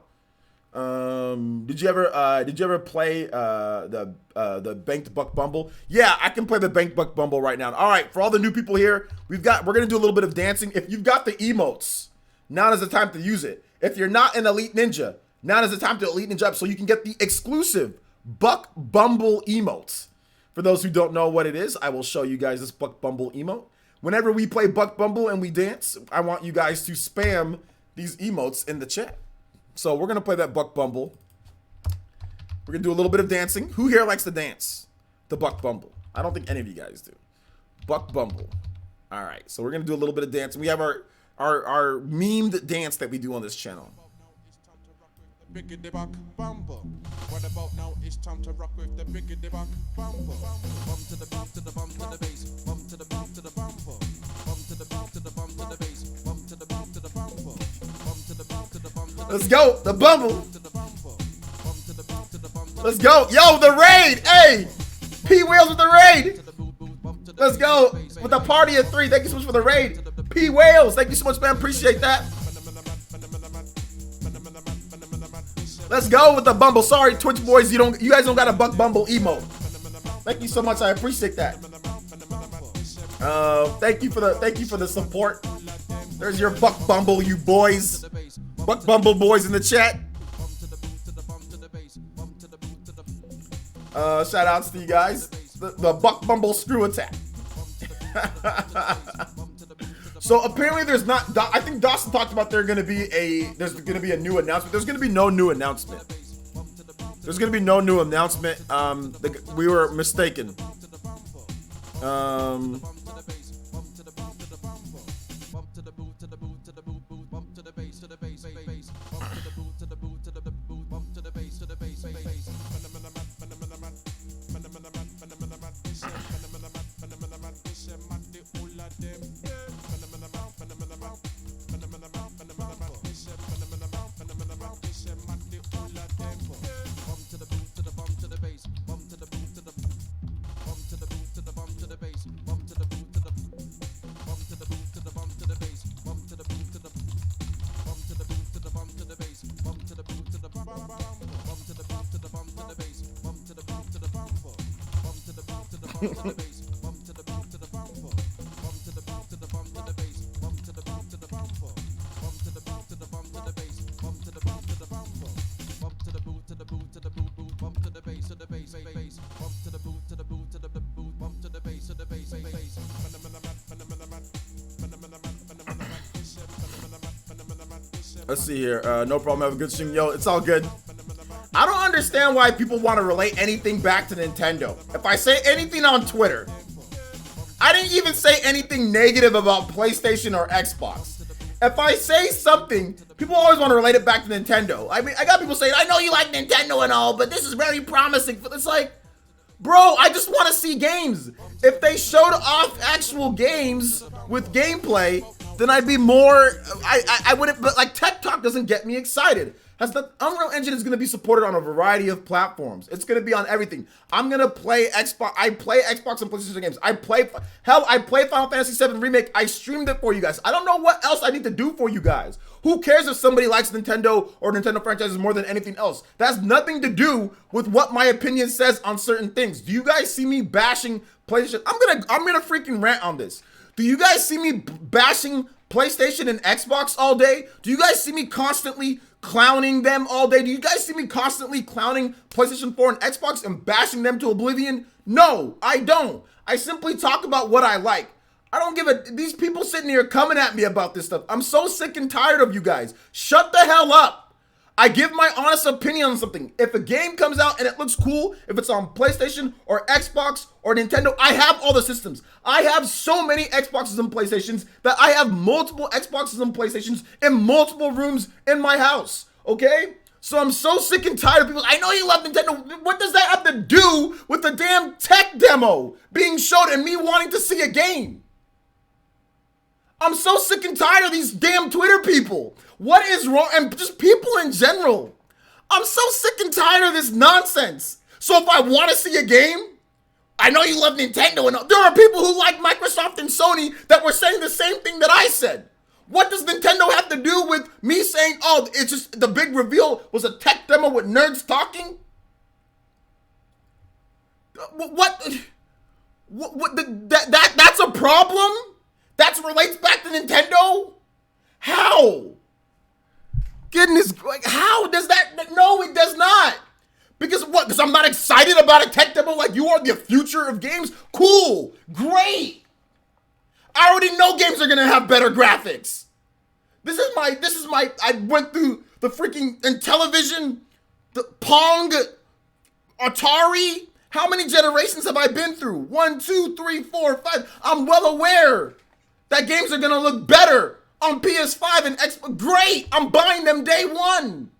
Speaker 1: Did you ever play the Banked Buck Bumble? Yeah, I can play the Banked Buck Bumble right now. All right, for all the new people here, we're gonna do a little bit of dancing. If you've got the emotes, now is the time to use it. If you're not an Elite Ninja, now is the time to Elite Ninja up so you can get the exclusive Buck Bumble emotes. For those who don't know what it is, I will show you guys this Buck Bumble emote. Whenever we play Buck Bumble and we dance, I want you guys to spam these emotes in the chat. So we're gonna play that Buck Bumble. We're gonna do a little bit of dancing. Who here likes to dance? The Buck Bumble. I don't think any of you guys do. Buck Bumble. All right, so we're gonna do a little bit of dancing. We have our memed dance that we do on this channel.
Speaker 9: Biggity Buck Bumble. What about now? It's time to rock with the Biggity Buck Bumble. Bum to the bum to the bum to the bass. Bum to the bum to the bumble. Bum to the bum to the bum to the bass. Bum to the bum to the bumble. Bum to the bum to the bum to the.
Speaker 1: Let's go, the Bumble. Let's go, yo, the raid. Hey, P Whales with the raid. Let's go with the party of 3. Thank you so much for the raid, P Whales. Thank you so much, man. Appreciate that. Let's go with the Bumble. Sorry, Twitch boys, you guys don't got a Buck Bumble emote. Thank you so much. I appreciate that. Thank you for the support. There's your Buck Bumble, you boys. Buck Bumble boys in the chat. Shout outs to you guys. The Buck Bumble screw attack. So apparently there's not. I think Dawson talked about there's gonna be a new announcement. There's gonna be no new announcement. There's gonna be no new announcement. We were mistaken. Let's see here. No problem. Have a good stream. Yo, it's all good. I don't understand why people want to relate anything back to Nintendo. If I say anything on Twitter, I didn't even say anything negative about PlayStation or Xbox. If I say something, people always want to relate it back to Nintendo. I mean, I got people saying, I know you like Nintendo and all, but this is very promising. It's like, bro, I just want to see games. If they showed off actual games with gameplay, then I'd be more, I wouldn't, but like Tech Talk doesn't get me excited. The Unreal Engine is going to be supported on a variety of platforms. It's going to be on everything. I'm going to play Xbox. I play Xbox and PlayStation games. I play Final Fantasy VII Remake. I streamed it for you guys. I don't know what else I need to do for you guys. Who cares if somebody likes Nintendo or Nintendo franchises more than anything else? That has nothing to do with what my opinion says on certain things. Do you guys see me bashing PlayStation? I'm gonna freaking rant on this. Do you guys see me bashing PlayStation and Xbox all day? Do you guys see me constantly clowning them all day? Do you guys see me constantly clowning PlayStation 4 and Xbox and bashing them to oblivion? No, I don't. I simply talk about what I like. I don't give a, these people sitting here coming at me about this stuff. I'm so sick and tired of you guys. Shut the hell up. I give my honest opinion on something. If a game comes out and it looks cool, if it's on PlayStation or Xbox or Nintendo, I have all the systems. I have so many Xboxes and PlayStations that I have multiple Xboxes and PlayStations in multiple rooms in my house, okay? So I'm so sick and tired of people. I know you love Nintendo. What does that have to do with the damn tech demo being showed and me wanting to see a game? I'm so sick and tired of these damn Twitter people. What is wrong? And just people in general. I'm so sick and tired of this nonsense. So if I want to see a game, I know you love Nintendo, and there are people who like Microsoft and Sony that were saying the same thing that I said. What does Nintendo have to do with me saying, oh, it's just the big reveal was a tech demo with nerds talking? That's a problem? That relates back to Nintendo? How? Goodness, how does that? No, it does not. Because what? Because I'm not excited about a tech demo like you are the future of games? Cool, great. I already know games are gonna have better graphics. This is my, I went through the freaking Intellivision, the Pong, Atari. How many generations have I been through? 1, 2, 3, 4, 5. I'm well aware that games are gonna look better on PS5 and Xbox. Great, I'm buying them day one.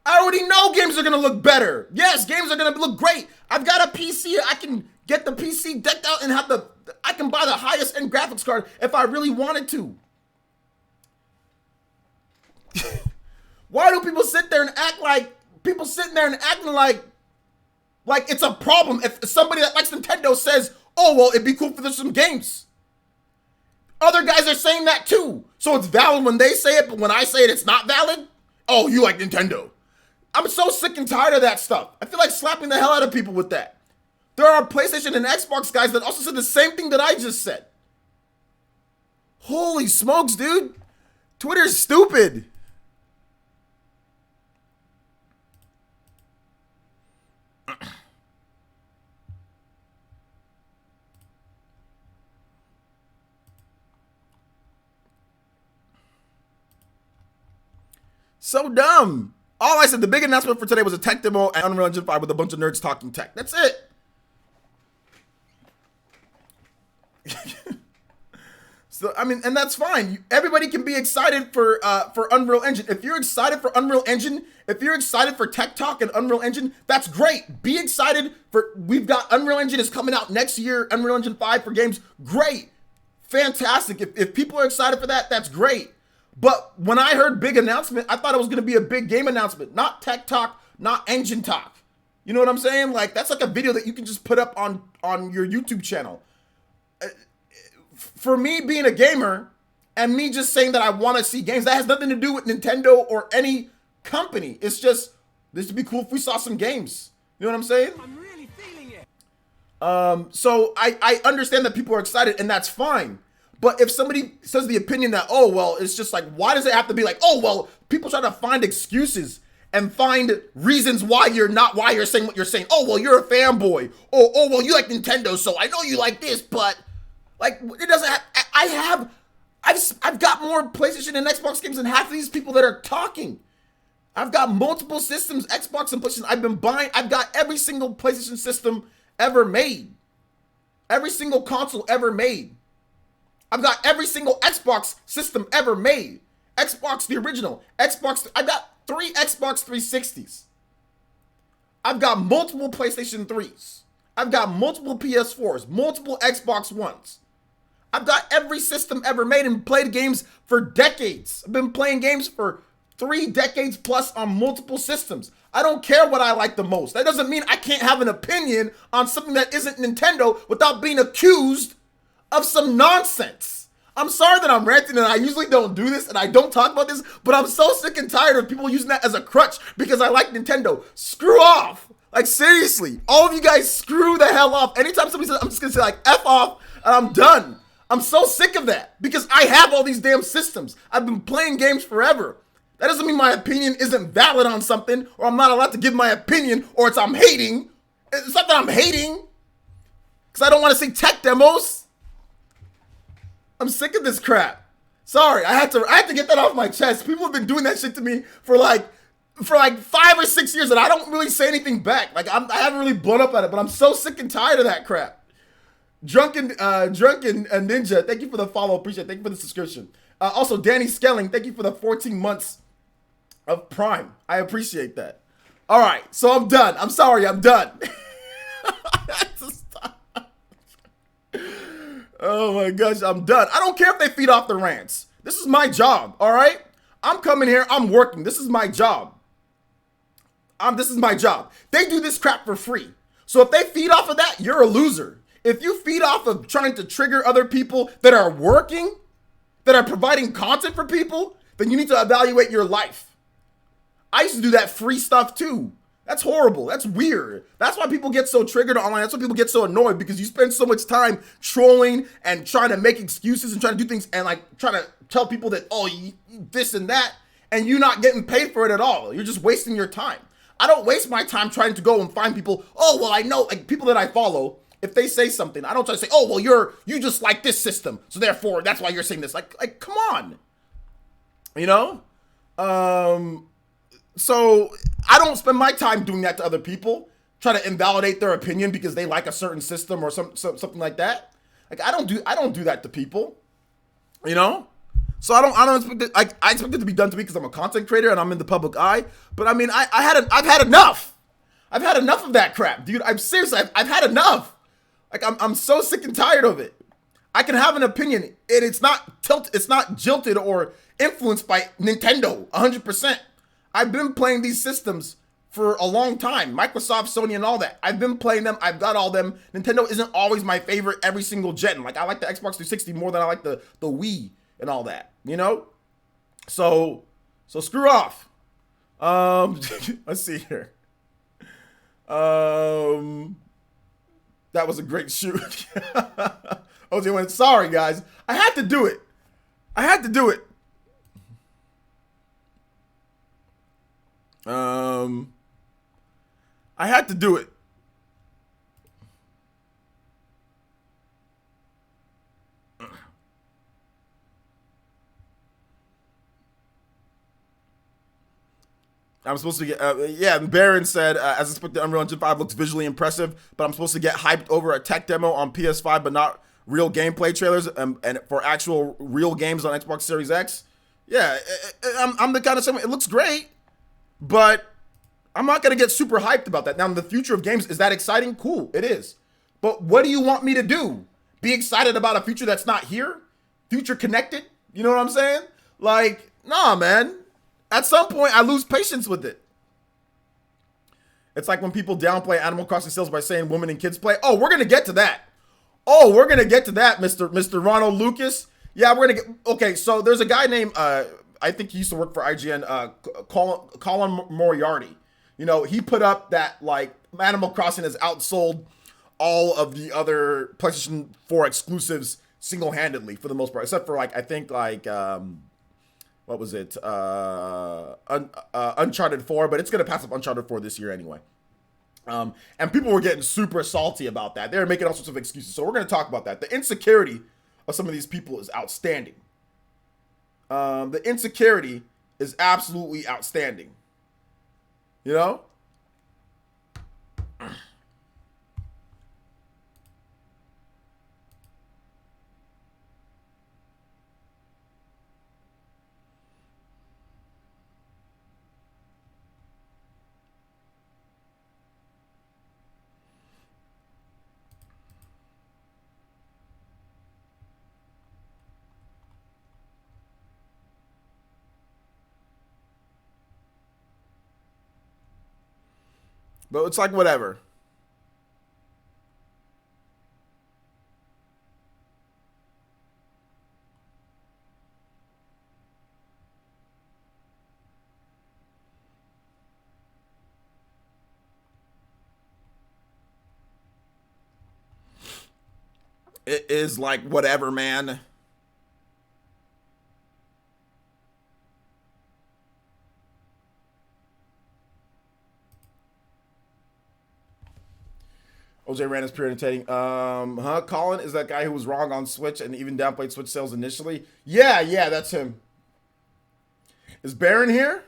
Speaker 1: I already know games are gonna look better. Yes, games are gonna look great. I've got a PC. I can get the PC decked out and have I can buy the highest end graphics card if I really wanted to. Why do people sit there and act like, like it's a problem if somebody that likes Nintendo says, oh, well, it'd be cool for some games. Other guys are saying that too. So it's valid when they say it, but when I say it, it's not valid? Oh, you like Nintendo. I'm so sick and tired of that stuff. I feel like slapping the hell out of people with that. There are PlayStation and Xbox guys that also said the same thing that I just said. Holy smokes, dude. Twitter's stupid. So dumb. All I said, the big announcement for today was a tech demo and Unreal Engine 5 with a bunch of nerds talking tech. That's it. So, I mean, and that's fine. Everybody can be excited for Unreal Engine. If you're excited for Unreal Engine, if you're excited for Tech Talk and Unreal Engine, that's great. Be excited for, we've got Unreal Engine is coming out next year, Unreal Engine 5 for games. Great. Fantastic. If people are excited for that, that's great. But when I heard big announcement, I thought it was going to be a big game announcement, not Tech Talk, not Engine Talk. You know what I'm saying? Like, that's like a video that you can just put up on your YouTube channel. For me being a gamer and me just saying that I want to see games, that has nothing to do with Nintendo or any company. It's just, this would be cool if we saw some games. You know what I'm saying? I'm really feeling it. So I understand that people are excited and that's fine. But if somebody says the opinion that, oh, well, it's just like, why does it have to be like, oh, well, people try to find excuses and find reasons why you're saying what you're saying. Oh, well, you're a fanboy. Oh, well, you like Nintendo, so I know you like this, but like, it doesn't have, I've got more PlayStation and Xbox games than half of these people that are talking. I've got multiple systems, Xbox and PlayStation. I've got every single PlayStation system ever made. Every single console ever made. I've got every single Xbox system ever made. Xbox, the original. Xbox, I got 3 Xbox 360s. I've got multiple PlayStation 3s. I've got multiple PS4s, multiple Xbox Ones. I've got every system ever made and played games for decades. I've been playing games for 3 decades plus on multiple systems. I don't care what I like the most. That doesn't mean I can't have an opinion on something that isn't Nintendo without being accused of some nonsense. I'm sorry that I'm ranting and I usually don't do this and I don't talk about this, but I'm so sick and tired of people using that as a crutch because I like Nintendo. Screw off. Like, seriously, all of you guys screw the hell off. Anytime somebody says, I'm just gonna say like, F off, and I'm done. I'm so sick of that because I have all these damn systems. I've been playing games forever. That doesn't mean my opinion isn't valid on something or I'm not allowed to give my opinion or I'm hating. It's not that I'm hating because I don't want to see tech demos. I'm sick of this crap. Sorry, I had to get that off my chest. People have been doing that shit to me for like 5 or 6 years and I don't really say anything back. Like I haven't really blown up at it, but I'm so sick and tired of that crap. Drunken Ninja, thank you for the follow. Appreciate it. Thank you for the subscription. Also, Danny Skelling, thank you for the 14 months of Prime. I appreciate that. All right, so I'm done. I'm sorry, I'm done. I had to stop. Oh my gosh, I'm done. I don't care if they feed off the rants. This is my job, all right? I'm coming here, I'm working. This is my job. This is my job. They do this crap for free. So if they feed off of that, you're a loser. If you feed off of trying to trigger other people that are working, that are providing content for people, then you need to evaluate your life. I used to do that free stuff too. That's horrible. That's weird. That's why people get so triggered online. That's why people get so annoyed because you spend so much time trolling and trying to make excuses and trying to do things and like trying to tell people that, oh, this and that, and you're not getting paid for it at all. You're just wasting your time. I don't waste my time trying to go and find people. Oh, well, I know like people that I follow if they say something, I don't try to say, oh, well, you just like this system, so therefore that's why you're saying this. Like, come on, you know. So I don't spend my time doing that to other people, try to invalidate their opinion because they like a certain system or something like that. Like I don't do that to people, you know. So I don't expect it. Like I expect it to be done to me because I'm a content creator and I'm in the public eye. But I mean, I've had enough. I've had enough of that crap, dude. I'm seriously, I've had enough. Like I'm so sick and tired of it. I can have an opinion, and it's not jilted or influenced by Nintendo 100%. I've been playing these systems for a long time. Microsoft, Sony, and all that. I've been playing them. I've got all them. Nintendo isn't always my favorite every single gen. Like I like the Xbox 360 more than I like the Wii and all that. You know? So screw off. Let's see here. That was a great shoot. OJ went, sorry guys. I had to do it. I had to do it. I'm supposed to get, yeah, Baron said, as expected, Unreal Engine 5 looks visually impressive, but I'm supposed to get hyped over a tech demo on PS5, but not real gameplay trailers, and for actual real games on Xbox Series X. Yeah, I'm the kind of someone, it looks great, but I'm not going to get super hyped about that. Now, in the future of games, is that exciting? Cool, it is. But what do you want me to do? Be excited about a future that's not here? Future connected? You know what I'm saying? Like, nah, man. At some point, I lose patience with it. It's like when people downplay Animal Crossing sales by saying women and kids play. Oh, we're going to get to that. Oh, we're going to get to that, Mr. Ronald Lucas. Yeah, we're going to get... Okay, so there's a guy named... I think he used to work for IGN, Colin Moriarty. You know, he put up that, like, Animal Crossing has outsold all of the other PlayStation 4 exclusives single-handedly, for the most part. Except for, like, I think, like... what was it? Uncharted 4, but it's going to pass up Uncharted 4 this year anyway. And people were getting super salty about that. They were making all sorts of excuses. So we're going to talk about that. The insecurity of some of these people is outstanding. The insecurity is absolutely outstanding. You know? But it's like, whatever. It is like, whatever, man. OJ Rand is pure entertaining. Colin is that guy who was wrong on Switch and even downplayed Switch sales initially? Yeah, that's him. Is Baron here?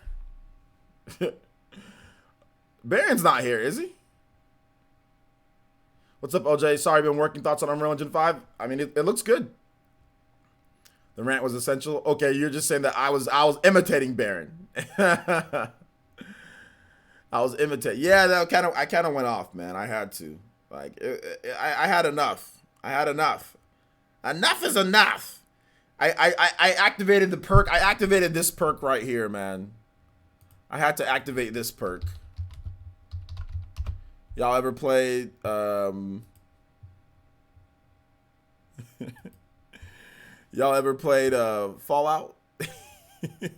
Speaker 1: Baron's not here, is he? What's up, OJ? Sorry, been working. Thoughts on Unreal Engine 5? I mean, it looks good. The rant was essential. Okay, you're just saying that I was imitating Baron. I was imitating. Yeah, I kind of went off, man. I had to. Like, I had enough. I had enough. Enough is enough. I activated the perk. I activated this perk right here, man. I had to activate this perk. Y'all ever played, y'all ever played, Fallout? Let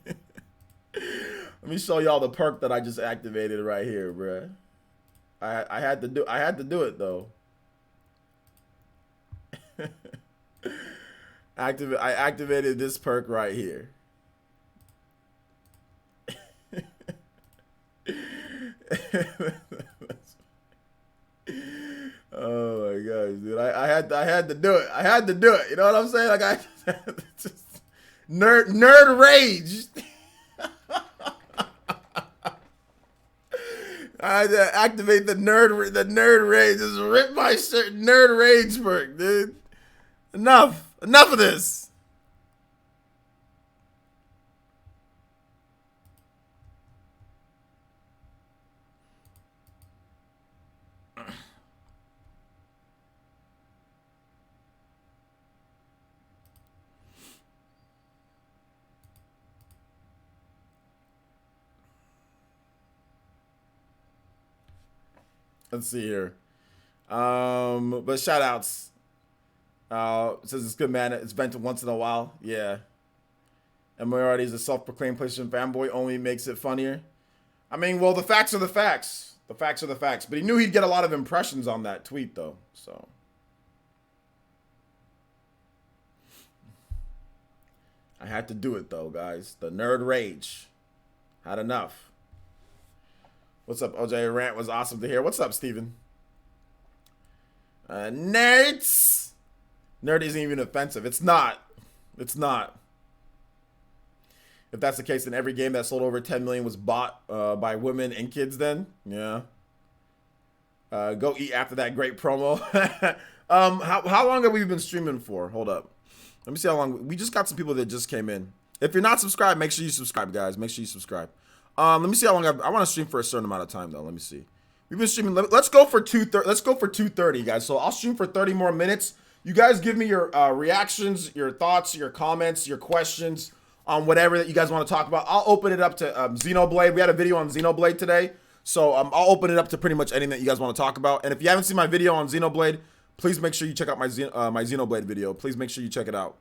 Speaker 1: me show y'all the perk that I just activated right here, bruh. I had to do it though. I activated this perk right here. Oh my gosh. I had to do it. I had to do it. You know what I'm saying? Like I just, nerd rage. I had to activate the nerd rage. Just rip my shirt, nerd rage perk, dude. Enough of this. Let's see here. But shout outs. Says it's good, man. It's been once in a while. Yeah. And Moriarty is a self-proclaimed PlayStation fanboy. Only makes it funnier. I mean, well, the facts are the facts. The facts are the facts. But he knew he'd get a lot of impressions on that tweet, though. So. I had to do it, though, guys. The nerd rage. Had enough. What's up, OJ? Rant was awesome to hear. What's up, Steven? Nerds! Nerd isn't even offensive. It's not. It's not. If that's the case, then every game that sold over 10 million was bought by women and kids then? Yeah. Go eat after that great promo. How long have we been streaming for? Hold up. Let me see how long. We just got some people that just came in. If you're not subscribed, make sure you subscribe, guys. Make sure you subscribe. Let me see how long I want to stream for a certain amount of time, though. Let me see. We've been streaming. Let's go for 2:30. Let's go for 2:30, guys. So I'll stream for 30 more minutes. You guys give me your reactions, your thoughts, your comments, your questions on whatever that you guys want to talk about. I'll open it up to Xenoblade. We had a video on Xenoblade today. So I'll open it up to pretty much anything that you guys want to talk about. And if you haven't seen my video on Xenoblade, please make sure you check out my Xenoblade video. Please make sure you check it out.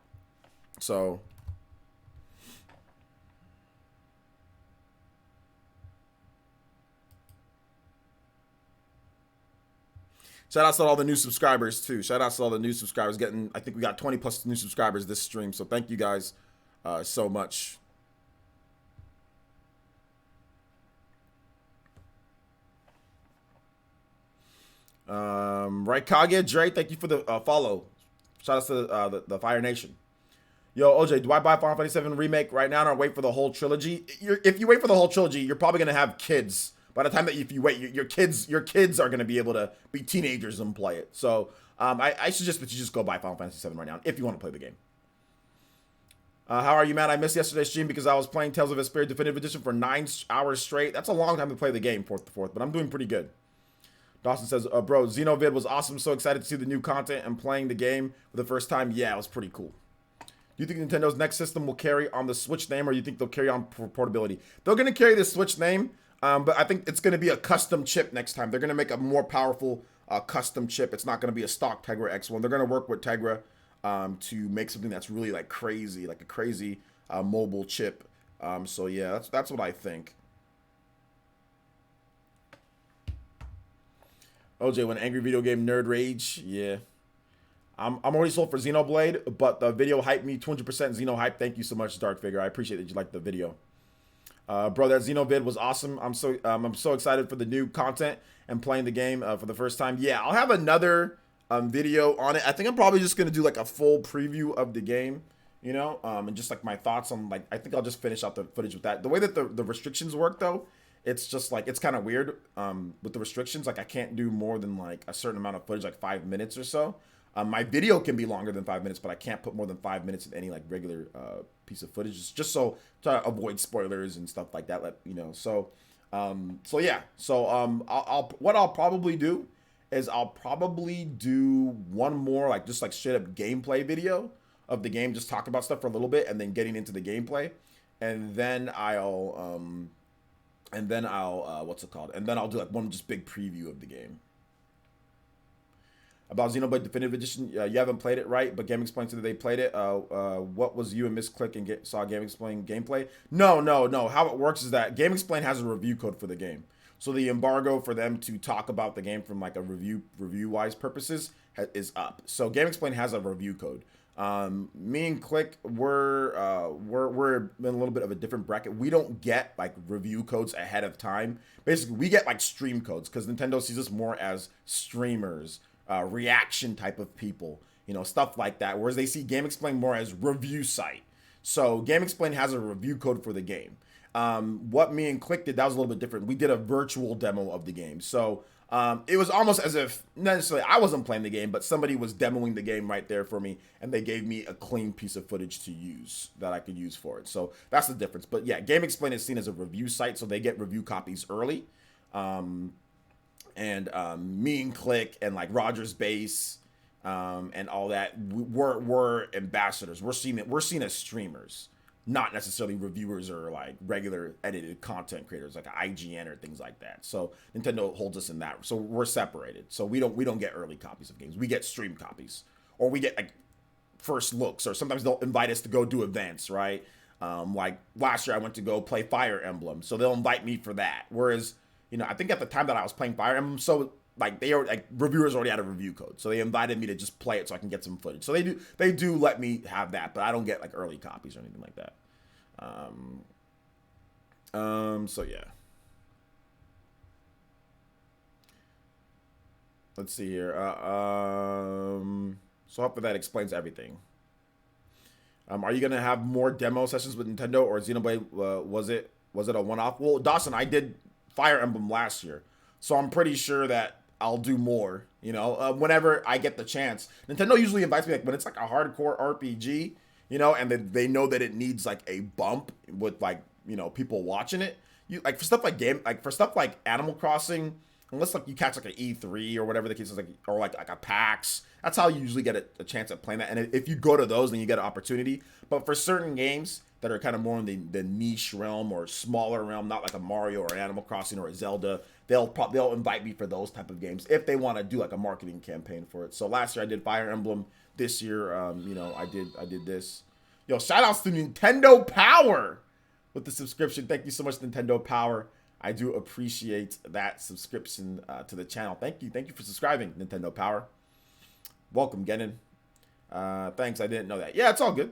Speaker 1: So... shout out to all the new subscribers, too. Shout out to all the new subscribers. I think we got 20 plus new subscribers this stream. So thank you guys so much. Right, Kage, Dre, thank you for the follow. Shout out to the Fire Nation. Yo, OJ, do I buy Final Fantasy VII Remake right now or wait for the whole trilogy? If you wait for the whole trilogy, you're probably going to have kids. By the time that if you wait, your kids are going to be able to be teenagers and play it. So I suggest that you just go buy Final Fantasy VII right now if you want to play the game. How are you, man? I missed yesterday's stream because I was playing Tales of Vesperia Definitive Edition for 9 hours straight. That's a long time to play the game, 4th to 4th, but I'm doing pretty good. Dawson says, bro, Xenovid was awesome. So excited to see the new content and playing the game for the first time. Yeah, it was pretty cool. Do you think Nintendo's next system will carry on the Switch name, or do you think they'll carry on for portability? They're going to carry the Switch name. But I think it's going to be a custom chip next time. They're going to make a more powerful custom chip. It's not going to be a stock Tegra X1. They're going to work with Tegra to make something that's really like crazy, like a crazy mobile chip. So yeah, that's what I think. OJ, when angry video game nerd rage, yeah. I'm already sold for Xenoblade, but the video hyped me 200% Xeno hype. Thank you so much, Dark Figure. I appreciate that you liked the video. Bro, that Xenovid was awesome. I'm so excited for the new content and playing the game for the first time. Yeah, I'll have another video on it. I think I'm probably just gonna do like a full preview of the game, you know, and just like my thoughts on like. I think I'll just finish out the footage with that. The way that the restrictions work though, it's just like it's kind of weird with the restrictions. Like I can't do more than like a certain amount of footage, like 5 minutes or so. My video can be longer than 5 minutes, but I can't put more than 5 minutes in any like regular piece of footage, just so to avoid spoilers and stuff like that. So yeah. So what I'll probably do is I'll probably do one more like just like straight up gameplay video of the game, just talk about stuff for a little bit, and then getting into the gameplay, and then I'll what's it called? And then I'll do like one just big preview of the game. About Xenoblade Definitive Edition, you haven't played it, right? But Game Explain said they played it. What was you and Miss Click and saw Game Explain gameplay? No. How it works is that Game Explain has a review code for the game. So the embargo for them to talk about the game from like a review-wise purposes is up. So Game Explain has a review code. Me and Click, we're in a little bit of a different bracket. We don't get like review codes ahead of time. Basically, we get like stream codes because Nintendo sees us more as streamers. reaction type of people, you know, stuff like that. Whereas they see Game Explain more as review site. So Game Explain has a review code for the game. What me and Click did, that was a little bit different. We did a virtual demo of the game. So it was almost as if, not necessarily I wasn't playing the game, but somebody was demoing the game right there for me, and they gave me a clean piece of footage to use that I could use for it. So that's the difference. But yeah, Game Explain is seen as a review site, so they get review copies early. Me and Click and like Rogers Base and all that, we're ambassadors. We're seen as streamers, not necessarily reviewers or like regular edited content creators like IGN or things like that. So Nintendo holds us in that. So we're separated. So we don't get early copies of games. We get stream copies, or we get like first looks, or sometimes they'll invite us to go do events, right? Like last year I went to go play Fire Emblem, so they'll invite me for that. Whereas, you know, I think at the time that I was playing Fire Emblem, so like reviewers already had a review code, so they invited me to just play it so I can get some footage. So they do let me have that, but I don't get like early copies or anything like that. So yeah. Let's see here. So hopefully that explains everything. Are you gonna have more demo sessions with Nintendo, or Xenoblade? Was it a one-off? Well, Dawson, I did Fire Emblem last year, so I'm pretty sure that I'll do more. You know, whenever I get the chance. Nintendo usually invites me like when it's like a hardcore RPG, you know, and they know that it needs like a bump with like, you know, people watching it. You like for stuff like Animal Crossing, unless like you catch like an E3 or whatever the case is, like, or like a PAX. That's how you usually get a chance at playing that. And if you go to those, then you get an opportunity. But for certain games that are kind of more in the niche realm or smaller realm, not like a Mario or an Animal Crossing or a Zelda, they'll invite me for those type of games if they want to do like a marketing campaign for it. So last year I did Fire Emblem. This year, you know, I did this. Yo, shout outs to Nintendo Power with the subscription. Thank you so much, Nintendo Power. I do appreciate that subscription to the channel. Thank you for subscribing, Nintendo Power. Welcome, Genin. Thanks, I didn't know that. Yeah, it's all good.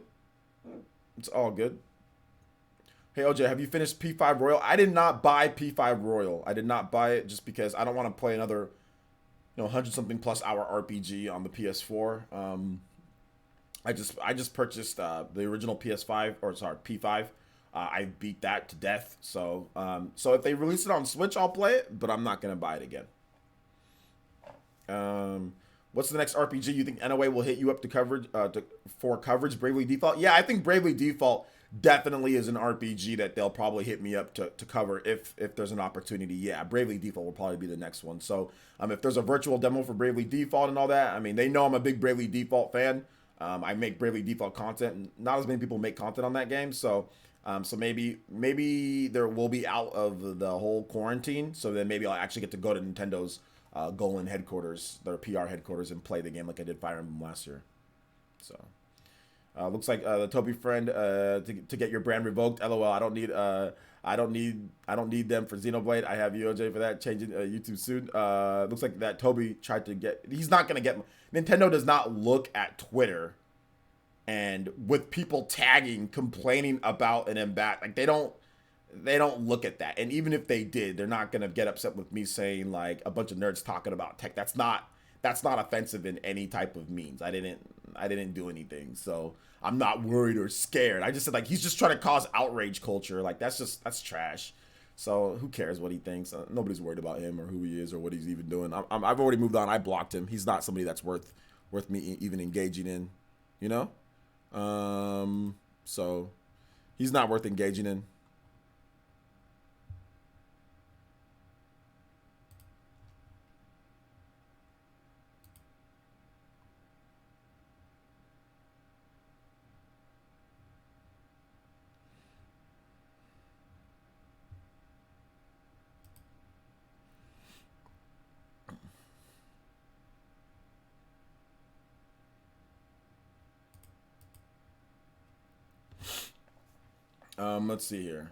Speaker 1: It's all good. Hey, OJ, have you finished P5 Royal? I did not buy P5 Royal. I did not buy it just because I don't want to play another, you know, 100-something plus hour RPG on the PS4. I just purchased the original PS5, or sorry, P5. I beat that to death. So if they release it on Switch, I'll play it, but I'm not gonna buy it again. What's the next RPG you think NOA will hit you up for coverage? Bravely Default? Yeah, I think Bravely Default definitely is an RPG that they'll probably hit me up to cover if there's an opportunity. Yeah, Bravely Default will probably be the next one. So if there's a virtual demo for Bravely Default and all that, I mean, they know I'm a big Bravely Default fan. I make Bravely Default content. Not as many people make content on that game, so maybe there will be out of the whole quarantine. So then maybe I'll actually get to go to Nintendo's Golan headquarters, their PR headquarters, and play the game like I did Fire Emblem last year. So looks like the Toby friend to get your brand revoked. LOL. I don't need them for Xenoblade. I have UOJ for that. Changing YouTube soon. Looks like that Toby tried to get. He's not gonna get. Nintendo does not look at Twitter and with people tagging, complaining about an embat. Like they don't look at that. And even if they did, they're not gonna get upset with me saying like a bunch of nerds talking about tech. That's not offensive in any type of means. I didn't do anything, so I'm not worried or scared. I just said like he's just trying to cause outrage culture. Like that's trash. So who cares what he thinks? Nobody's worried about him or who he is or what he's even doing. I've already moved on. I blocked him. He's not somebody that's worth me even engaging in, you know. So he's not worth engaging in. Let's see here.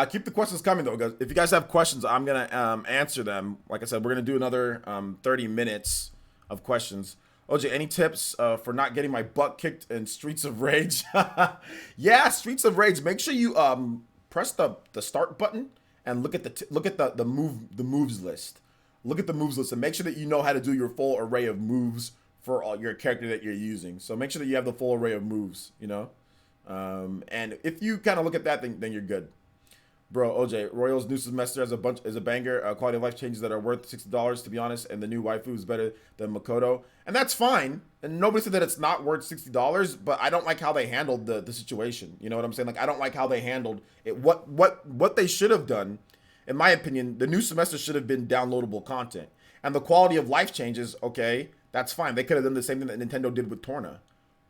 Speaker 1: Keep the questions coming though, guys. If you guys have questions, I'm gonna answer them. Like I said, we're gonna do another 30 minutes of questions. OJ, any tips for not getting my butt kicked in Streets of Rage? Yeah, Streets of Rage. Make sure you press the start button and look at the moves list. look at the moves list and make sure that you know how to do your full array of moves for all your character that you're using. So make sure that you have the full array of moves, you know? And if you kind of look at that, then you're good. Bro, OJ, Royal's new semester is a banger. Quality of life changes that are worth $60, to be honest, and the new waifu is better than Makoto, and that's fine. And nobody said that it's not worth $60, but I don't like how they handled the situation. You know what I'm saying? Like, I don't like how they handled it. What they should have done, in my opinion, the new semester should have been downloadable content, and the quality of life changes. Okay, that's fine. They could have done the same thing that Nintendo did with Torna,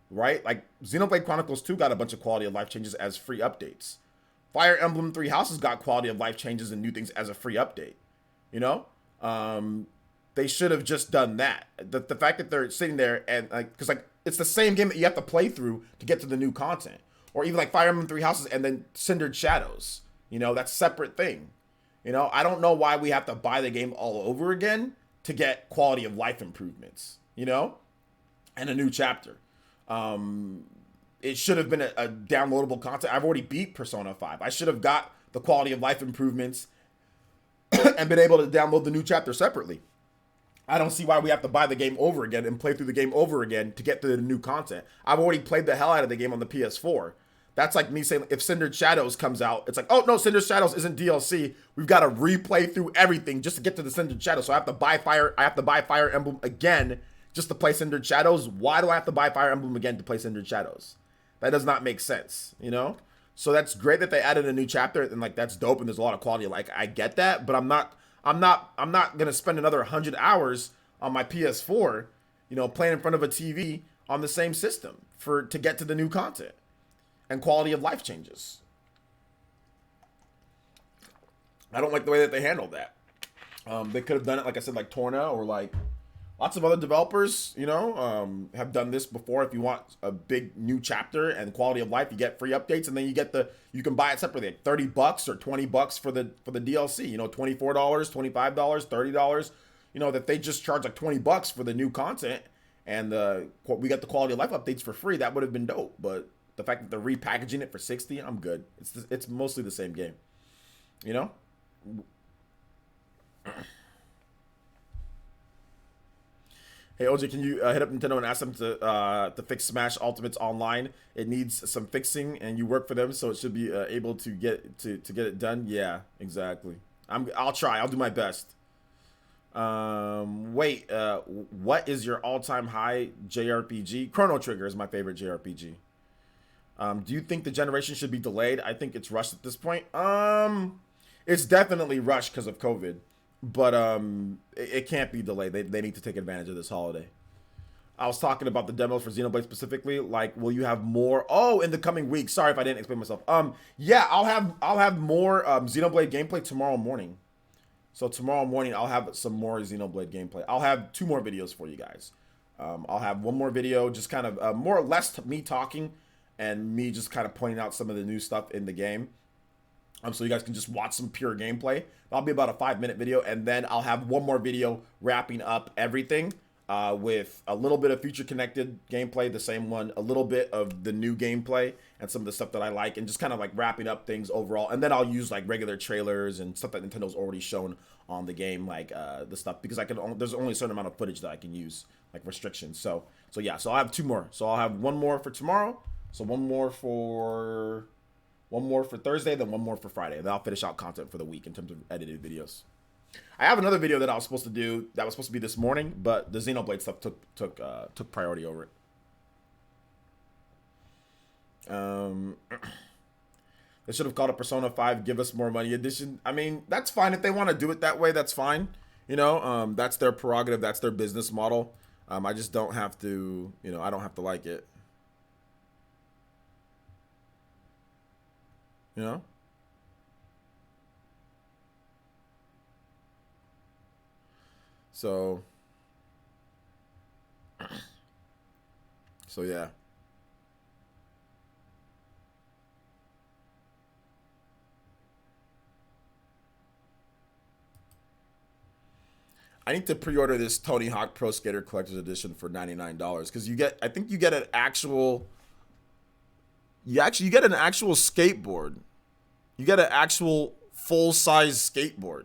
Speaker 1: right? Like Xenoblade Chronicles 2 got a bunch of quality of life changes as free updates. Fire Emblem Three Houses got quality of life changes and new things as a free update. You know, they should have just done that. The fact that they're sitting there and like, because like it's the same game that you have to play through to get to the new content, or even like Fire Emblem Three Houses and then Cindered Shadows. You know, that's a separate thing. You know, I don't know why we have to buy the game all over again to get quality of life improvements. You know, and a new chapter. It should have been a downloadable content. I've already beat Persona 5. I should have got the quality of life improvements and been able to download the new chapter separately. I don't see why we have to buy the game over again and play through the game over again to get to the new content. I've already played the hell out of the game on the PS4. That's like me saying, if Cindered Shadows comes out, it's like, oh no, Cindered Shadows isn't DLC. We've got to replay through everything just to get to the Cindered Shadows. So I have to buy Fire Emblem again just to play Cindered Shadows. Why do I have to buy Fire Emblem again to play Cindered Shadows? That does not make sense, you know? So that's great that they added a new chapter and like that's dope and there's a lot of quality. Like I get that, but I'm not gonna spend another 100 hours on my PS4, you know, playing in front of a TV on the same system to get to the new content and quality of life changes. I don't like the way that they handled that. They could have done it, like I said, like Torna or like lots of other developers, you know, have done this before. If you want a big new chapter and quality of life, you get free updates, and then you can buy it separately, like $30 or $20 for the DLC. You know, $24, $25, $30. You know, that they just charge like $20 for the new content, and we got the quality of life updates for free. That would have been dope. But the fact that they're repackaging it for $60, I'm good. It's mostly the same game, you know. Hey OJ, can you hit up Nintendo and ask them to fix Smash Ultimates Online? It needs some fixing, and you work for them, so it should be able to get it done. Yeah, exactly. I'll try. I'll do my best. Wait. What is your all-time high JRPG? Chrono Trigger is my favorite JRPG. Do you think the generation should be delayed? I think it's rushed at this point. It's definitely rushed because of COVID. But it can't be delayed. They need to take advantage of this holiday. I was talking about the demos for Xenoblade specifically. Like, will you have more? Oh, in the coming weeks. Sorry if I didn't explain myself. Yeah, I'll have more Xenoblade gameplay tomorrow morning. So tomorrow morning I'll have some more Xenoblade gameplay. I'll have 2 more videos for you guys. I'll have 1 more video, just kind of more or less me talking and me just kind of pointing out some of the new stuff in the game. So you guys can just watch some pure gameplay. That'll be about a 5-minute video, and then I'll have 1 more video wrapping up everything with a little bit of future connected gameplay, the same one, a little bit of the new gameplay, and some of the stuff that I like, and just kind of like wrapping up things overall. And then I'll use like regular trailers and stuff that Nintendo's already shown on the game, like the stuff, because there's only a certain amount of footage that I can use, like restrictions. So yeah, so I'll have 2 more. So I'll have 1 more for tomorrow. So 1 more for Thursday, then 1 more for Friday. Then I'll finish out content for the week in terms of edited videos. I have another video that I was supposed to do that was supposed to be this morning, but the Xenoblade stuff took priority over it. They should have called it Persona 5 Give Us More Money Edition. I mean, that's fine if they want to do it that way. That's fine. You know, that's their prerogative. That's their business model. I just don't have to. You know, I don't have to like it. You know? So yeah. I need to pre-order this Tony Hawk Pro Skater Collector's Edition for $99 because I think you get an actual. You get an actual skateboard. You get an actual full-size skateboard.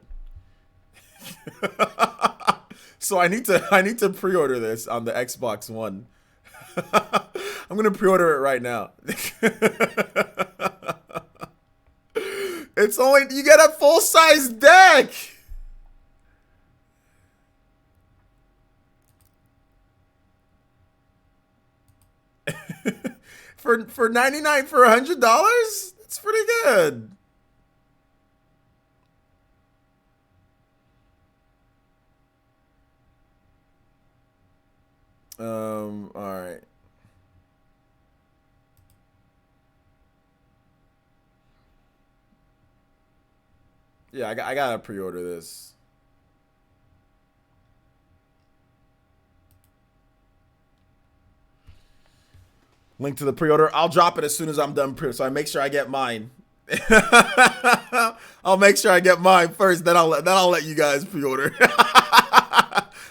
Speaker 1: So I need to pre-order this on the Xbox One. I'm gonna pre-order it right now. It's only, you get a full-size deck. for 99 for $100? That's pretty good. All right. Yeah, I gotta pre-order this. Link to the pre-order. I'll drop it as soon as I'm done so I make sure I get mine. I'll make sure I get mine first, then I'll let you guys pre-order.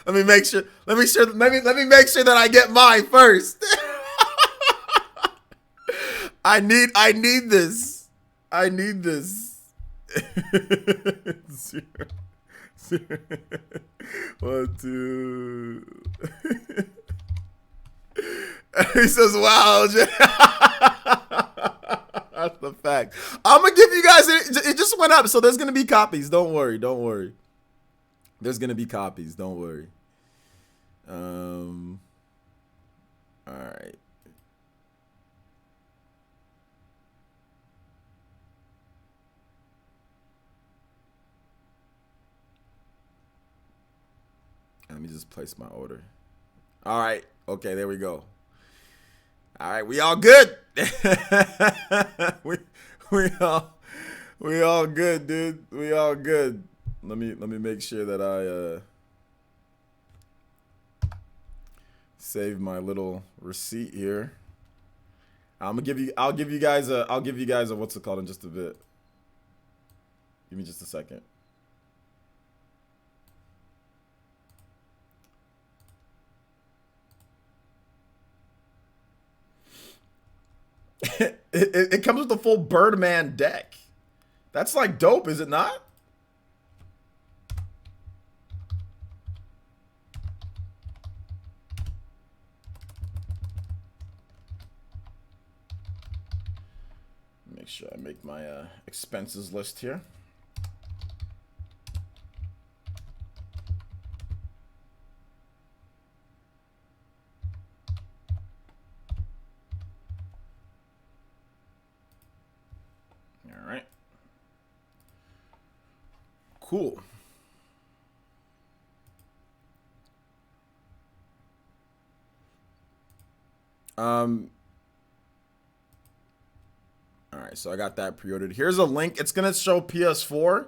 Speaker 1: Let me make sure let me make sure that I get mine first. I need this. I need this. Zero. 1, 2. He says, wow. That's the fact. I'm going to give you guys, it just went up, so there's going to be copies. Don't worry. There's going to be copies. Don't worry. All right. Let me just place my order. All right. Okay, there we go. All right, we all good. we all good, dude. We all good. Let me make sure that I save my little receipt here. I'll give you guys a what's it called in just a bit. Give me just a second. It comes with the full Birdman deck. That's like dope, is it not? Make sure I make my expenses list here. All right. Cool. All right, so I got that pre-ordered. Here's a link. It's gonna show PS4,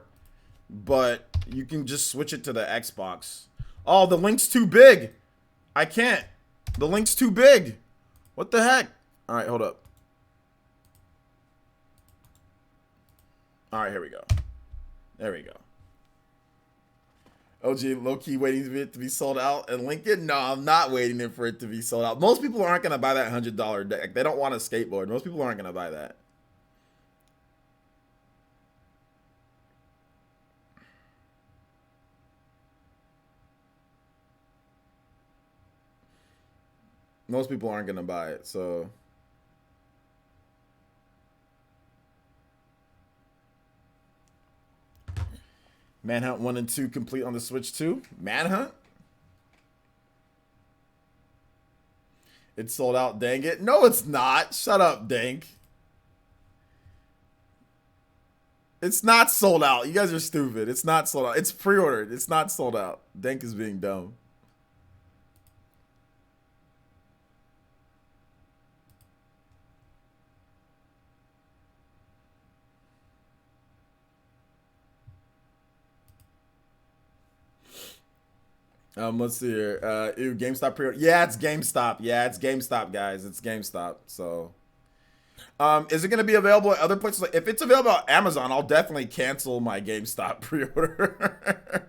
Speaker 1: but you can just switch it to the Xbox. Oh, the link's too big. I can't. The link's too big. What the heck? All right, hold up. All right, here we go. There we go. OG, low-key waiting for it to be sold out. And Lincoln, no, I'm not waiting for it to be sold out. Most people aren't going to buy that $100 deck. They don't want a skateboard. Most people aren't going to buy that. Most people aren't going to buy it, so... Manhunt 1 and 2 complete on the Switch too. Manhunt? It's sold out, dang it. No, it's not. Shut up, Dank. It's not sold out. You guys are stupid. It's not sold out. It's pre-ordered. It's not sold out. Dank is being dumb. Let's see here. Ew, GameStop pre-order. Yeah, it's GameStop. Yeah, it's GameStop, guys. It's GameStop. So, is it going to be available at other places? If it's available at Amazon, I'll definitely cancel my GameStop pre-order.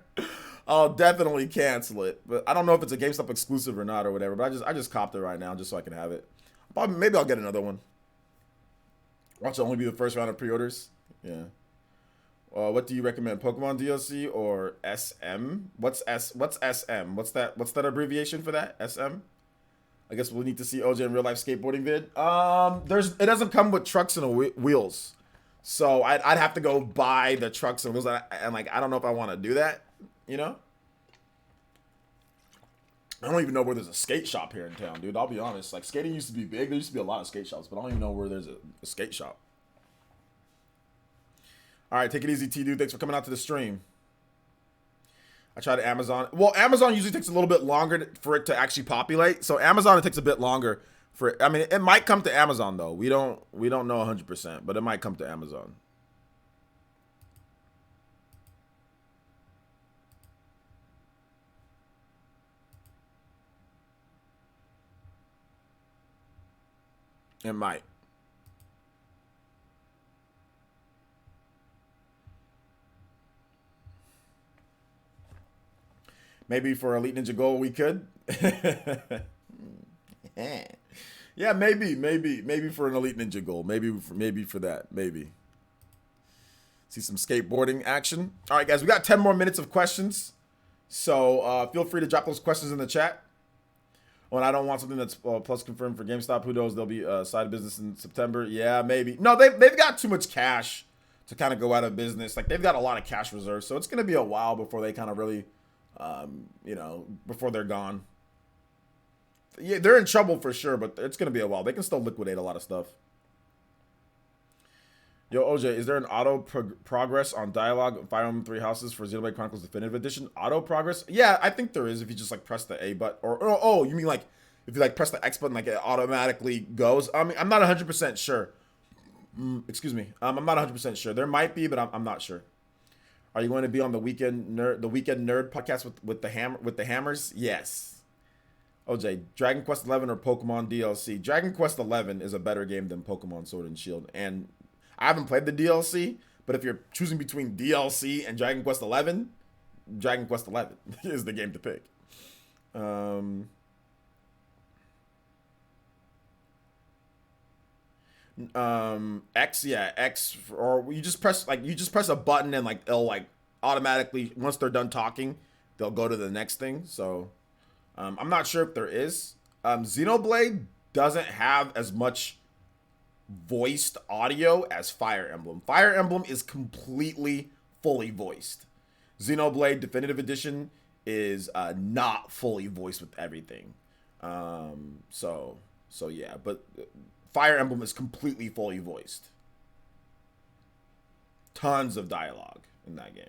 Speaker 1: I'll definitely cancel it. But I don't know if it's a GameStop exclusive or not or whatever. But I just copped it right now just so I can have it. Maybe I'll get another one. Watch it only be the first round of pre-orders. Yeah. What do you recommend? Pokemon DLC or SM? What's SM? What's that? What's that abbreviation for that? SM? I guess we'll need to see OJ in real life skateboarding vid. It doesn't come with trucks and wheels, so I'd have to go buy the trucks and wheels, and like I don't know if I want to do that. You know, I don't even know where there's a skate shop here in town, dude. I'll be honest. Like skating used to be big. There used to be a lot of skate shops, but I don't even know where there's a skate shop. All right, take it easy, T dude. Thanks for coming out to the stream. I tried Amazon. Well, Amazon usually takes a little bit longer for it to actually populate. So Amazon, it takes a bit longer for it. I mean, it might come to Amazon though. We don't know 100%, but it might come to Amazon. It might. Maybe for Elite Ninja Gold we could. Yeah, maybe for an Elite Ninja Gold. Maybe for that. Maybe. See some skateboarding action. All right, guys, we got 10 more minutes of questions. So feel free to drop those questions in the chat. When I don't want something that's plus confirmed for GameStop, who knows? There'll be a side business in September. Yeah, maybe. No, they've got too much cash to kind of go out of business. Like they've got a lot of cash reserves, so it's gonna be a while before they kind of really, before they're gone. Yeah, they're in trouble for sure, but it's gonna be a while. They can still liquidate a lot of stuff. Yo, OJ, is there an auto progress on dialogue Fire Emblem Three Houses for Xenoblade Chronicles Definitive Edition? Auto progress? Yeah, I think there is if you just like press the A button. Or you mean like if you like press the X button, like it automatically goes? I mean, I'm not 100% sure. Excuse me. I'm not 100% sure. There might be, but I'm not sure. Are you going to be on the Weekend Nerd podcast with the hammers? Yes. OJ, Dragon Quest 11 or Pokemon DLC? Dragon Quest 11 is a better game than Pokemon Sword and Shield, and I haven't played the DLC, but if you're choosing between DLC and Dragon Quest 11, Dragon Quest 11 is the game to pick. X, or you just press a button and like it'll like automatically, once they're done talking, they'll go to the next thing. So I'm not sure if there is. Xenoblade doesn't have as much voiced audio as Fire Emblem. Fire Emblem is completely fully voiced. Xenoblade Definitive Edition is not fully voiced with everything. So yeah, but Fire Emblem is completely fully voiced. Tons of dialogue in that game.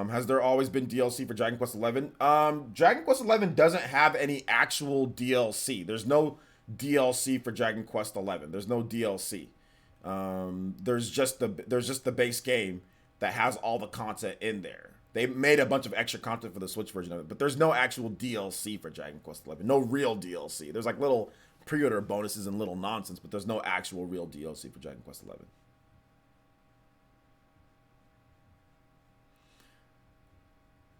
Speaker 1: Has there always been DLC for Dragon Quest 11? Dragon Quest 11 doesn't have any actual DLC. There's no DLC for Dragon Quest 11. There's no DLC. There's just the base game that has all the content in there. They made a bunch of extra content for the Switch version of it, but there's no actual DLC for Dragon Quest 11. No real DLC. There's like little pre-order bonuses and little nonsense, but there's no actual real DLC for Dragon Quest 11.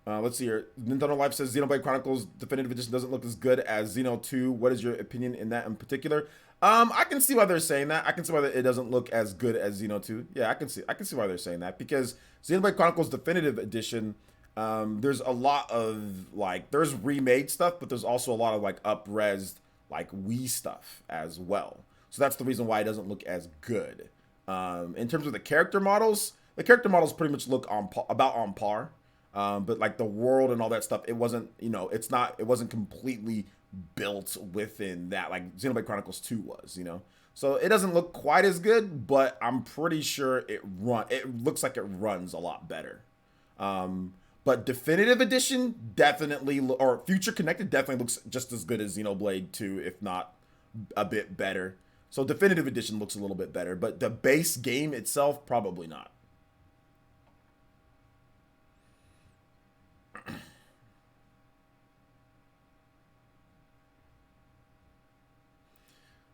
Speaker 1: Let's see here. Nintendo Life says Xenoblade Chronicles Definitive Edition doesn't look as good as Xeno 2. What is your opinion in that in particular? I can see why they're saying that. I can see why it doesn't look as good as Xeno 2. Yeah, I can see why they're saying that, because Xenoblade Chronicles Definitive Edition, there's a lot of like there's remade stuff, but there's also a lot of like up-resed like Wii stuff as well. So that's the reason why it doesn't look as good. In terms of the character models pretty much look about on par. But like the world and all that stuff, it wasn't, it wasn't completely built within that, like Xenoblade Chronicles 2 was, So it doesn't look quite as good, but I'm pretty sure it looks like it runs a lot better. But Definitive Edition definitely, or Future Connected definitely looks just as good as Xenoblade 2, if not a bit better. So Definitive Edition looks a little bit better, but the base game itself, probably not.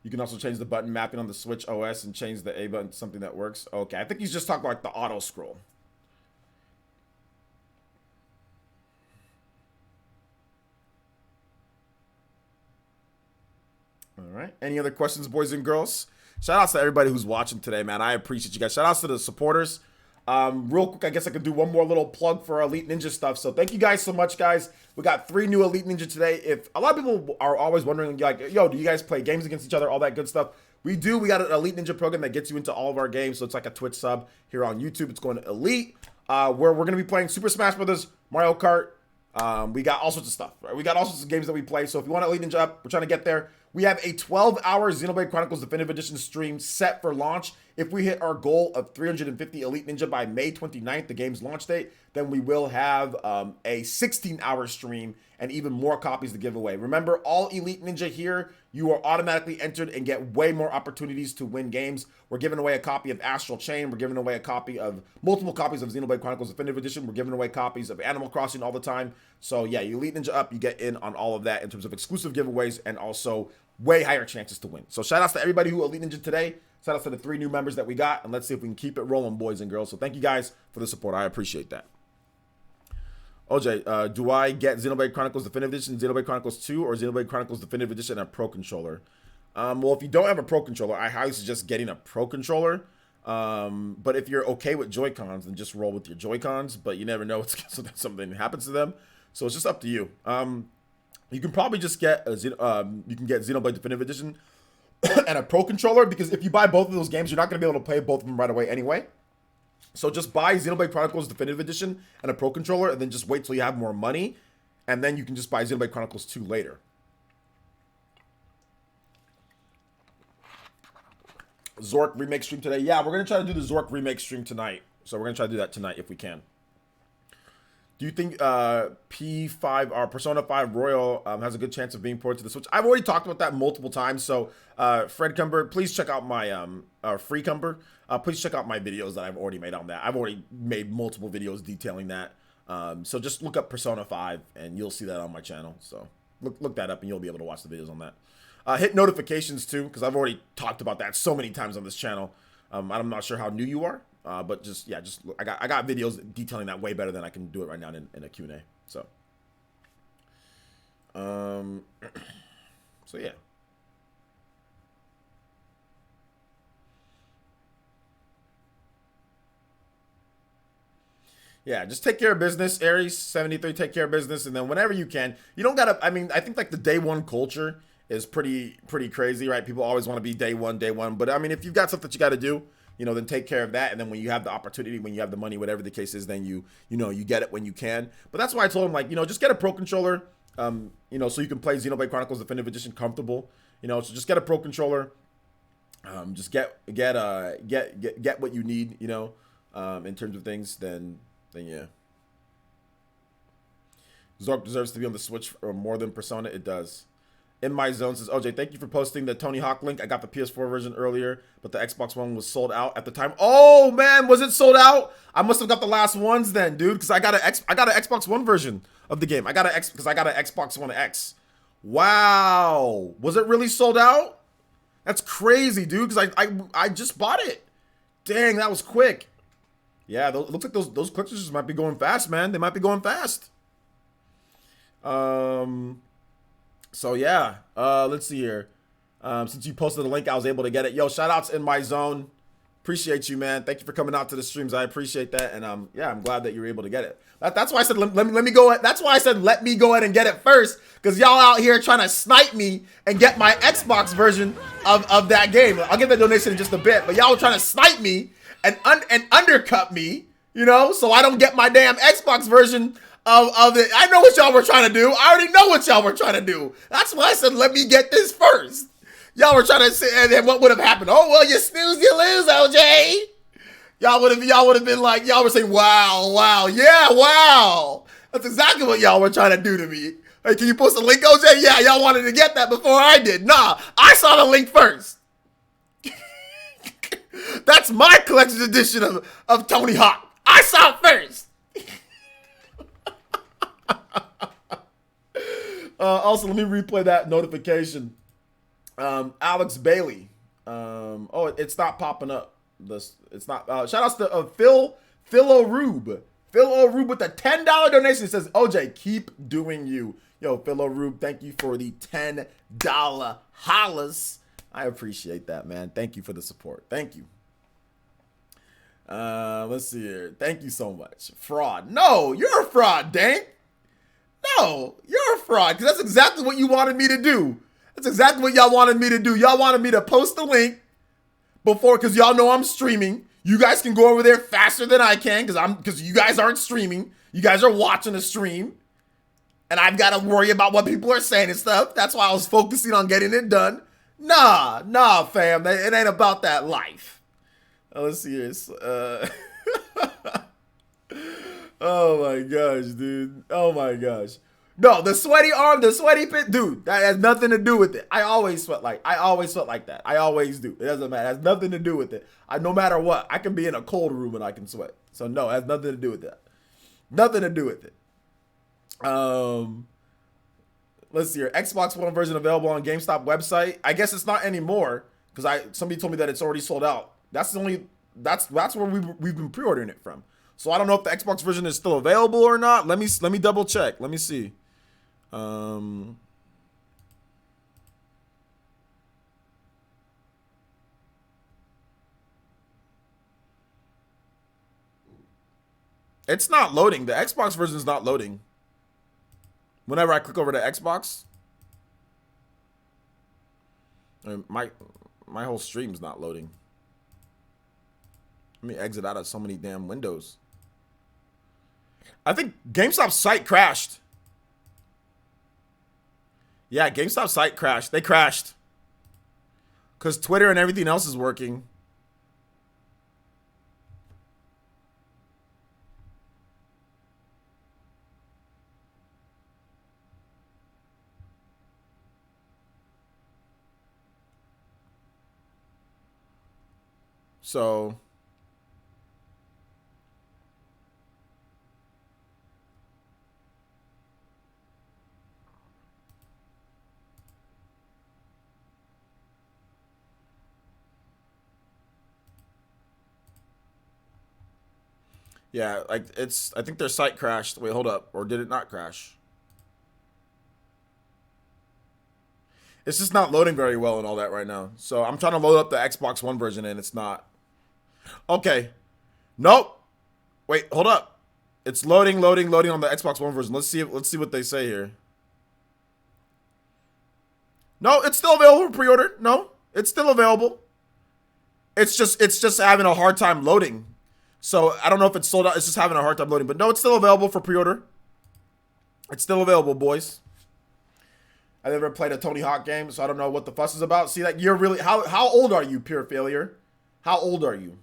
Speaker 1: You can also change the button mapping on the Switch OS and change the A button to something that works. Okay, I think he's just talking about like the auto scroll. All right. Any other questions, boys and girls? Shout outs to everybody who's watching today, man. I appreciate you guys. Shout outs to the supporters. Real quick, I guess I could do one more little plug for Elite Ninja stuff. So thank you guys so much, guys. We got 3 new Elite Ninja today. If a lot of people are always wondering, like, yo, do you guys play games against each other, all that good stuff? We do. We got an Elite Ninja program that gets you into all of our games. So it's like a Twitch sub here on YouTube. It's going to Elite, where we're going to be playing Super Smash Brothers, Mario Kart. We got all sorts of stuff, right? We got all sorts of games that we play. So if you want Elite Ninja up, we're trying to get there. We have a 12-hour Xenoblade Chronicles Definitive Edition stream set for launch. If we hit our goal of 350 Elite Ninja by May 29th, the game's launch date, then we will have a 16-hour stream and even more copies to give away. Remember, all Elite Ninja here, you are automatically entered and get way more opportunities to win games. We're giving away a copy of Astral Chain. We're giving away a copy of multiple copies of Xenoblade Chronicles Definitive Edition. We're giving away copies of Animal Crossing all the time. So yeah, you Elite Ninja up, you get in on all of that in terms of exclusive giveaways and also way higher chances to win. So shout outs to everybody who Elite Ninja today. Shout outs to the 3 new members that we got, and let's see if we can keep it rolling, boys and girls. So thank you guys for the support. I appreciate that. OJ, do I get Xenoblade Chronicles Definitive Edition, Xenoblade Chronicles 2, or Xenoblade Chronicles Definitive Edition and a Pro Controller? Well, if you don't have a Pro Controller, I highly suggest getting a Pro Controller. But if you're okay with Joy-Cons, then just roll with your Joy-Cons. But you never know so that something happens to them. So it's just up to you. You can probably just get you can get Xenoblade Definitive Edition and a Pro Controller, because if you buy both of those games, you're not going to be able to play both of them right away anyway. So just buy Xenoblade Chronicles Definitive Edition and a Pro Controller, and then just wait till you have more money, and then you can just buy Xenoblade Chronicles 2 later. Zork Remake stream today. Yeah, we're going to try to do the Zork Remake stream tonight. So we're going to try to do that tonight if we can. Do you think P5 or Persona 5 Royal has a good chance of being ported to the Switch? I've already talked about that multiple times. So Fred Cumber, please check out my Free Cumber. Please check out my videos that I've already made on that. I've already made multiple videos detailing that. So just look up Persona 5 and you'll see that on my channel. So look that up and you'll be able to watch the videos on that. Hit notifications too, because I've already talked about that so many times on this channel. I'm not sure how new you are. But just look, I got videos detailing that way better than I can do it right now in a Q&A. So, so yeah. Yeah, just take care of business, Aries 73. Take care of business, and then whenever you can, you don't gotta. I mean, I think like the day one culture is pretty crazy, right? People always want to be day one. But I mean, if you've got stuff that you got to do, then take care of that. And then when you have the opportunity, when you have the money, whatever the case is, then you get it when you can. But that's why I told him, like, just get a Pro Controller, so you can play Xenoblade Chronicles Definitive Edition comfortable. So just get a Pro Controller. Just get what you need, in terms of things, then yeah. Zork deserves to be on the Switch or more than Persona. It does. In My Zone says, OJ, thank you for posting the Tony Hawk link. I got the PS4 version earlier, but the Xbox One was sold out at the time. Oh man, was it sold out? I must have got the last ones then, dude, because I got an Xbox One version of the game. Because I got an Xbox One X. Wow, was it really sold out? That's crazy, dude. Because I just bought it. Dang, that was quick. Yeah, it looks like those clickers might be going fast, man. They might be going fast. So yeah, let's see here. Since you posted the link, I was able to get it. Yo, shout outs In My Zone. Appreciate you, man. Thank you for coming out to the streams. I appreciate that. And yeah, I'm glad that you were able to get it. That's why I said let me go. That's why I said let me go ahead and get it first, because y'all out here trying to snipe me and get my Xbox version of that game. I'll give that donation in just a bit, but y'all were trying to snipe me and undercut me, so I don't get my damn Xbox version of it. I know what y'all were trying to do. I already know what y'all were trying to do. That's why I said let me get this first. Y'all were trying to say, and then what would have happened? Oh well, you snooze, you lose, OJ. Y'all would have been like, y'all were saying, wow, yeah, wow. That's exactly what y'all were trying to do to me. Hey, can you post a link, OJ? Yeah, y'all wanted to get that before I did. Nah, I saw the link first. That's my collector's edition of Tony Hawk. I saw it first. Also, let me replay that notification. Alex Bailey. Oh, it's not popping up. It's not. Shout outs to Phil O'Rube. Phil O'Rube with the $10 donation. It says, OJ, keep doing you. Yo, Phil O'Rube, thank you for the $10 hollers. I appreciate that, man. Thank you for the support. Thank you. Let's see here. Thank you so much. Fraud. No, you're a fraud, Dank. No, you're a fraud, because that's exactly what you wanted me to do. That's exactly what y'all wanted me to do. Y'all wanted me to post the link before, because y'all know I'm streaming. You guys can go over there faster than I can, because you guys aren't streaming. You guys are watching the stream. And I've got to worry about what people are saying and stuff. That's why I was focusing on getting it done. Nah, fam. It ain't about that life. Let's see here. Oh my gosh, dude. Oh my gosh. No, the sweaty arm, the sweaty pit, dude, that has nothing to do with it. I always sweat like that. I always do. It doesn't matter. It has nothing to do with it. No matter what, I can be in a cold room and I can sweat. So no, it has nothing to do with that. Nothing to do with it. Let's see here. Xbox One version available on GameStop website. I guess it's not anymore, because somebody told me that it's already sold out. That's where we've been pre-ordering it from. So I don't know if the Xbox version is still available or not. Let me double check. Let me see. It's not loading. The Xbox version is not loading. Whenever I click over to Xbox, my whole stream's not loading. Let me exit out of so many damn windows. I think GameStop's site crashed. Yeah, GameStop's site crashed. They crashed. Because Twitter and everything else is working. So yeah, like I think their site crashed. Wait, hold up. Or did it not crash? It's just not loading very well and all that right now. So I'm trying to load up the Xbox One version and it's not. Okay. Nope. Wait, hold up. It's loading on the Xbox One version. Let's see what they say here. No, it's still available for pre-order. No, it's still available. It's just having a hard time loading. So I don't know if it's sold out. It's just having a hard time loading. But no, it's still available for pre-order. It's still available, boys. I never played a Tony Hawk game, so I don't know what the fuss is about. See, like, you're really how old are you, Pure Failure? How old are you?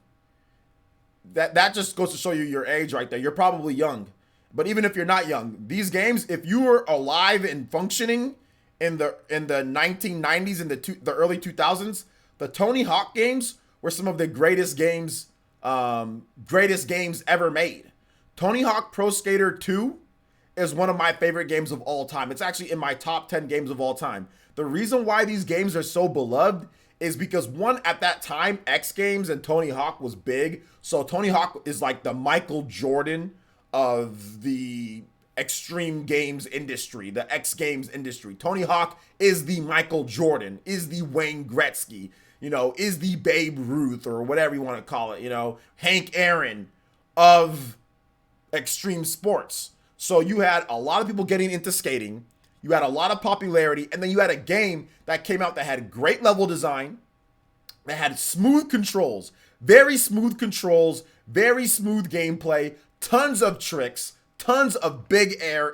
Speaker 1: That just goes to show you your age right there. You're probably young. But even if you're not young, these games, if you were alive and functioning in the 1990s and the early 2000s, the Tony Hawk games were some of the greatest games ever made. Tony Hawk Pro Skater 2 is one of my favorite games of all time. It's actually in my top 10 games of all time. The reason why these games are so beloved is because, one, at that time, X Games and Tony Hawk was big. So Tony Hawk is like the Michael Jordan of the extreme games industry, the X Games industry. Tony Hawk is the Michael Jordan, is the Wayne Gretzky, is the Babe Ruth, or whatever you want to call it, Hank Aaron of extreme sports. So you had a lot of people getting into skating. You had a lot of popularity, and then you had a game that came out that had great level design, that had smooth controls, very smooth gameplay, tons of tricks, tons of big air.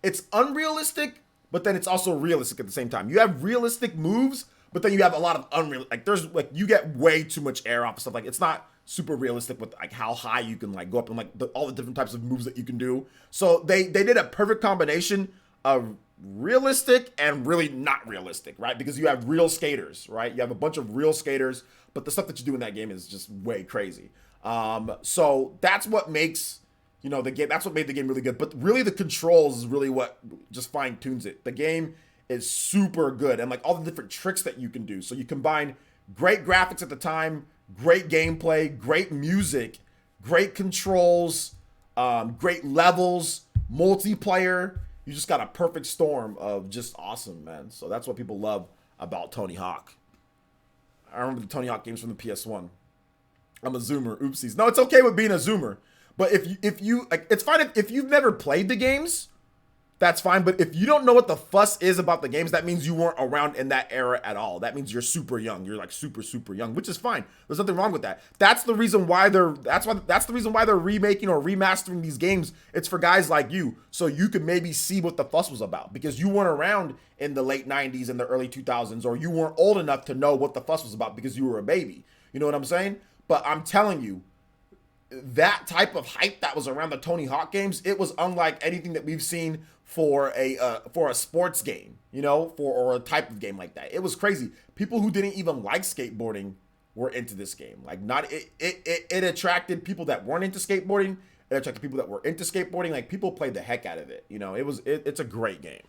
Speaker 1: It's unrealistic, but then it's also realistic at the same time. You have realistic moves, but then you have a lot of unrealistic, you get way too much air off of stuff. Like, it's not super realistic with like how high you can like go up and like all the different types of moves that you can do. So they did a perfect combination of realistic and really not realistic, right? Because you have real skaters, right? You have a bunch of real skaters, but the stuff that you do in that game is just way crazy. So that's what makes, the game, that's what made the game really good. But really the controls is really what just fine tunes it. The game is super good, and like all the different tricks that you can do. So you combine great graphics at the time, great gameplay, great music, great controls, great levels, multiplayer. You just got a perfect storm of just awesome, man. So that's what people love about Tony Hawk. I remember the Tony Hawk games from the PS1. I'm a zoomer. Oopsies. No, it's okay with being a zoomer. But if you like, it's fine if you've never played the games. That's fine. But if you don't know what the fuss is about the games, that means you weren't around in that era at all. That means you're super young. You're like super, super young, which is fine. There's nothing wrong with that. That's the reason why that's the reason why they're remaking or remastering these games. It's for guys like you, so you could maybe see what the fuss was about, because you weren't around in the late 90s and the early 2000s, or you weren't old enough to know what the fuss was about because you were a baby. You know what I'm saying? But I'm telling you, that type of hype that was around the Tony Hawk games, it was unlike anything that we've seen for a sports game, you know, or a type of game like that. It was crazy. People who didn't even like skateboarding were into this game. Like, it attracted people that weren't into skateboarding. It attracted people that were into skateboarding. Like, people played the heck out of it. You know, it's a great game.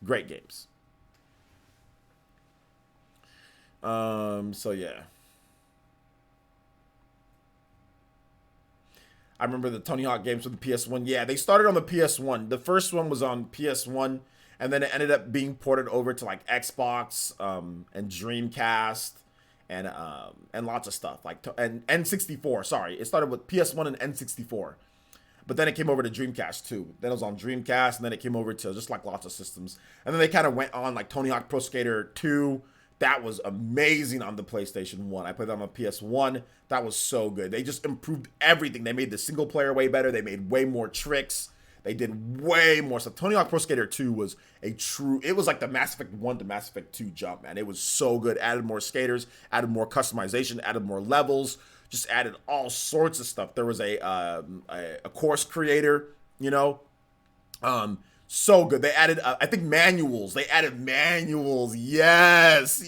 Speaker 1: Great games. So yeah. I remember the Tony Hawk games for the PS1. Yeah, they started on the PS1. The first one was on PS1, and then it ended up being ported over to like Xbox, and Dreamcast, and lots of stuff like and N64. Sorry, it started with PS1 and N64, but then it came over to Dreamcast too. Then it was on Dreamcast, and then it came over to just like lots of systems, and then they kind of went on like Tony Hawk Pro Skater 2. That was amazing on the PlayStation 1. I played that on the PS1. That was so good. They just improved everything. They made the single player way better. They made way more tricks. They did way more stuff. Tony Hawk Pro Skater 2 was it was like the Mass Effect 1 to Mass Effect 2 jump, man. It was so good. Added more skaters, added more customization, added more levels, just added all sorts of stuff. There was a course creator, you know, so good. They added, I think, manuals. They added manuals. Yes.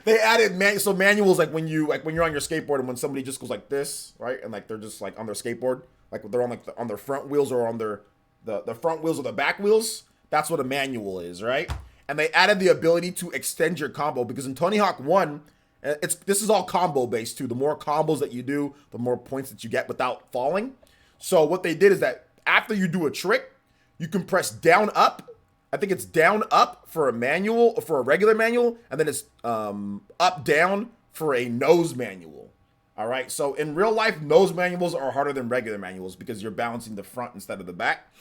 Speaker 1: They added so manuals, like when you're on your skateboard and when somebody just goes like this, right, and like they're just like on their skateboard, like they're on like on their front wheels or on their the front wheels or the back wheels. That's what a manual is, right? And they added the ability to extend your combo, because in Tony Hawk 1, this is all combo based too. The more combos that you do, the more points that you get without falling. So what they did is that after you do a trick, you can press down up. I think it's down up for a manual, for a regular manual, and then it's up down for a nose manual. All right. So in real life, nose manuals are harder than regular manuals because you're balancing the front instead of the back.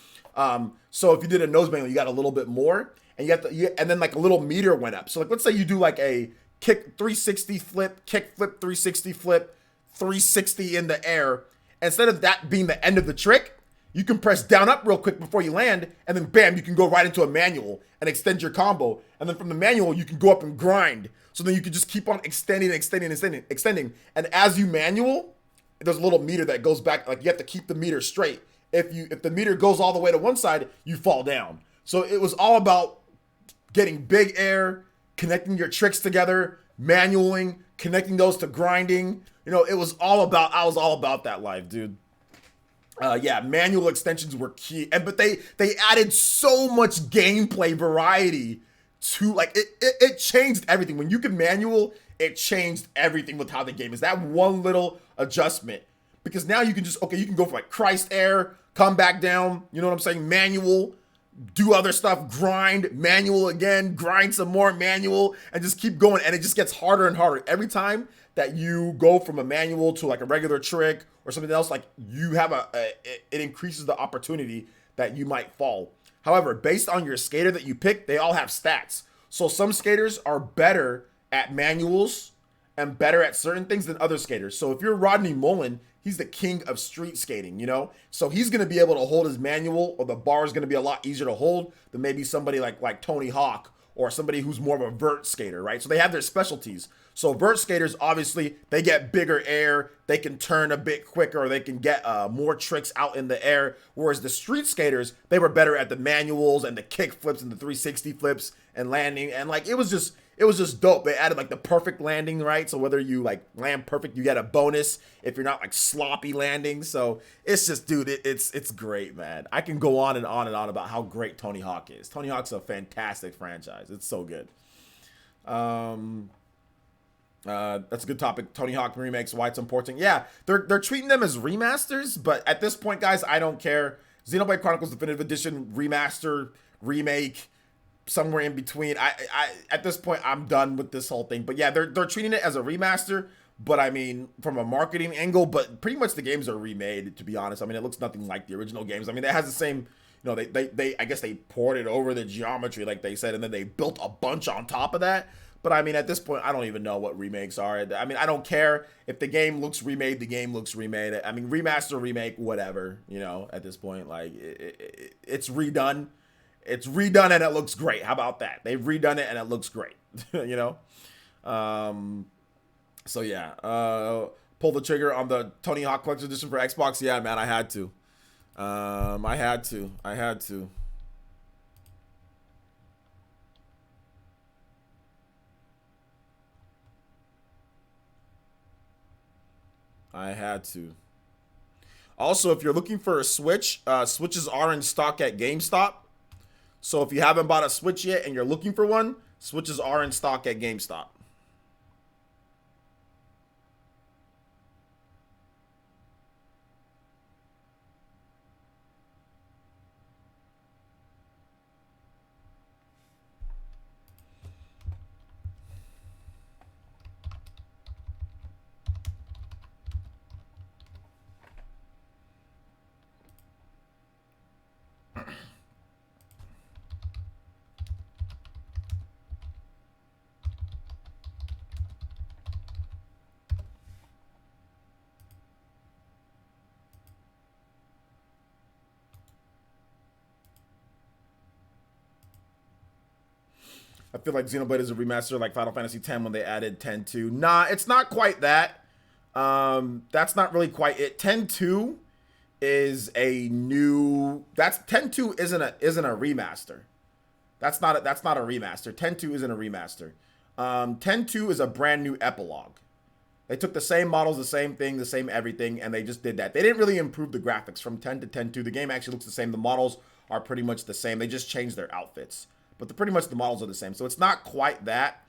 Speaker 1: So if you did a nose manual, you got a little bit more, and and then like a little meter went up. So like, let's say you do like a kick 360 flip, kick flip 360 flip, 360 in the air. Instead of that being the end of the trick, you can press down up real quick before you land, and then bam, you can go right into a manual and extend your combo. And then from the manual, you can go up and grind. So then you can just keep on extending. And as you manual, there's a little meter that goes back. Like, you have to keep the meter straight. If the meter goes all the way to one side, you fall down. So it was all about getting big air, connecting your tricks together, manualing, connecting those to grinding. You know, I was all about that life, dude. Yeah, manual extensions were key, but they added so much gameplay variety to, like, it changed everything. When you could manual, it changed everything with how the game is. That one little adjustment, because now you can you can go for like Christ air, come back down, you know what I'm saying, manual, do other stuff, grind, manual again, grind some more, manual, and just keep going. And it just gets harder and harder every time that you go from a manual to like a regular trick or something else. Like, you have it increases the opportunity that you might fall. However, based on your skater that you pick, they all have stats. So some skaters are better at manuals and better at certain things than other skaters. So if you're Rodney Mullen, he's the king of street skating, you know? So he's going to be able to hold his manual, or the bar is going to be a lot easier to hold than maybe somebody like Tony Hawk, or somebody who's more of a vert skater, right? So they have their specialties. So vert skaters, obviously, they get bigger air, they can turn a bit quicker, or they can get more tricks out in the air. Whereas the street skaters, they were better at the manuals and the kick flips and the 360 flips and landing. And like, it was just dope. They added like the perfect landing, right? So whether you like land perfect, you get a bonus if you're not like sloppy landing. So it's just, dude, it's great, man. I can go on and on and on about how great Tony Hawk is. Tony Hawk's a fantastic franchise. It's so good. That's a good topic. Tony Hawk remakes, why it's important. Yeah, they're treating them as remasters, but at this point, guys, I don't care. Xenoblade Chronicles Definitive Edition, remaster, remake, somewhere in between. I at this point I'm done with this whole thing. But yeah, they're treating it as a remaster. But I mean, from a marketing angle, but pretty much the games are remade. To be honest, I mean, it looks nothing like the original games. I mean, it has the same. You know, they I guess they ported over the geometry like they said, and then they built a bunch on top of that. But I mean, at this point, I don't even know what remakes are. I mean, I don't care if the game looks remade. The game looks remade. I mean, remaster, remake, whatever. You know, at this point, like it's redone. It's redone and it looks great. How about that? They've redone it and it looks great. You know. So yeah, pull the trigger on the Tony Hawk Collector's Edition for Xbox. Yeah, man, I had to. I had to. I had to. Also, if you're looking for a Switch, Switches are in stock at GameStop. So if you haven't bought a Switch yet and you're looking for one, Switches are in stock at GameStop. I feel like Xenoblade is a remaster like Final Fantasy X when they added 10-2. Nah, it's not quite that. That's not really quite it. 10-2 is a new. That's 10-2 isn't a remaster. That's not a remaster. 10-2 isn't a remaster. 10-2 is a brand new epilogue. They took the same models, the same thing, the same everything, and they just did that. They didn't really improve the graphics from 10 to 10-2. The game actually looks the same. The models are pretty much the same. They just changed their outfits. But pretty much the models are the same. So it's not quite that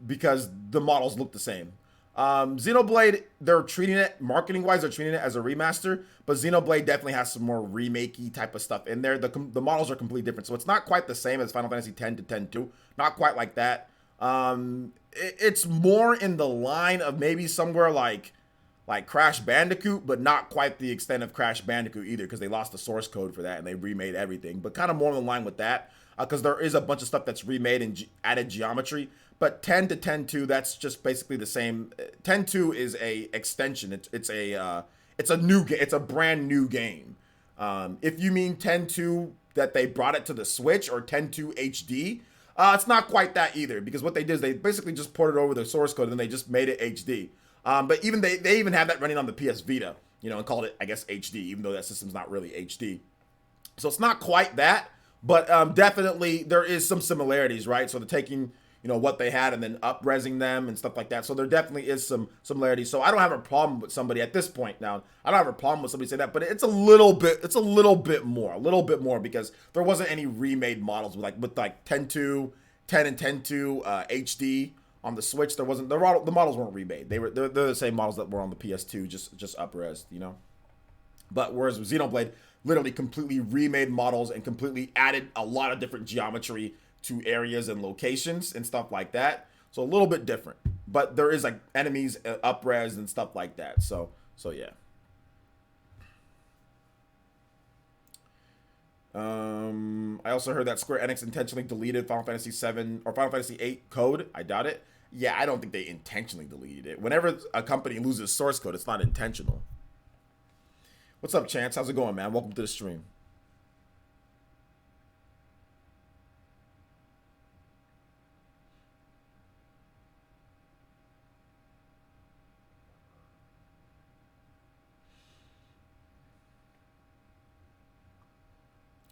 Speaker 1: because the models look the same. Xenoblade, they're treating it, marketing-wise, they're treating it as a remaster. But Xenoblade definitely has some more remake-y type of stuff in there. The models are completely different. So it's not quite the same as Final Fantasy X to 10-2. Not quite like that. It's more in the line of maybe somewhere like Crash Bandicoot, but not quite the extent of Crash Bandicoot either, because they lost the source code for that and they remade everything. But kind of more in line with that, because there is a bunch of stuff that's remade and added geometry. But 10 to 10-2, that's just basically the same. 10-2 is a extension. It's a new game. It's a brand new game. If you mean 10-2 that they brought it to the Switch or 10-2 HD, it's not quite that either, because what they did is they basically just ported over the source code and then they just made it HD. But even they even have that running on the PS Vita, you know, and called it, I guess, HD, even though that system's not really HD. So it's not quite that, but definitely there is some similarities, right? So they're taking, you know, what they had and then up-resing them and stuff like that. So there definitely is some similarities. So I don't have a problem with somebody at this point now. I don't have a problem with somebody saying that, but it's a little bit more because there wasn't any remade models with 10-2, 10 and 10-2 HD. On the Switch, there wasn't the models weren't remade. They're the same models that were on the PS2, just up-resed, you know. But whereas with Xenoblade, literally completely remade models and completely added a lot of different geometry to areas and locations and stuff like that. So a little bit different, but there is like enemies up-res and stuff like that. So yeah. I also heard that Square Enix intentionally deleted Final Fantasy VII or Final Fantasy VIII code. I doubt it. Yeah, I don't think they intentionally deleted it. Whenever a company loses source code, it's not intentional. What's up, Chance? How's it going, man? Welcome to the stream.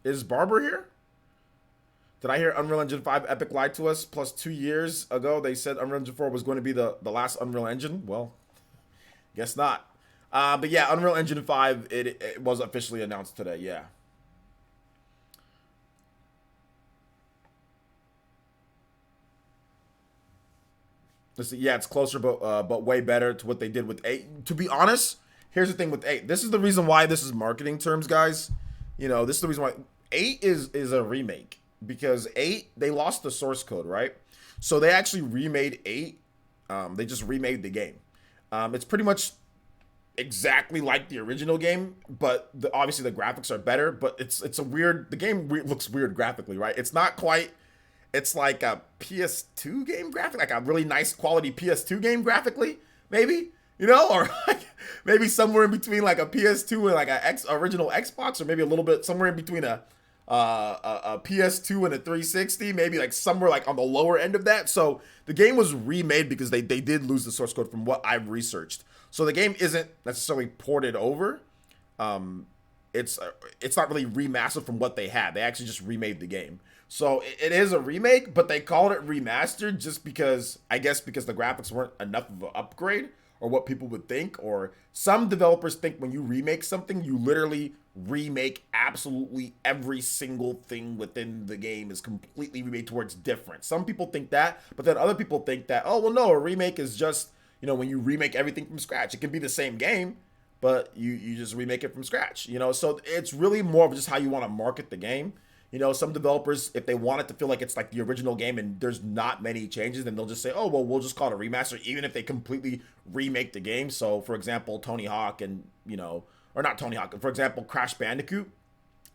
Speaker 1: Is Barber here? Did I hear Unreal Engine 5 Epic lied to us? Plus 2 years ago, they said Unreal Engine 4 was going to be the last Unreal Engine. Well, guess not. But yeah, Unreal Engine 5, it was officially announced today, yeah. Listen, yeah, it's closer, but way better to what they did with 8. To be honest, here's the thing with 8. This is the reason why this is marketing terms, guys. You know, this is the reason why 8 is a remake because 8 they lost the source code, right? So they actually remade 8. They just remade the game. It's pretty much exactly like the original game, but obviously the graphics are better. But it's a weird. The game looks weird graphically, right? It's not quite. It's like a PS2 game graphic, like a really nice quality PS2 game graphically, maybe, you know, or like maybe somewhere in between like a PS2 and like a original Xbox, or maybe a little bit somewhere in between a PS2 and a 360, maybe like somewhere like on the lower end of that. So the game was remade because they did lose the source code from what I've researched. So the game isn't necessarily ported over. It's not really remastered from what they had. They actually just remade the game. So it is a remake, but they called it remastered just because, I guess because the graphics weren't enough of an upgrade, or what people would think. Or some developers think when you remake something, you literally remake absolutely every single thing within the game is completely remade towards different. Some people think that, but then other people think that, oh, well, no, a remake is just, you know, when you remake everything from scratch. It can be the same game, but you just remake it from scratch, you know? So it's really more of just how you want to market the game. You know, some developers, if they want it to feel like it's like the original game and there's not many changes, then they'll just say, oh, well, we'll just call it a remaster, even if they completely remake the game. So, for example, Tony Hawk and, you know, or not Tony Hawk, for example, Crash Bandicoot,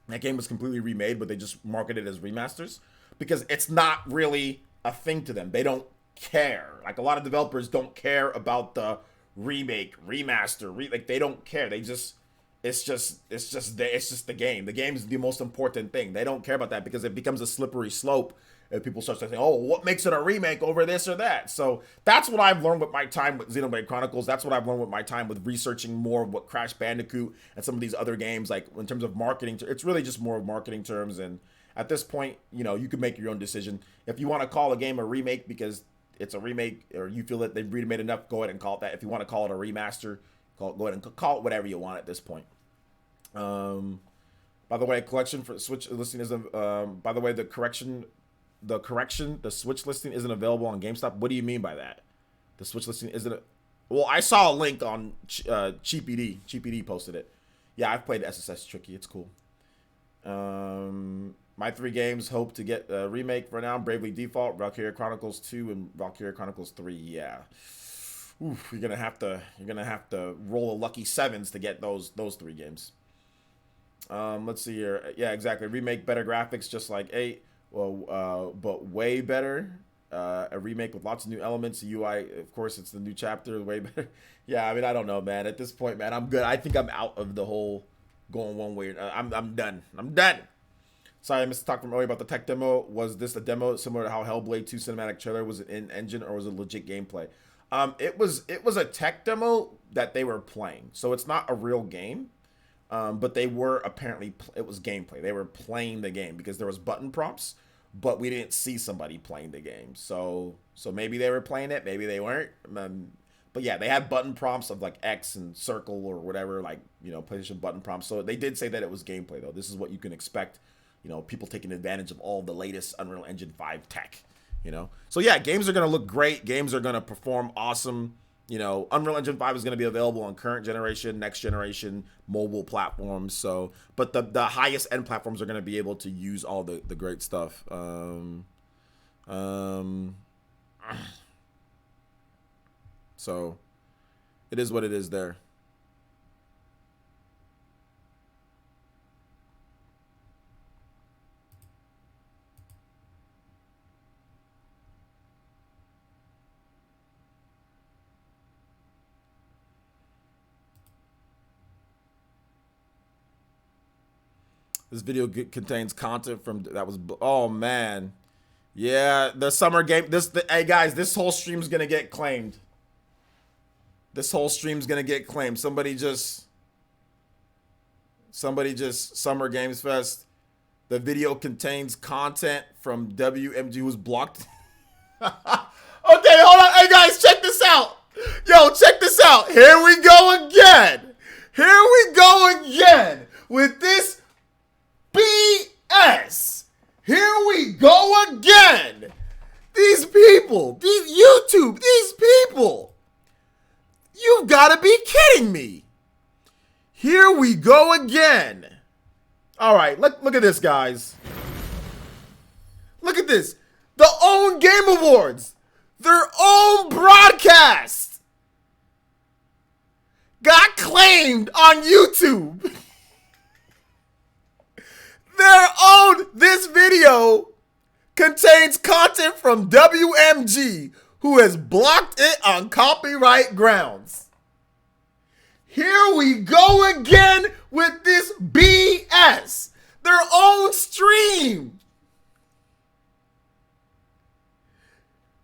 Speaker 1: that game was completely remade, but they just marketed it as remasters because it's not really a thing to them. They don't care. Like, a lot of developers don't care about the remake, remaster, like, they don't care. They just... It's just the game. The game is the most important thing. They don't care about that because it becomes a slippery slope if people start saying, oh, what makes it a remake over this or that? So that's what I've learned with my time with Xenoblade Chronicles. That's what I've learned with my time with researching more of what Crash Bandicoot and some of these other games, like in terms of marketing. It's really just more of marketing terms. And at this point, you know, you can make your own decision. If you want to call a game a remake because it's a remake, or you feel that they've remade enough, go ahead and call it that. If you want to call it a remaster, go ahead and call it whatever you want at this point. By the way, collection for Switch listing isn't. By the way, the Switch listing isn't available on GameStop. What do you mean by that? The Switch listing isn't. Well, I saw a link on CheapED. CheapED posted it. Yeah, I've played SSS Tricky. It's cool. My 3 games hope to get a remake for now: Bravely Default, Valkyria Chronicles 2, and Valkyria Chronicles 3. Yeah. Oof, you're gonna have to roll a lucky 7s to get those 3 games. Let's see here. Yeah, exactly. Remake, better graphics, just like 8. Well, but way better. A remake with lots of new elements. The UI, of course, it's the new chapter. Way better. Yeah, I mean, I don't know, man. At this point, man, I'm good. I think I'm out of the whole going one way. I'm done. I'm done. Sorry, I missed talk from earlier about the tech demo. Was this a demo similar to how Hellblade 2 cinematic trailer was it in engine, or was it legit gameplay? It was a tech demo that they were playing, so it's not a real game. But they were apparently, it was gameplay. They were playing the game because there was button prompts, but we didn't see somebody playing the game. So maybe they were playing it, maybe they weren't. But yeah, they had button prompts of like X and circle or whatever, like, you know, PlayStation button prompts. So they did say that it was gameplay though. This is what you can expect, you know, people taking advantage of all the latest Unreal Engine 5 tech, you know? So yeah, games are going to look great. Games are going to perform awesome. You know, Unreal Engine 5 is going to be available on current generation, next generation mobile platforms. So, but the highest end platforms are going to be able to use all the great stuff. So, it is what it is there. This video contains content from that was, oh man, yeah, the summer game. Hey guys, this whole stream's gonna get claimed. This whole stream's gonna get claimed. Somebody just Summer Games Fest. The video contains content from WMG who's blocked. Okay, hold on. Hey guys, check this out. Yo, check this out. Here we go again. Here we go again with this BS. Here we go again. These people, these people. You've got to be kidding me. Here we go again. All right, look at this, guys. Look at this. The own Game Awards, their own broadcast, got claimed on YouTube. Their own, this video contains content from WMG, who has blocked it on copyright grounds. Here we go again with this BS. Their own stream.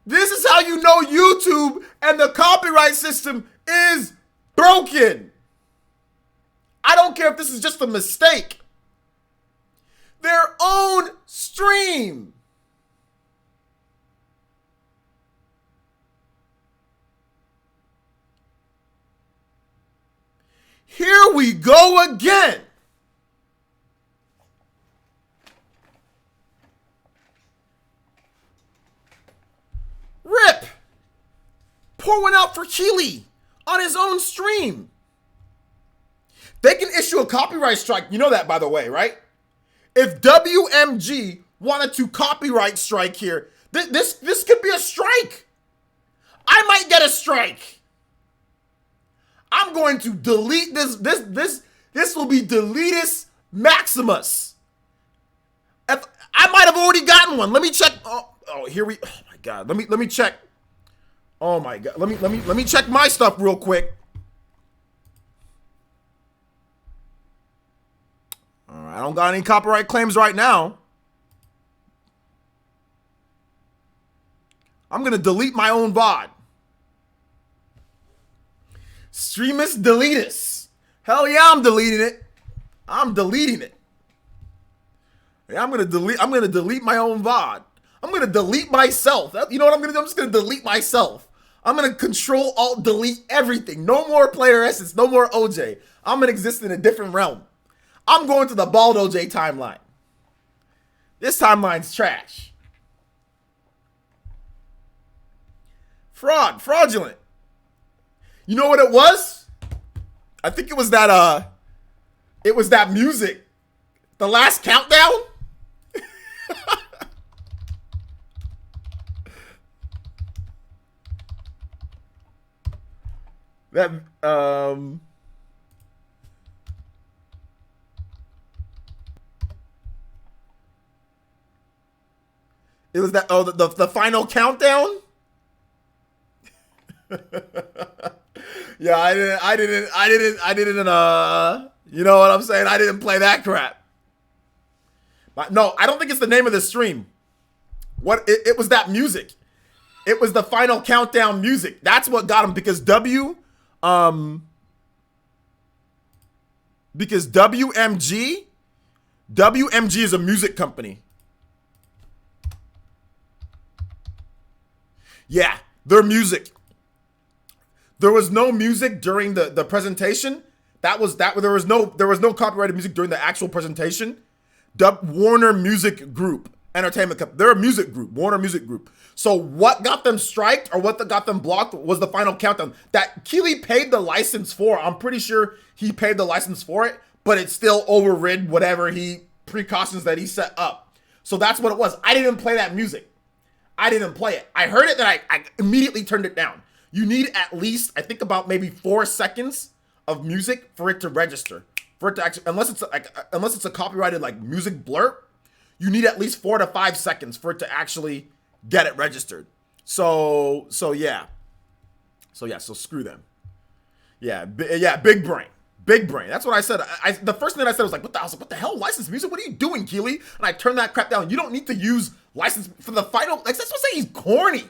Speaker 1: This is how you know YouTube and the copyright system is broken. I don't care if this is just a mistake. Their own stream. Here we go again. Rip. Pour one out for Keely on his own stream. They can issue a copyright strike. You know that, by the way, right? If WMG wanted to copyright strike here, this could be a strike. I might get a strike. I'm going to delete this. This will be deletus maximus. If I might have already gotten one. Let me check. Oh, here we. Oh my God. Let me check. Oh my God. Let me check my stuff real quick. All right, I don't got any copyright claims right now. I'm gonna delete my own VOD. Streamus deletus. Hell yeah, I'm deleting it. I'm deleting it. Yeah, I'm gonna delete my own VOD. I'm gonna delete myself. You know what I'm gonna do? I'm just gonna delete myself. I'm gonna control alt delete everything. No more PlayerEssence, no more OJ. I'm gonna exist in a different realm. I'm going to the bald OJ timeline. This timeline's trash. Fraudulent. You know what it was? I think it was that music. The last countdown? It was that the final countdown? Yeah, I didn't you know what I'm saying? I didn't play that crap. But no, I don't think it's the name of the stream. It was that music. It was the final countdown music. That's what got him because WMG is a music company. Yeah, their music. There was no music during the presentation. There was no copyrighted music during the actual presentation. Warner Music Group, Entertainment Company. They're a music group, Warner Music Group. So what got them striked or what got them blocked was the final countdown that Keely paid the license for. I'm pretty sure he paid the license for it, but it still overrid whatever precautions that he set up. So that's what it was. I didn't play that music. I didn't play it. I heard it, then I immediately turned it down. You need at least, I think about maybe 4 seconds of music for it to register. For it to actually, unless it's a copyrighted like music blurb, you need at least 4 to 5 seconds for it to actually get it registered. So yeah. So screw them. Yeah, big brain. Big brain. That's what I said. The first thing that I said was like, what the hell? Licensed music? What are you doing, Keely? And I turned that crap down. You don't need to use license for the final. Like, that's what I'm saying. He's corny.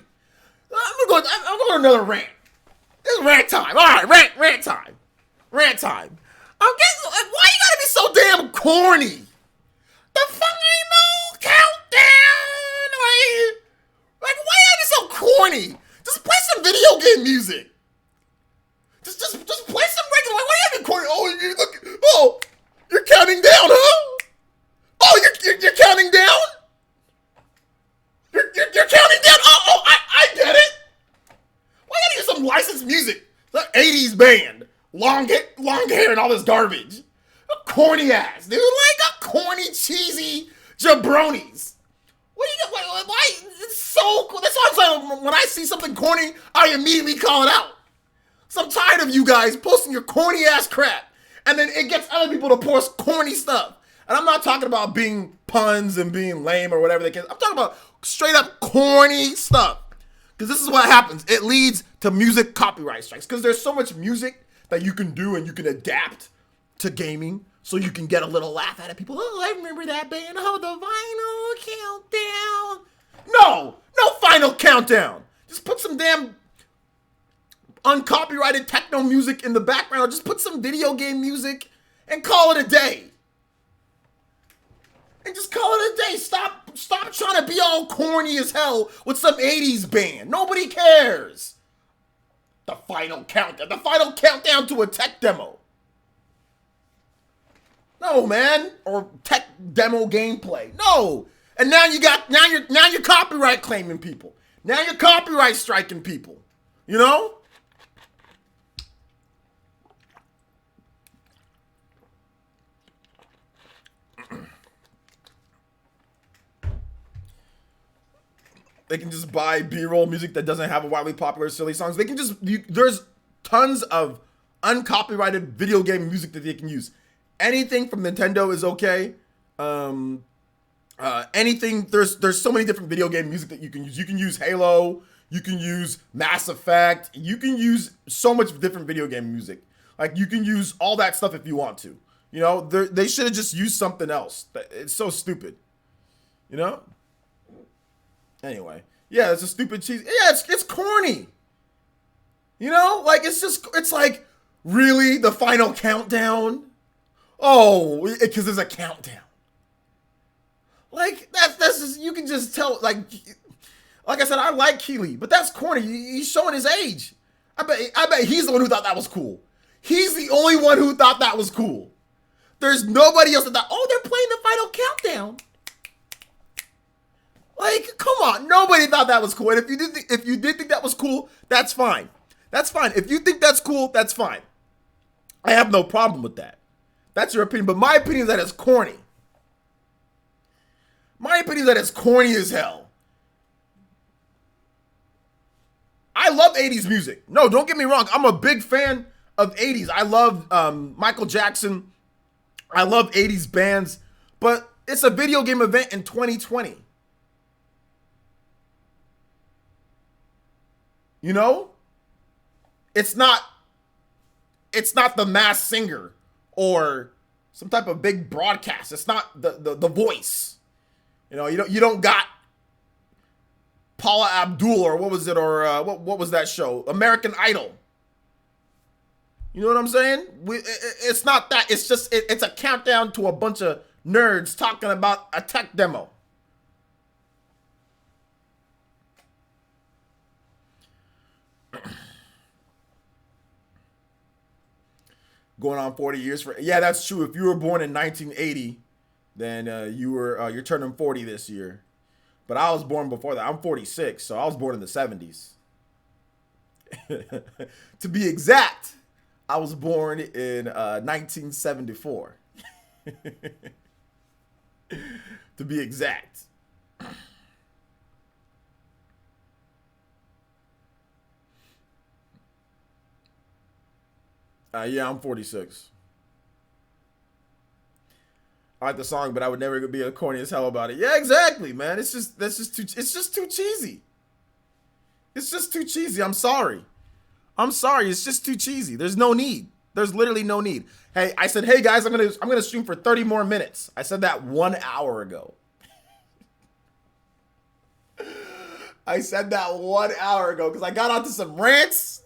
Speaker 1: I'm going on another rant. This is rant time. All right, rant time. Rant time. I'm getting. Why you gotta be so damn corny? The final countdown. Like, why you gotta be so corny? Just play some video game music. Just play some regular. Why you gotta be corny? Oh, you look. Oh, you're counting down, huh? Oh, you're counting down. You're counting down. Oh, I get it. Why you gotta use some licensed music? The 80s band. Long hair and all this garbage. A corny ass, dude. Like a corny, cheesy jabronis. What do you why? It's so cool. That's why I'm saying when I see something corny, I immediately call it out. So I'm tired of you guys posting your corny ass crap, and then it gets other people to post corny stuff. And I'm not talking about being puns and being lame or whatever they can. I'm talking about straight up corny stuff. Because this is what happens. It leads to music copyright strikes. Because there's so much music that you can do and you can adapt to gaming so you can get a little laugh out of people. Oh, I remember that band. Oh, the Final Countdown. No Final Countdown. Just put some damn uncopyrighted techno music in the background. Or just put some video game music and call it a day. And just call it a day. Stop trying to be all corny as hell with some 80s band. Nobody cares. The Final Countdown. The Final Countdown to a tech demo. No, man. Or tech demo gameplay. No. And now you're copyright claiming people. Now you're copyright striking people. You know? They can just buy B-roll music that doesn't have a widely popular silly songs. They can just, there's tons of uncopyrighted video game music that they can use. Anything from Nintendo is okay. Anything, there's so many different video game music that you can use. You can use Halo, you can use Mass Effect, you can use so much different video game music. Like, you can use all that stuff if you want to. You know, they should have just used something else. It's so stupid. You know? Anyway, yeah, it's a stupid cheese. Yeah, it's corny. You know, like it's like, really, the Final Countdown? Oh, because there's a countdown. Like that's just, you can just tell. Like I said, I like Keeley, but that's corny. He's showing his age. I bet he's the one who thought that was cool. He's the only one who thought that was cool. There's nobody else that thought, oh, they're playing the Final Countdown. Like, come on. Nobody thought that was cool. And if you did think that was cool, that's fine. That's fine. If you think that's cool, that's fine. I have no problem with that. That's your opinion. But my opinion is that it's corny. My opinion is that it's corny as hell. I love 80s music. No, don't get me wrong. I'm a big fan of 80s. I love Michael Jackson. I love 80s bands. But it's a video game event in 2020. You know? It's not the Masked Singer or some type of big broadcast. It's not the Voice. You know, you don't got Paula Abdul or what was it, or what was that show? American Idol. You know what I'm saying? It's not that. It's just it's a countdown to a bunch of nerds talking about a tech demo. Going on 40 years for, yeah, that's true. If you were born in 1980, then you're turning 40 this year. But I was born before that. I'm 46, so I was born in the 70s. To be exact, I was born in 1974. To be exact. Yeah, I'm 46. I like the song, but I would never be a corny as hell about it. Yeah, exactly, man. It's just too cheesy. It's just too cheesy. I'm sorry. It's just too cheesy. There's no need. There's literally no need. Hey, I said, hey guys, I'm gonna stream for 30 more minutes. I said that 1 hour ago. I said that 1 hour ago because I got onto some rants.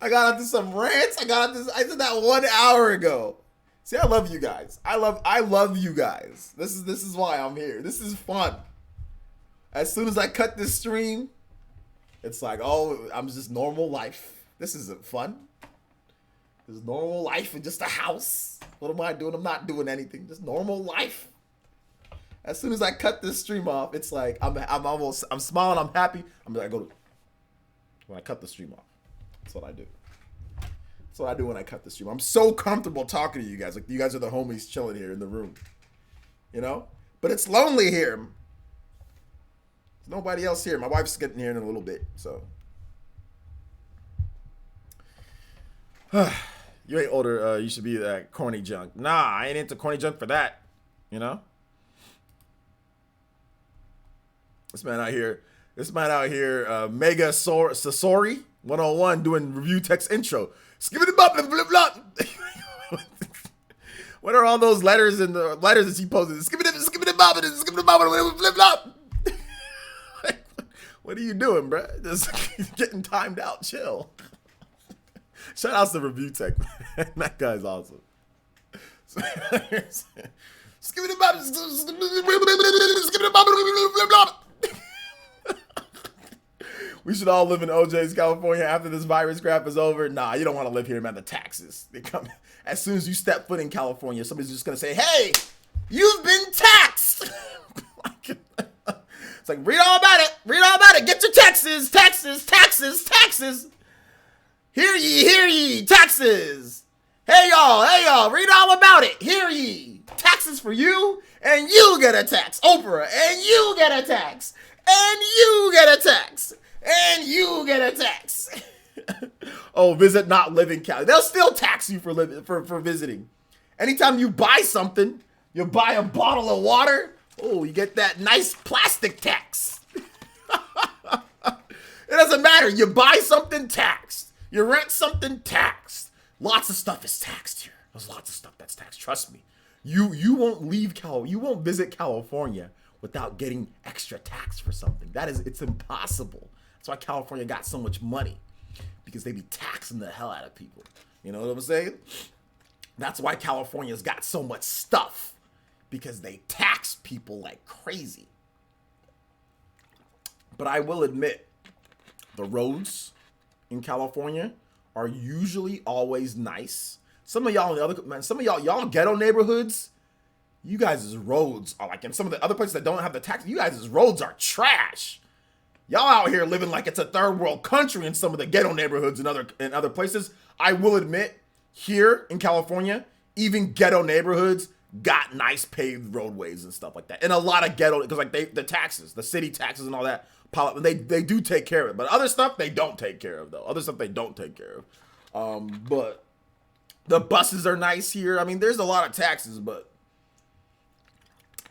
Speaker 1: I said that 1 hour ago. See, I love you guys. I love you guys. This is why I'm here. This is fun. As soon as I cut this stream, it's like, oh, I'm just normal life. This isn't fun. This is normal life in just a house. What am I doing? I'm not doing anything. Just normal life. As soon as I cut this stream off, it's like I'm smiling. I'm happy. When I cut the stream off. That's what I do. That's what I do when I cut the stream. I'm so comfortable talking to you guys. Like, you guys are the homies chilling here in the room. You know? But it's lonely here. There's nobody else here. My wife's getting here in a little bit, so. You ain't older. You should be that corny junk. Nah, I ain't into corny junk for that. You know? This man out here, Mega Sasori 101 doing review text intro. Skip it up and flip flop. What are all those letters and the letters that he posted? Skip it up, and flip flop. What are you doing, bro? Just getting timed out. Chill. Shout out to review tech, man. That guy's awesome. Skip it up, flip flop. We should all live in OJ's California after this virus crap is over. Nah, you don't want to live here, man. The taxes, they come as soon as you step foot in California. Somebody's just gonna say, "Hey, you've been taxed." It's like, read all about it. Read all about it. Get your taxes, taxes, taxes, taxes. Hear ye, taxes. Hey y'all, read all about it. Hear ye, taxes for you, and you get a tax. Oprah, and you get a tax, and you get a tax. And you get a tax. Oh, visit not living Cali. They'll still tax you for visiting. Anytime you buy something, you buy a bottle of water. Oh, you get that nice plastic tax. It doesn't matter. You buy something, taxed. You rent something, taxed. Lots of stuff is taxed here. There's lots of stuff that's taxed. Trust me. You won't leave You won't visit California without getting extra tax for something. It's impossible. That's why California got so much money, because they be taxing the hell out of people. You know what I'm saying? That's why California's got so much stuff, because they tax people like crazy. But I will admit, the roads in California are usually always nice. Some of y'all y'all ghetto neighborhoods, you guys' roads are like, in some of the other places that don't have the tax, you guys' roads are trash. Y'all out here living like it's a third world country in some of the ghetto neighborhoods and other places. I will admit, here in California, even ghetto neighborhoods got nice paved roadways and stuff like that. And a lot of ghetto, because like the taxes, the city taxes and all that, they do take care of it. But other stuff they don't take care of though. But the buses are nice here. I mean, there's a lot of taxes, but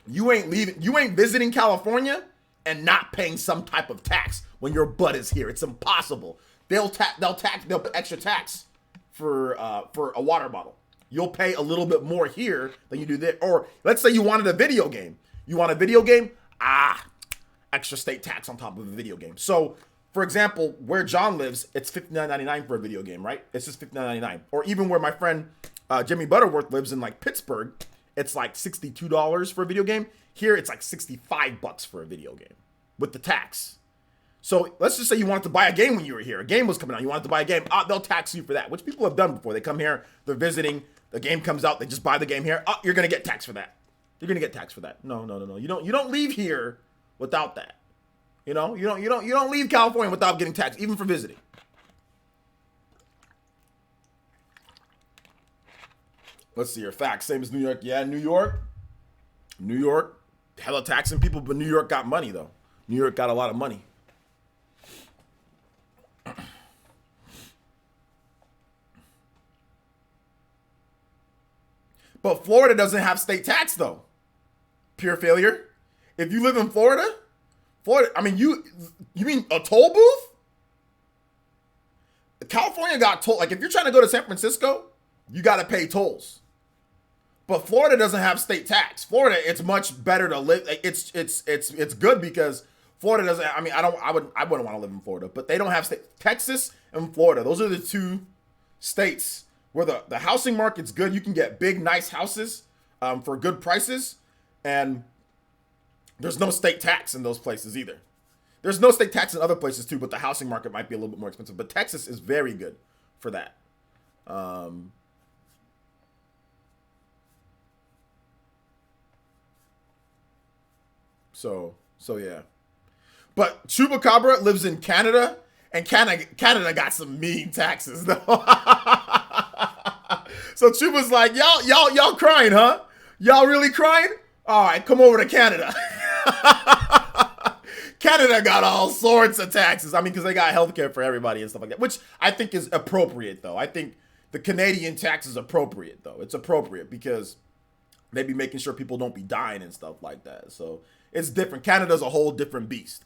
Speaker 1: you ain't visiting California and not paying some type of tax when your butt is here. It's impossible. They'll put extra tax for a water bottle. You'll pay a little bit more here than you do there. Or let's say you wanted a video game. Extra state tax on top of a video game. So, for example, where John lives, it's $59.99 for a video game, right? It's just $59.99. Or even where my friend Jimmy Butterworth lives in like Pittsburgh, it's like $62 for a video game. Here, it's like $65 for a video game with the tax. So let's just say you wanted to buy a game when you were here. A game was coming out. You wanted to buy a game. They'll tax you for that, which people have done before. They come here, they're visiting. The game comes out. They just buy the game here. You're gonna get taxed for that. You're gonna get taxed for that. No. You don't leave here without that. You don't leave California without getting taxed, even for visiting. Let's see your facts. Same as New York. Yeah, New York, hella taxing people, but New York got money, though. New York got a lot of money. But Florida doesn't have state tax, though. Pure failure. If you live in Florida, I mean, you mean a toll booth? California got toll. Like, if you're trying to go to San Francisco, you got to pay tolls. But Florida doesn't have state tax. Florida, it's much better to live. It's good because Florida doesn't. I mean, I wouldn't want to live in Florida, but they don't have state. Texas and Florida, those are the two states where the housing market's good. You can get big, nice houses for good prices, and there's no state tax in those places either. There's no state tax in other places too, but the housing market might be a little bit more expensive. But Texas is very good for that. So yeah. But Chupacabra lives in Canada, and Canada got some mean taxes though. So Chuba's like, y'all crying, huh? Y'all really crying? All right, come over to Canada. Canada got all sorts of taxes. I mean, because they got healthcare for everybody and stuff like that, which I think is appropriate, though. I think the Canadian tax is appropriate, though. It's appropriate because they be making sure people don't be dying and stuff like that. So it's different. Canada's a whole different beast.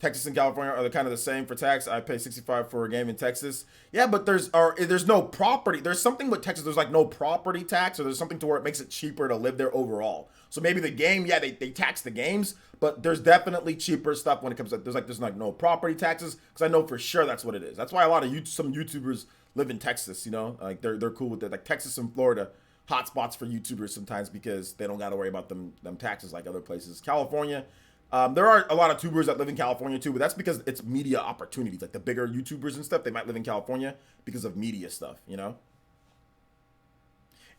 Speaker 1: Texas and California are kind of the same for tax. I pay $65 for a game in Texas. Yeah, but there's no property. There's something with Texas. There's like no property tax, or there's something to where it makes it cheaper to live there overall. So maybe the game, yeah, they tax the games, but there's definitely cheaper stuff when it comes to there's no property taxes, because I know for sure that's what it is. That's why a lot of some YouTubers live in Texas. You know, like they're cool with it. Like Texas and Florida, hotspots for YouTubers sometimes because they don't got to worry about them taxes like other places. California. There are a lot of tubers that live in California too, but that's because it's media opportunities. Like the bigger YouTubers and stuff, they might live in California because of media stuff, you know?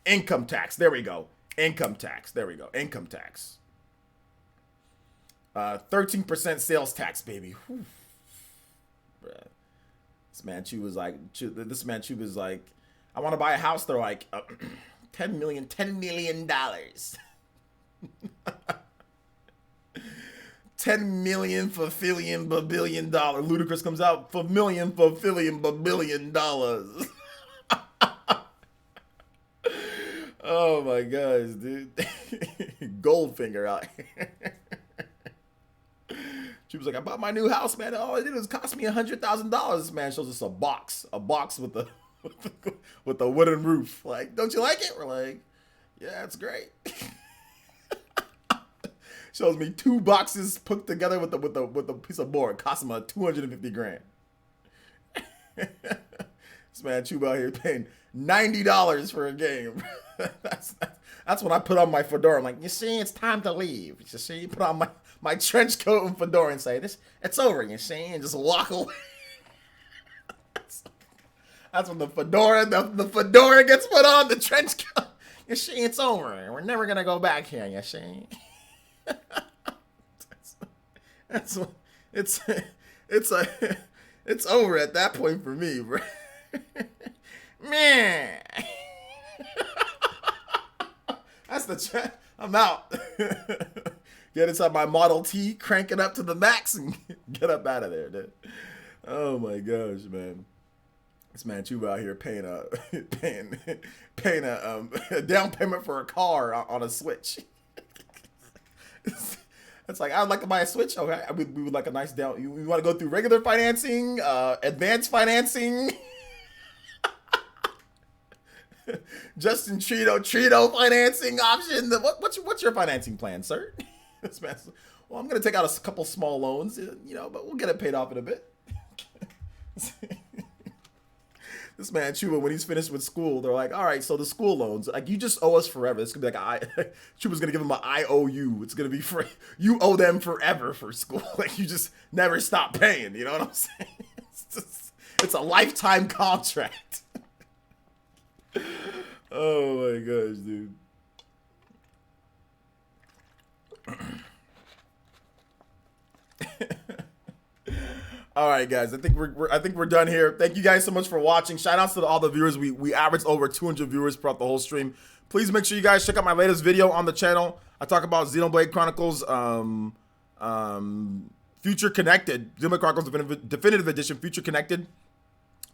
Speaker 1: Income tax. 13% sales tax, baby. Whew. Bruh. This man Chu was like, I want to buy a house. They're like, $10 million. $10 million for $1 billion. Ludacris comes out for $1 billion. Oh my gosh, dude. Goldfinger out here. She was like, I bought my new house, man. All it did was cost me $100,000. This man shows us a box with the with a wooden roof. Like, don't you like it? We're like, yeah, it's great. Shows me 2 boxes put together with a piece of board. Cost him $250,000. This man Chuba out here paying $90 for a game. That's when I put on my fedora. I'm like, you see, it's time to leave. You see, put on my trench coat and fedora and say, it's over, you see, and just walk away. That's when the fedora gets put on, the trench coat. You see, it's over. We're never gonna go back here, you see. It's over at that point for me, bro. Man. That's the chat. I'm out. Get inside my Model T, crank it up to the max, and get up out of there, dude. Oh my gosh, man. This man Chuba out here paying a down payment for a car on a Switch. It's like, I would like to buy a Switch. Okay, we would like a nice down. You want to go through regular financing, advanced financing, Justin Trito financing option. What's your financing plan, sir? This man, well, I'm gonna take out a couple small loans, you know, but we'll get it paid off in a bit. This man Chuba, when he's finished with school, they're like, all right, so the school loans, like, you just owe us forever. This could be like Chuba's gonna give him an IOU. It's gonna be free. You owe them forever for school. Like, you just never stop paying. You know what I'm saying? It's a lifetime contract. Oh my gosh, dude. All right, guys. I think we're done here. Thank you guys so much for watching. Shout outs to all the viewers. We averaged over 200 viewers throughout the whole stream. Please make sure you guys check out my latest video on the channel. I talk about Xenoblade Chronicles, Future Connected, Xenoblade Chronicles Definitive Edition, Future Connected.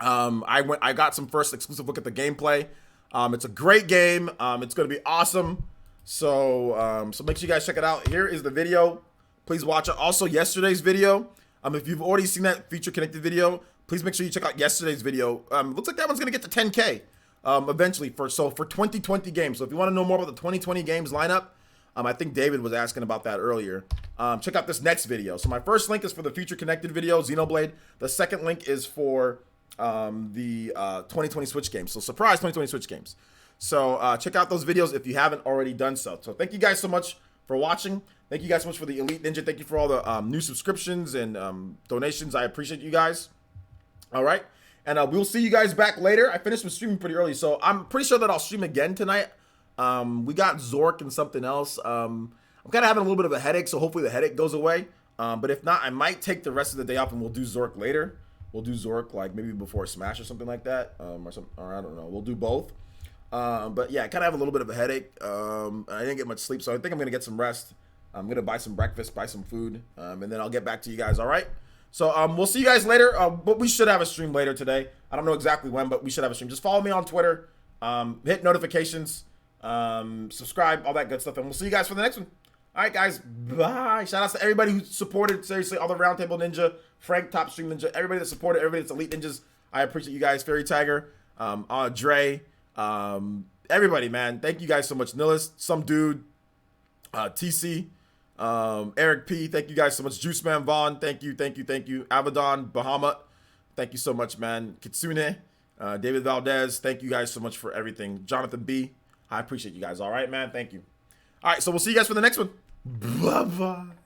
Speaker 1: I got some first exclusive look at the gameplay. It's a great game. It's gonna be awesome. So make sure you guys check it out. Here is the video. Please watch it. Also, yesterday's video. If you've already seen that Future Connected video, please make sure you check out yesterday's video. Looks like that one's gonna get to 10K eventually for 2020 games. So if you want to know more about the 2020 games lineup, I think David was asking about that earlier. Check out this next video. So my first link is for the Future Connected video, Xenoblade. The second link is for the 2020 Switch games. So surprise 2020 Switch games. So check out those videos if you haven't already done so. So thank you guys so much for watching. Thank you guys so much for the Elite Ninja. Thank you for all the new subscriptions and donations. I appreciate you guys. All right. And we'll see you guys back later. I finished with streaming pretty early, so I'm pretty sure that I'll stream again tonight. We got Zork and something else. I'm kind of having a little bit of a headache, so hopefully the headache goes away. But if not, I might take the rest of the day off and we'll do Zork later. we'll do Zork like maybe before Smash or something like that, or I don't know. We'll do both. But yeah, I kind of have a little bit of a headache. I didn't get much sleep, so I think I'm gonna get some rest. I'm gonna buy some breakfast, buy some food, and then I'll get back to you guys. All right. So we'll see you guys later. But we should have a stream later today. I don't know exactly when, but we should have a stream. Just follow me on Twitter. Hit notifications. Subscribe, all that good stuff, and we'll see you guys for the next one. All right, guys. Bye. Shout outs to everybody who supported. Seriously, all the Roundtable Ninja, Frank, Top Stream Ninja, everybody that supported, everybody that's Elite Ninjas. I appreciate you guys. Fairy Tiger, Dre, everybody, man. Thank you guys so much. Nillis, some dude, TC, Eric P. Thank you guys so much. Juice Man Vaughn. Thank you. Abaddon, Bahamut. Thank you so much, man. Kitsune, David Valdez. Thank you guys so much for everything. Jonathan B. I appreciate you guys. All right, man. Thank you. All right, so we'll see you guys for the next one. Bye-bye.